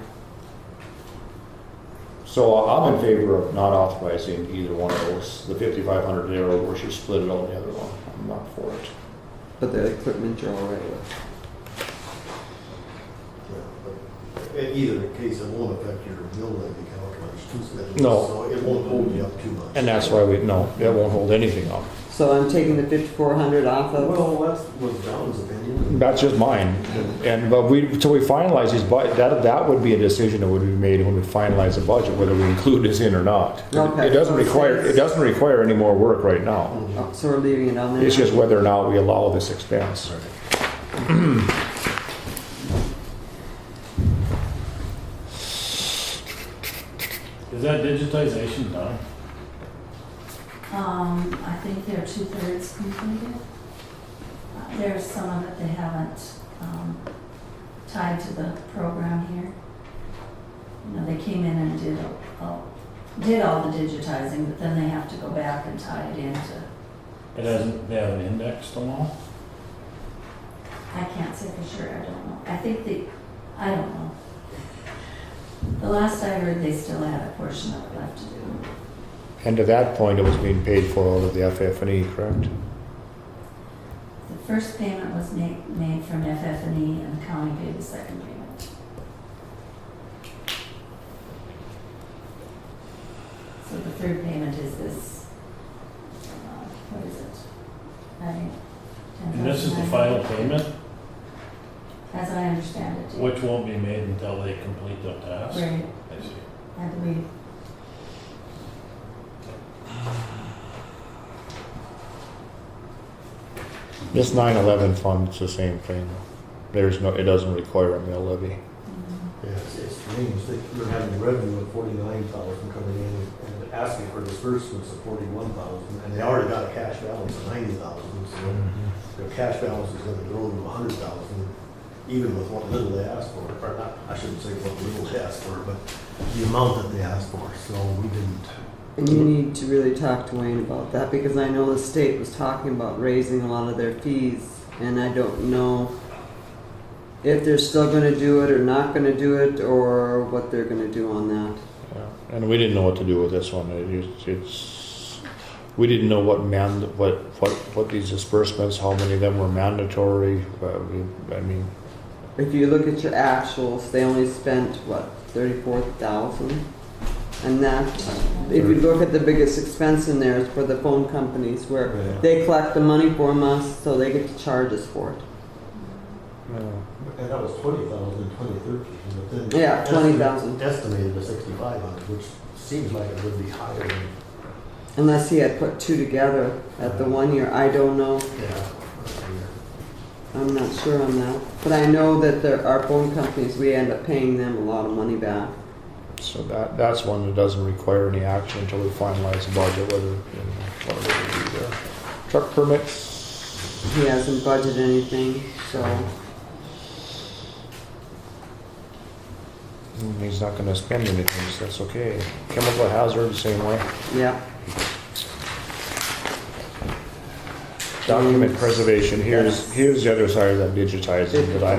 So I'm in favor of not authorizing either one of those, the 5,500 there, or she split it on the other one. I'm not for it. But the equipment you're already with. In either case, it won't affect your bill levy calculation. No. So it won't hold you up too much. And that's why that won't hold anything up. So I'm taking the 5,400 off of. Well, that was John's opinion. That's just mine. But until we finalize these, that would be a decision that would be made when we finalize the budget, whether we include this in or not. Okay. It doesn't require any more work right now. Oh, so we're leaving it on there. It's just whether or not we allow this expense. Is that digitization done? I think they're 2/3 completed. There's some of it they haven't tied to the program here. You know, they came in and did all the digitizing, but then they have to go back and tie it into. They haven't indexed them all? I can't say for sure, I don't know. I don't know. The last I heard, they still had a portion of it left to do. And to that point, it was being paid for out of the FF&E, correct? The first payment was made from FF&E and the county paid the second payment. So the third payment is this, what is it? And this is the final payment, As I understand it. which won't be made until they complete the task? Right, I see. I believe. This 9/11 fund, it's the same thing. It doesn't require a mill levy. Yeah, it's strange, they're having revenue of 49,000 coming in and asking for disbursements of 41,000, and they already got a cash balance of 90,000, so their cash balance is gonna grow to 100,000, even with what little they asked for, or not, I shouldn't say what little they asked for, but the amount that they asked for, so we didn't. And you need to really talk to Wayne about that, because I know the state was talking about raising a lot of their fees, and I don't know if they're still gonna do it or not gonna do it, or what they're gonna do on that. Yeah. And we didn't know what to do with this one. We didn't know what these disbursements, how many of them were mandatory. I mean, If you look at your actuals, they only spent, what, 34,000? And that, if you look at the biggest expense in there is for the phone companies, where Yeah. they collect the money from us, so they get to charge us for it. And that was 20,000 in 2013, but then. Yeah, 20,000. Estimated to 6,500, which seems like it would be higher than, Unless he had put two together at the 1 year, I don't know. yeah. I'm not sure on that. But I know that there are phone companies, we end up paying them a lot of money back. so that's one that doesn't require any action until we finalize the budget, whether what we're gonna do there. Truck permits. He hasn't budgeted anything, so He's not going to spend anything, so that's okay. Chemical hazard, same way. yeah. Document preservation. Here's the other side of that digitizing that I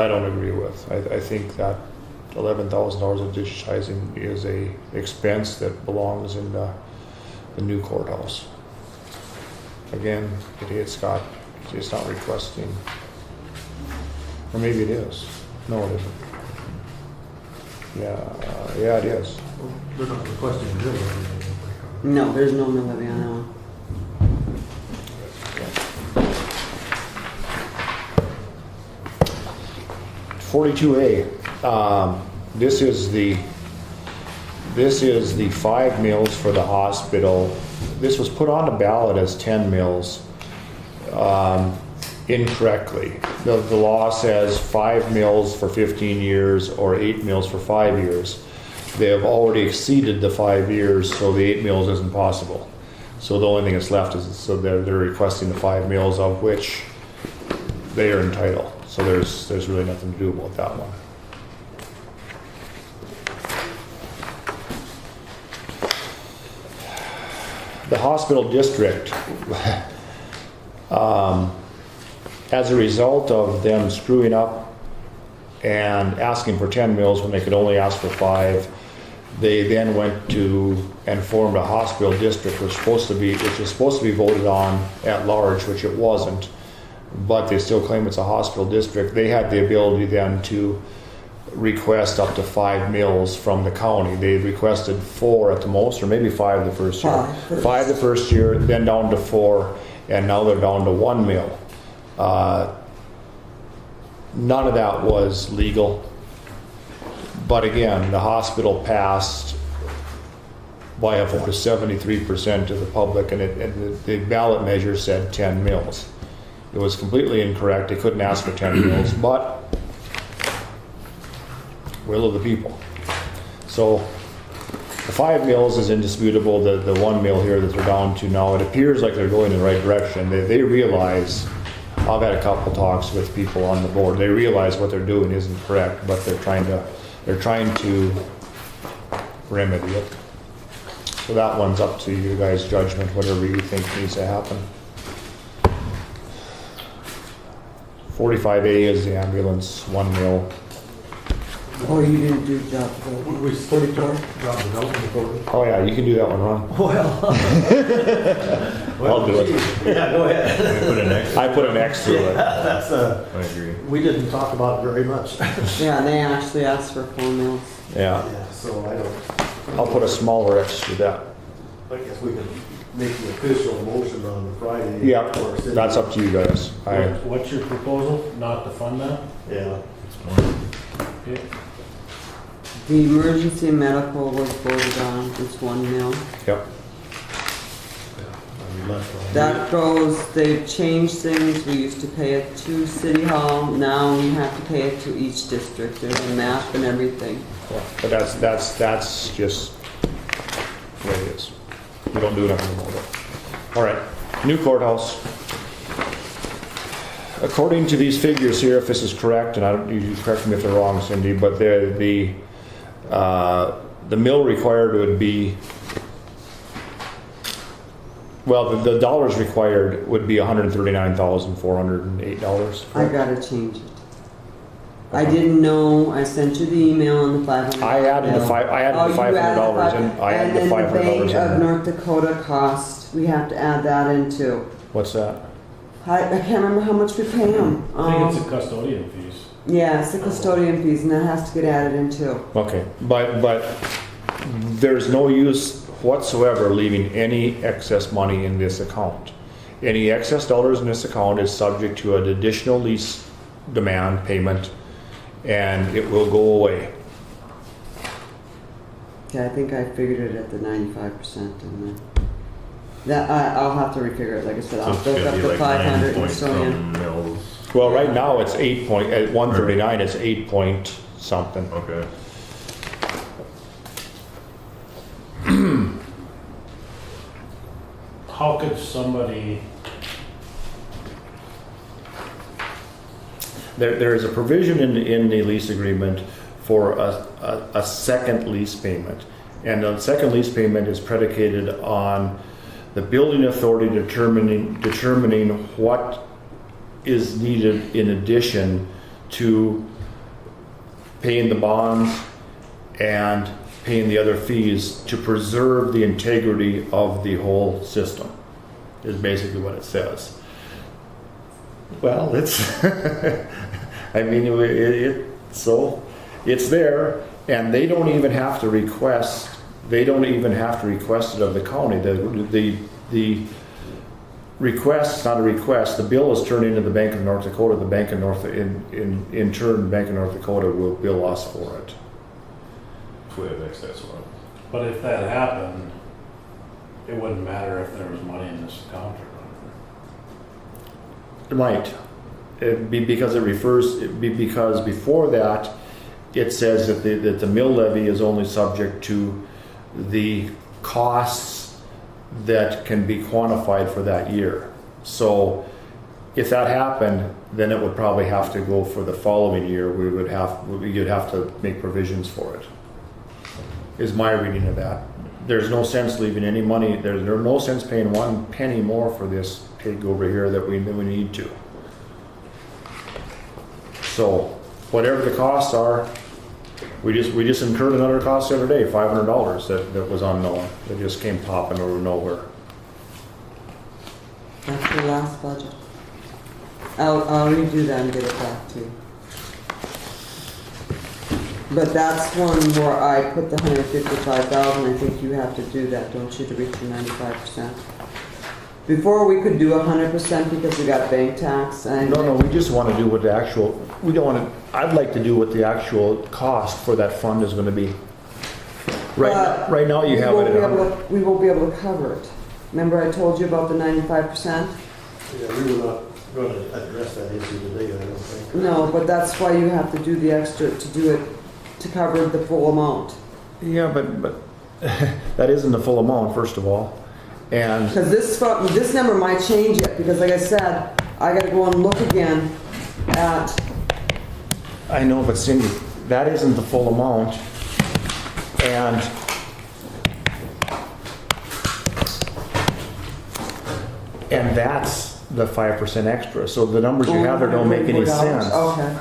don't agree with. I think that $11,000 of digitizing is a expense that belongs in the new courthouse. Again, it's not requesting, or maybe it is. No, it isn't. Yeah, it is. They're not requesting a bill or anything. No, there's no mill levy on that one. 42A. This is the 5 mills for the hospital. This was put on the ballot as 10 mills incorrectly. The law says 5 mills for 15 years or 8 mills for 5 years. They have already exceeded the 5 years, so the 8 mills isn't possible. So the only thing that's left is, so they're requesting the 5 mills, of which they are entitled. So there's really nothing to do about that one. The hospital district, as a result of them screwing up and asking for 10 mills when they could only ask for 5, they then went to and formed a hospital district, which was supposed to be voted on at large, which it wasn't. But they still claim it's a hospital district. They had the ability then to request up to 5 mills from the county. They requested 4 at the most, or maybe 5 the first year. 5 the first year, then down to 4, and now they're down to 1 mill. None of that was legal. But again, the hospital passed by a vote of 73% of the public, and the ballot measure said 10 mills. It was completely incorrect. They couldn't ask for 10 mills, but will of the people. So the 5 mills is indisputable. The 1 mill here that they're down to now, it appears like they're going in the right direction. They realize, I've had a couple talks with people on the board, they realize what they're doing isn't correct, but they're trying to remedy it. So that one's up to you guys' judgment, whatever you think needs to happen. 45A is the ambulance, 1 mill. Oh, you didn't do job. We still job development authority. Oh yeah, you can do that one, Ron. Well. I'll do it. Yeah, go ahead. Put an X. I put an X through it. That's I agree. we didn't talk about it very much. Yeah, they actually asked for 4 mills. Yeah, Yeah, so I don't, I'll put a smaller X through that. I guess we can make the official motion on Friday. Yeah, or send that's it. up to you guys. What's your proposal? Not to fund that? Yeah. Okay. The emergency medical was voted on, it's 1 mill. Yep. be less. than- That goes, they've changed things. We used to pay it to City Hall. Now we have to pay it to each district. There's a map and everything. But that's just the way it is. We don't do nothing about it. All right, new courthouse. According to these figures here, if this is correct, and I don't, you correct me if they're wrong, Cindy, but the mill required would be, well, the dollars required would be $139,408. I gotta change it. I didn't know. I sent you the email on the 500. I added the bill. $500 in. I added the And then the Bank $500 of in. North Dakota cost, we have to add that in too. What's that? I can't remember how much we pay them. I think it's the custodian fees. Yeah, it's the custodian fees, and that has to get added in too. Okay, but there's no use whatsoever leaving any excess money in this account. Any excess dollars in this account is subject to an additional lease demand payment, and it will go away. Okay, I think I figured it at the 95%, and then that I'll have to refigure it. Like I said, So I'll it's look gonna up be the like 500 9 and so in. some mills. Well, right now it's 8 point, at 139 it's 8 point something. Okay. How could somebody, There is a provision in the lease agreement for a second lease payment. And the second lease payment is predicated on the building authority determining what is needed in addition to paying the bonds and paying the other fees to preserve the integrity of the whole system, is basically what it says. Well, it's, I mean, so it's there, and they don't even have to request, it of the county. The request, not a request, the bill is turned into the Bank of North Dakota. The Bank of in turn, Bank of North Dakota will bill us for it. If we have excess one. but if that happened, it wouldn't matter if there was money in this account or not. It might. Because before that, it says that the mill levy is only subject to the costs that can be quantified for that year. So if that happened, then it would probably have to go for the following year. You'd have to make provisions for it, is my reading of that. There's no sense leaving any money, there's no sense paying 1 penny more for this pig over here that we need to. So whatever the costs are, we just incurred another cost the other day, $500 that was unknown. It just came popping out of nowhere. That's the last budget. I'll redo that and get it back to you. But that's one where I put the 155,000. I think you have to do that, don't you, to reach the 95%? Before we could do 100% because we got bank tax and. No, we just want to do what the actual, we don't want to, I'd like to do what the actual cost for that fund is going to be. Right now you have it at 100. We won't be able to cover it. Remember I told you about the 95%? Yeah, we were not going to address that issue today, I don't think. No, but that's why you have to do the extra to do it, to cover the full amount. Yeah, but that isn't the full amount, first of all. And Because this number might change it, because like I said, I gotta go and look again at, I know, but Cindy, that isn't the full amount. And that's the 5% extra. So the numbers you have there don't make any sense. Okay.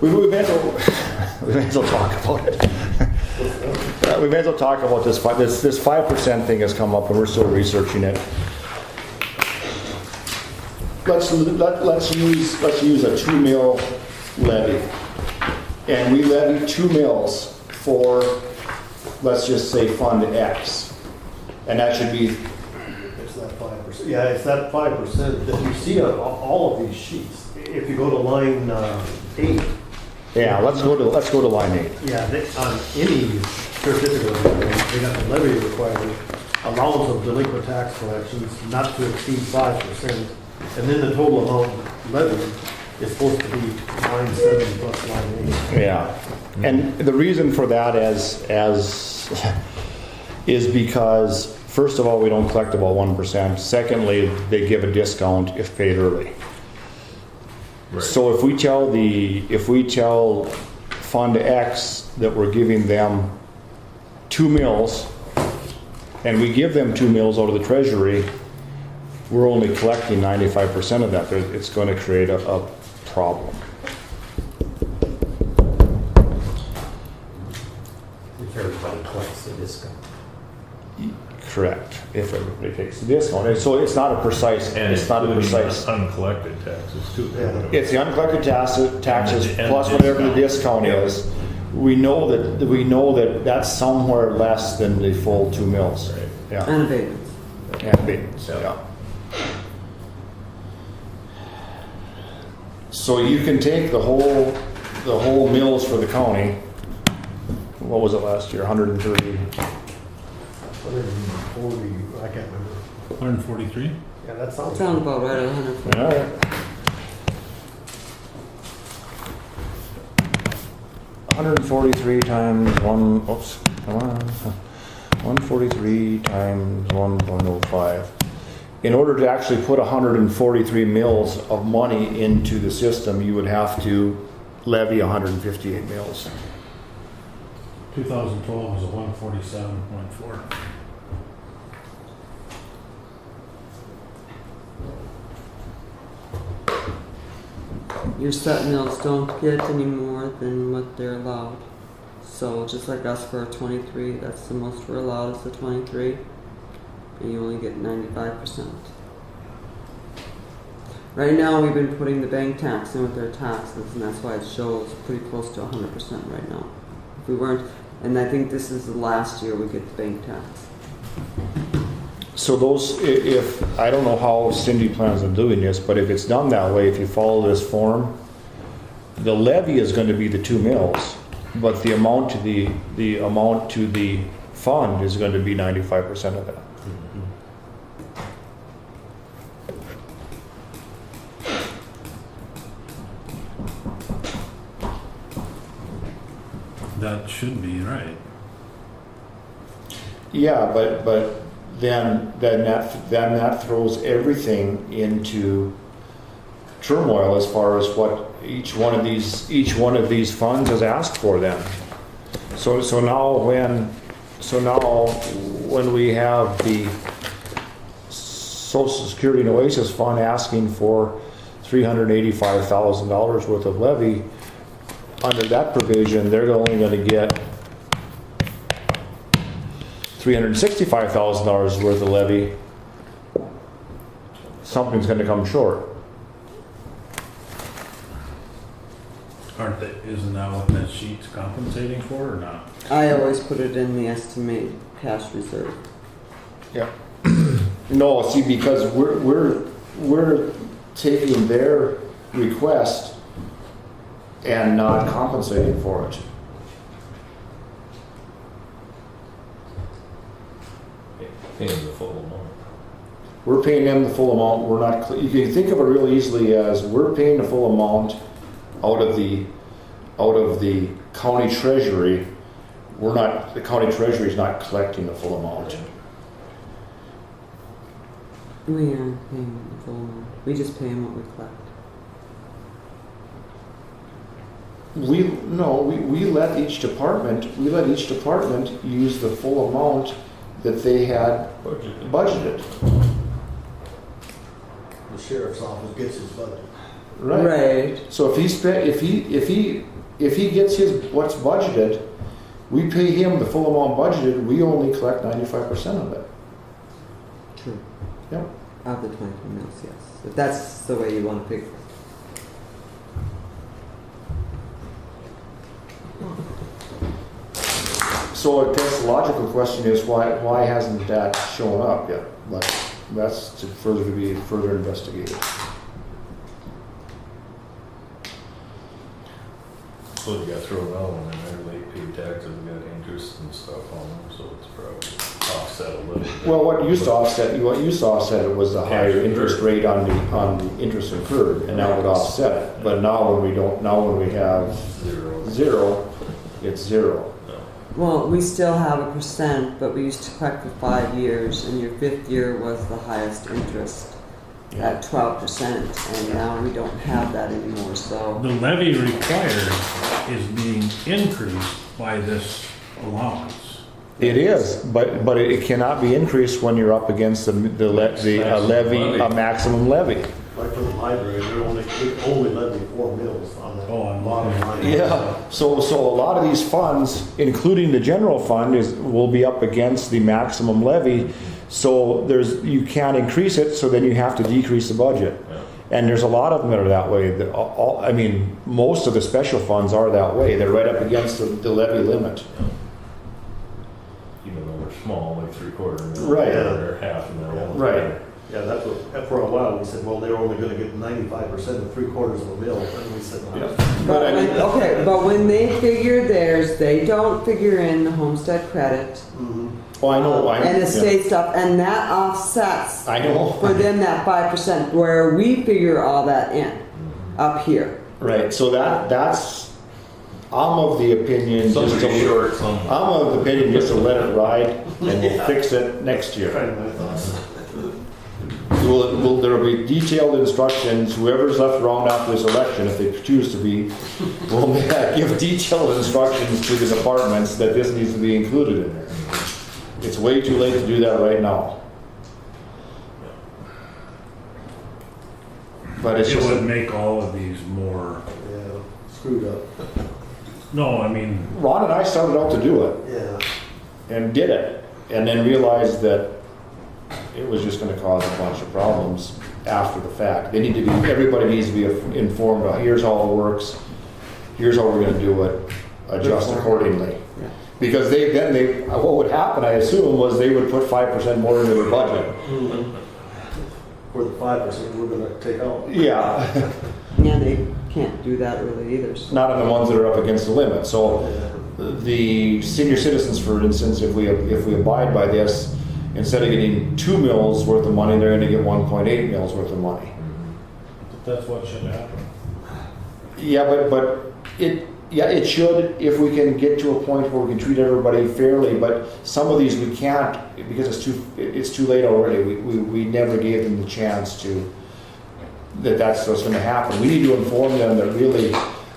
We may as well talk about it. We may as well talk about this 5% thing has come up, and we're still researching it. Let's use a 2 mil levy, and we levy 2 mils for, let's just say, Fund X, and that should be. It's that 5%. Yeah, it's that 5% that you see on all of these sheets. If you go to line 8. Yeah, let's go to line 8. Yeah, on any certificate of levy. They got the levy requirement, allowance of delinquent tax collections not to exceed 5%. And then the total amount levied is supposed to be line 7 plus line 8. Yeah, and the reason for that is because, first of all, we don't collect about 1%. Secondly, they give a discount if paid early. Right. So if we tell Fund X that we're giving them 2 mills, and we give them 2 mills out of the treasury, we're only collecting 95% of that. It's going to create a problem. If everybody collects the discount. Correct. If everybody takes the discount. And so it's not a precise, And it's not a including precise. uncollected taxes too. Yeah. It's the uncollected taxes And plus the whatever the discount. discount is. We know that that's somewhere less than the full 2 mills. Right. Yeah. And abatements. And abatements, yeah. So you can take the whole mills for the county. What was it last year? 130. 140, I can't remember. 143? Yeah, that sounds. Sound about right, 100. All right. 143 times 1, oops, come on. 143 times 1.05. In order to actually put 143 mills of money into the system, you would have to levy 158 mills. 2012 was a 147.4. Your set mills don't get any more than what they're allowed. So just like us for a 23, that's the most we're allowed is the 23. And you only get 95%. Right now we've been putting the bank tax in with their taxes, and that's why it shows pretty close to 100% right now. If we weren't, and I think this is the last year we get the bank tax. So those, if, I don't know how Cindy plans on doing this, but if it's done that way, if you follow this form, the levy is going to be the 2 mills, but the amount to the amount to the fund is going to be 95% of that. That should be right. Yeah, but then that throws everything into turmoil as far as what each one of these funds has asked for then. So now when we have the Social Security and Oasis Fund asking for $385,000 worth of levy, under that provision, they're only going to get $365,000 worth of levy. Something's going to come short. Aren't they, isn't that what that sheet's compensating for or not? I always put it in the estimate cash reserve. Yeah. No, see, because we're taking their request and not compensating for it. Paying the full amount. We're paying them the full amount. We're not. You can think of it real easily as we're paying the full amount out of the county treasury. We're not. The county treasury is not collecting the full amount. We are paying the full amount. We just pay them what we collect. We let each department use the full amount that they had budgeted. The sheriff's office gets his budget. Right. So if he gets his what's budgeted, we pay him the full amount budgeted. We only collect 95% of it. True. Yep. Of the 20 mills, yes. If that's the way you want to figure it. So I guess the logical question is why hasn't that shown up yet? But that's to be further investigated. So you got thrown out and then their late paid taxes got into interest and stuff on them, so it's probably offset a little bit. Well, what used to offset it was the higher interest rate on the interest incurred, and that would offset it. But now when we have zero, it's zero. Well, we still have a percent, but we used to collect for 5 years, and your 5th year was the highest interest at 12%, and now we don't have that anymore, so. The levy required is being increased by this allowance. It is, but it cannot be increased when you're up against a maximum levy. Like for the library, we only levy 4 mills on that. Oh, on bottom line. Yeah, so a lot of these funds, including the general fund, will be up against the maximum levy. So you can't increase it, so then you have to decrease the budget. And there's a lot of them that are that way. Most of the special funds are that way. They're right up against the levy limit. Even though they're small, like 3/4 mil. Right. Or half a mil. Right. Yeah, that's what, for a while, we said, well, they were only gonna get 95% of 3/4 of a mill, and we said, no. But when they figure theirs, they don't figure in the homestead credit Oh, I know. and the state stuff, and that offsets I know. for them that 5%, where we figure all that in up here. Right, so that's, I'm of the opinion just Somebody's to, short somewhere. I'm of the opinion just to let it ride and we'll fix it next year. Kind of my thoughts. There'll be detailed instructions, whoever's left around after this election, if they choose to be, will give detailed instructions to the departments that this needs to be included in there. It's way too late to do that right now. But it's It just, would make all of these more, Yeah, screwed up. no, I mean, Ron and I started out to do it Yeah. and did it, and then realized that it was just gonna cause a bunch of problems after the fact. Everybody needs to be informed of, here's how it works, here's how we're gonna do it, adjust accordingly. Yeah. Because what would happen, I assume, was they would put 5% more into their budget. For the 5% we're gonna take out. Yeah, Yeah, they can't do that really either. So. not on the ones that are up against the limit. So the senior citizens, for instance, if we abide by this, instead of getting 2 mils worth of money, they're gonna get 1.8 mils worth of money. that's what should happen. Yeah, but it should, if we can get to a point where we can treat everybody fairly, but some of these we can't, because it's too late already. We never gave them the chance to, that's what's gonna happen. We need to inform them that really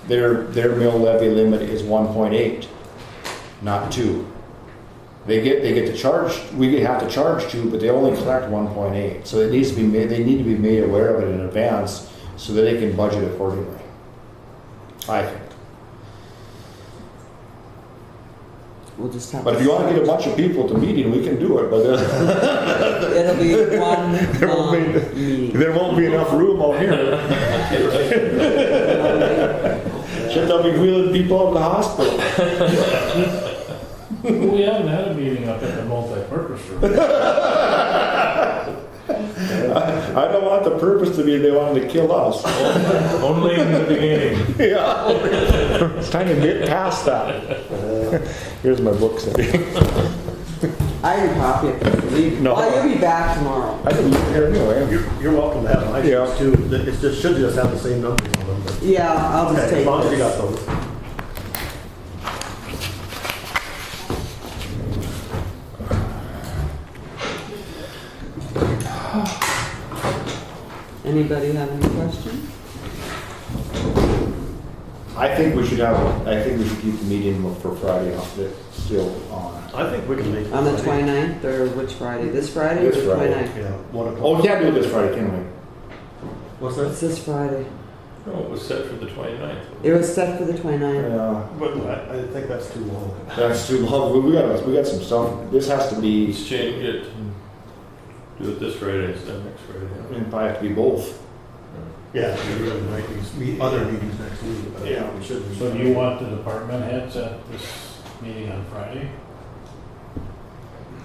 their mill levy limit is 1.8, not 2. They get to charge, we have to charge 2, but they only collect 1.8. So they need to be made aware of it in advance so that they can budget accordingly, I think. We'll just have But to if you want to get a bunch of people to meeting, we can do it, but it'll be one long meeting. there won't be enough room out here. Shit, they'll be wheeling people out of the hospital. We haven't had a meeting up at the multi-purpose room. I don't want the purpose to be they wanted to kill us. Only in the beginning. Yeah. It's time to get past that. Here's my book, Cindy. I can copy it. No. Oh, you'll be back tomorrow. I didn't live here anyway. You're welcome to have them. I Yeah. should too. It should just have the same numbers on them. But Yeah, I'll just okay, take as long as you this. got those. Anybody have any questions? I think we should keep the meeting for Friday still on. I think we can make. On the 29th, or which Friday? This Friday or This the Friday. 29th? Yeah, 1 o'clock. Oh, we can't do it this Friday, can we? What's It's that? this Friday. No, it was set for the 29th. It was set for the 29th. Yeah. But I think that's too long. That's too long. We got some stuff. This has to be, Let's change it. Do it this Friday instead of next Friday. it might have to be both. Yeah, we're going to make these other meetings next week. But Yeah. we should. So do you want the department heads at this meeting on Friday?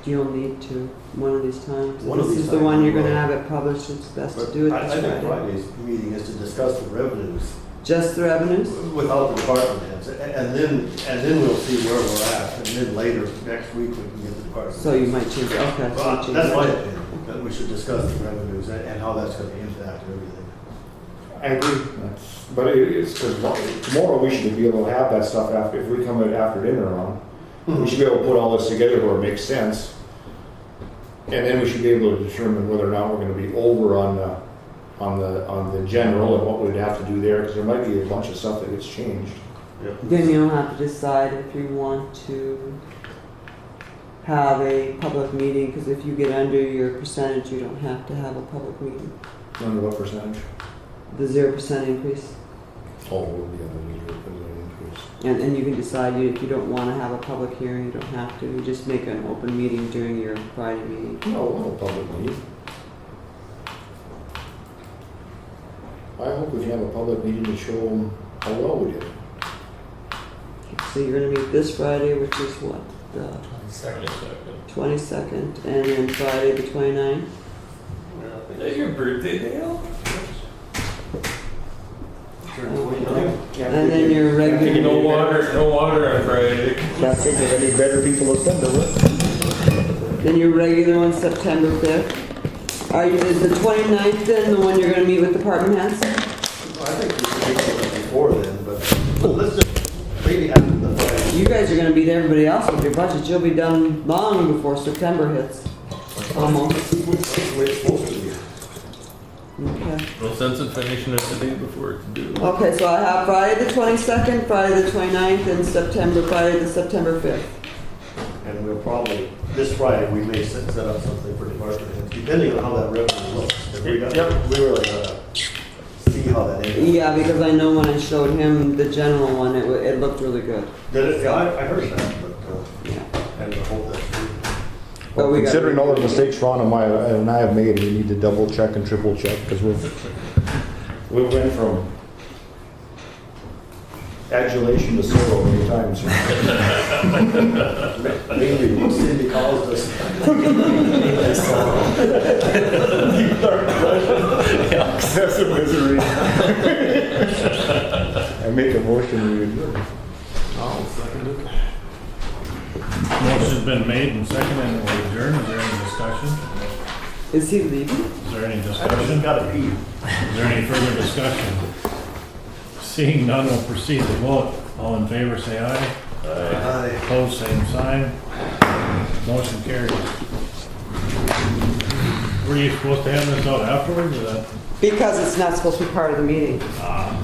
You'll need to, one of these times. One of This these is the times one we you're gonna will. have it published, it's best to But do it I this think Friday. Friday's meeting is to discuss the revenues Just the revenues? without the department heads, and then we'll see where we're at. And then later, next week, we can get the department. So you might change it, okay. so you Well, change that's it. my opinion, that we should discuss the revenues and how that's gonna impact everything. I agree. But it's, because tomorrow we should be able to have that stuff after, if we come in after dinner on. We should be able to put all this together where it makes sense. And then we should be able to determine whether or not we're gonna be over on the general and what we'd have to do there, because there might be a bunch of stuff that gets changed. Then you'll have to decide if you want to have a public meeting, because if you get under your percentage, you don't have to have a public meeting. Under what percentage? The 0% increase. Oh, we'll be on the meter, put an increase. And you can decide if you don't want to have a public hearing, you don't have to. You just make an open meeting during your Friday meeting. No public meeting. I hope we can have a public meeting to show them how well we did. So you're going to meet this Friday, which is what? The 22nd, and then Friday the 29th? Is that your birthday, Dale? And then your regular... No water on Friday. That's it, there's any better people to spend it with. Then your regular one, September 5th. Is the 29th then the one you're going to meet with department heads? I think we should make it before then, but let's just maybe after the Friday. You guys are going to beat everybody else with your budget. You'll be done long before September hits. Almost. We're supposed to be. Okay. No sense in finishing it the day before it's due. Okay, so I have Friday the 22nd, Friday the 29th, and Friday the September 5th. And we'll probably, this Friday, we may set up something for department heads, depending on how that revenue looks. If we really gotta see how that is. Yeah, because I know when I showed him the general one, it looked really good. Did it? Yeah, I heard that, but, Yeah. and I hope that's true. But we got- Considering all the mistakes Ron and I have made, we need to double check and triple check, because we went from adulation to sorrow many times. Maybe Cindy caused us. That's a misery. I make a motion, we adjourn. I'll second it. Motion's been made and seconded and we'll adjourn. Is there any discussion? Is he leaving? Is there any I just discussion? gotta pee. Is there any further discussion? Seeing none, we'll proceed to vote. All in favor, say aye. Aye. Opposed, same sign. Motion carries. Were you supposed to have this out afterwards or that? Because it's not supposed to be part of the meeting. Ah.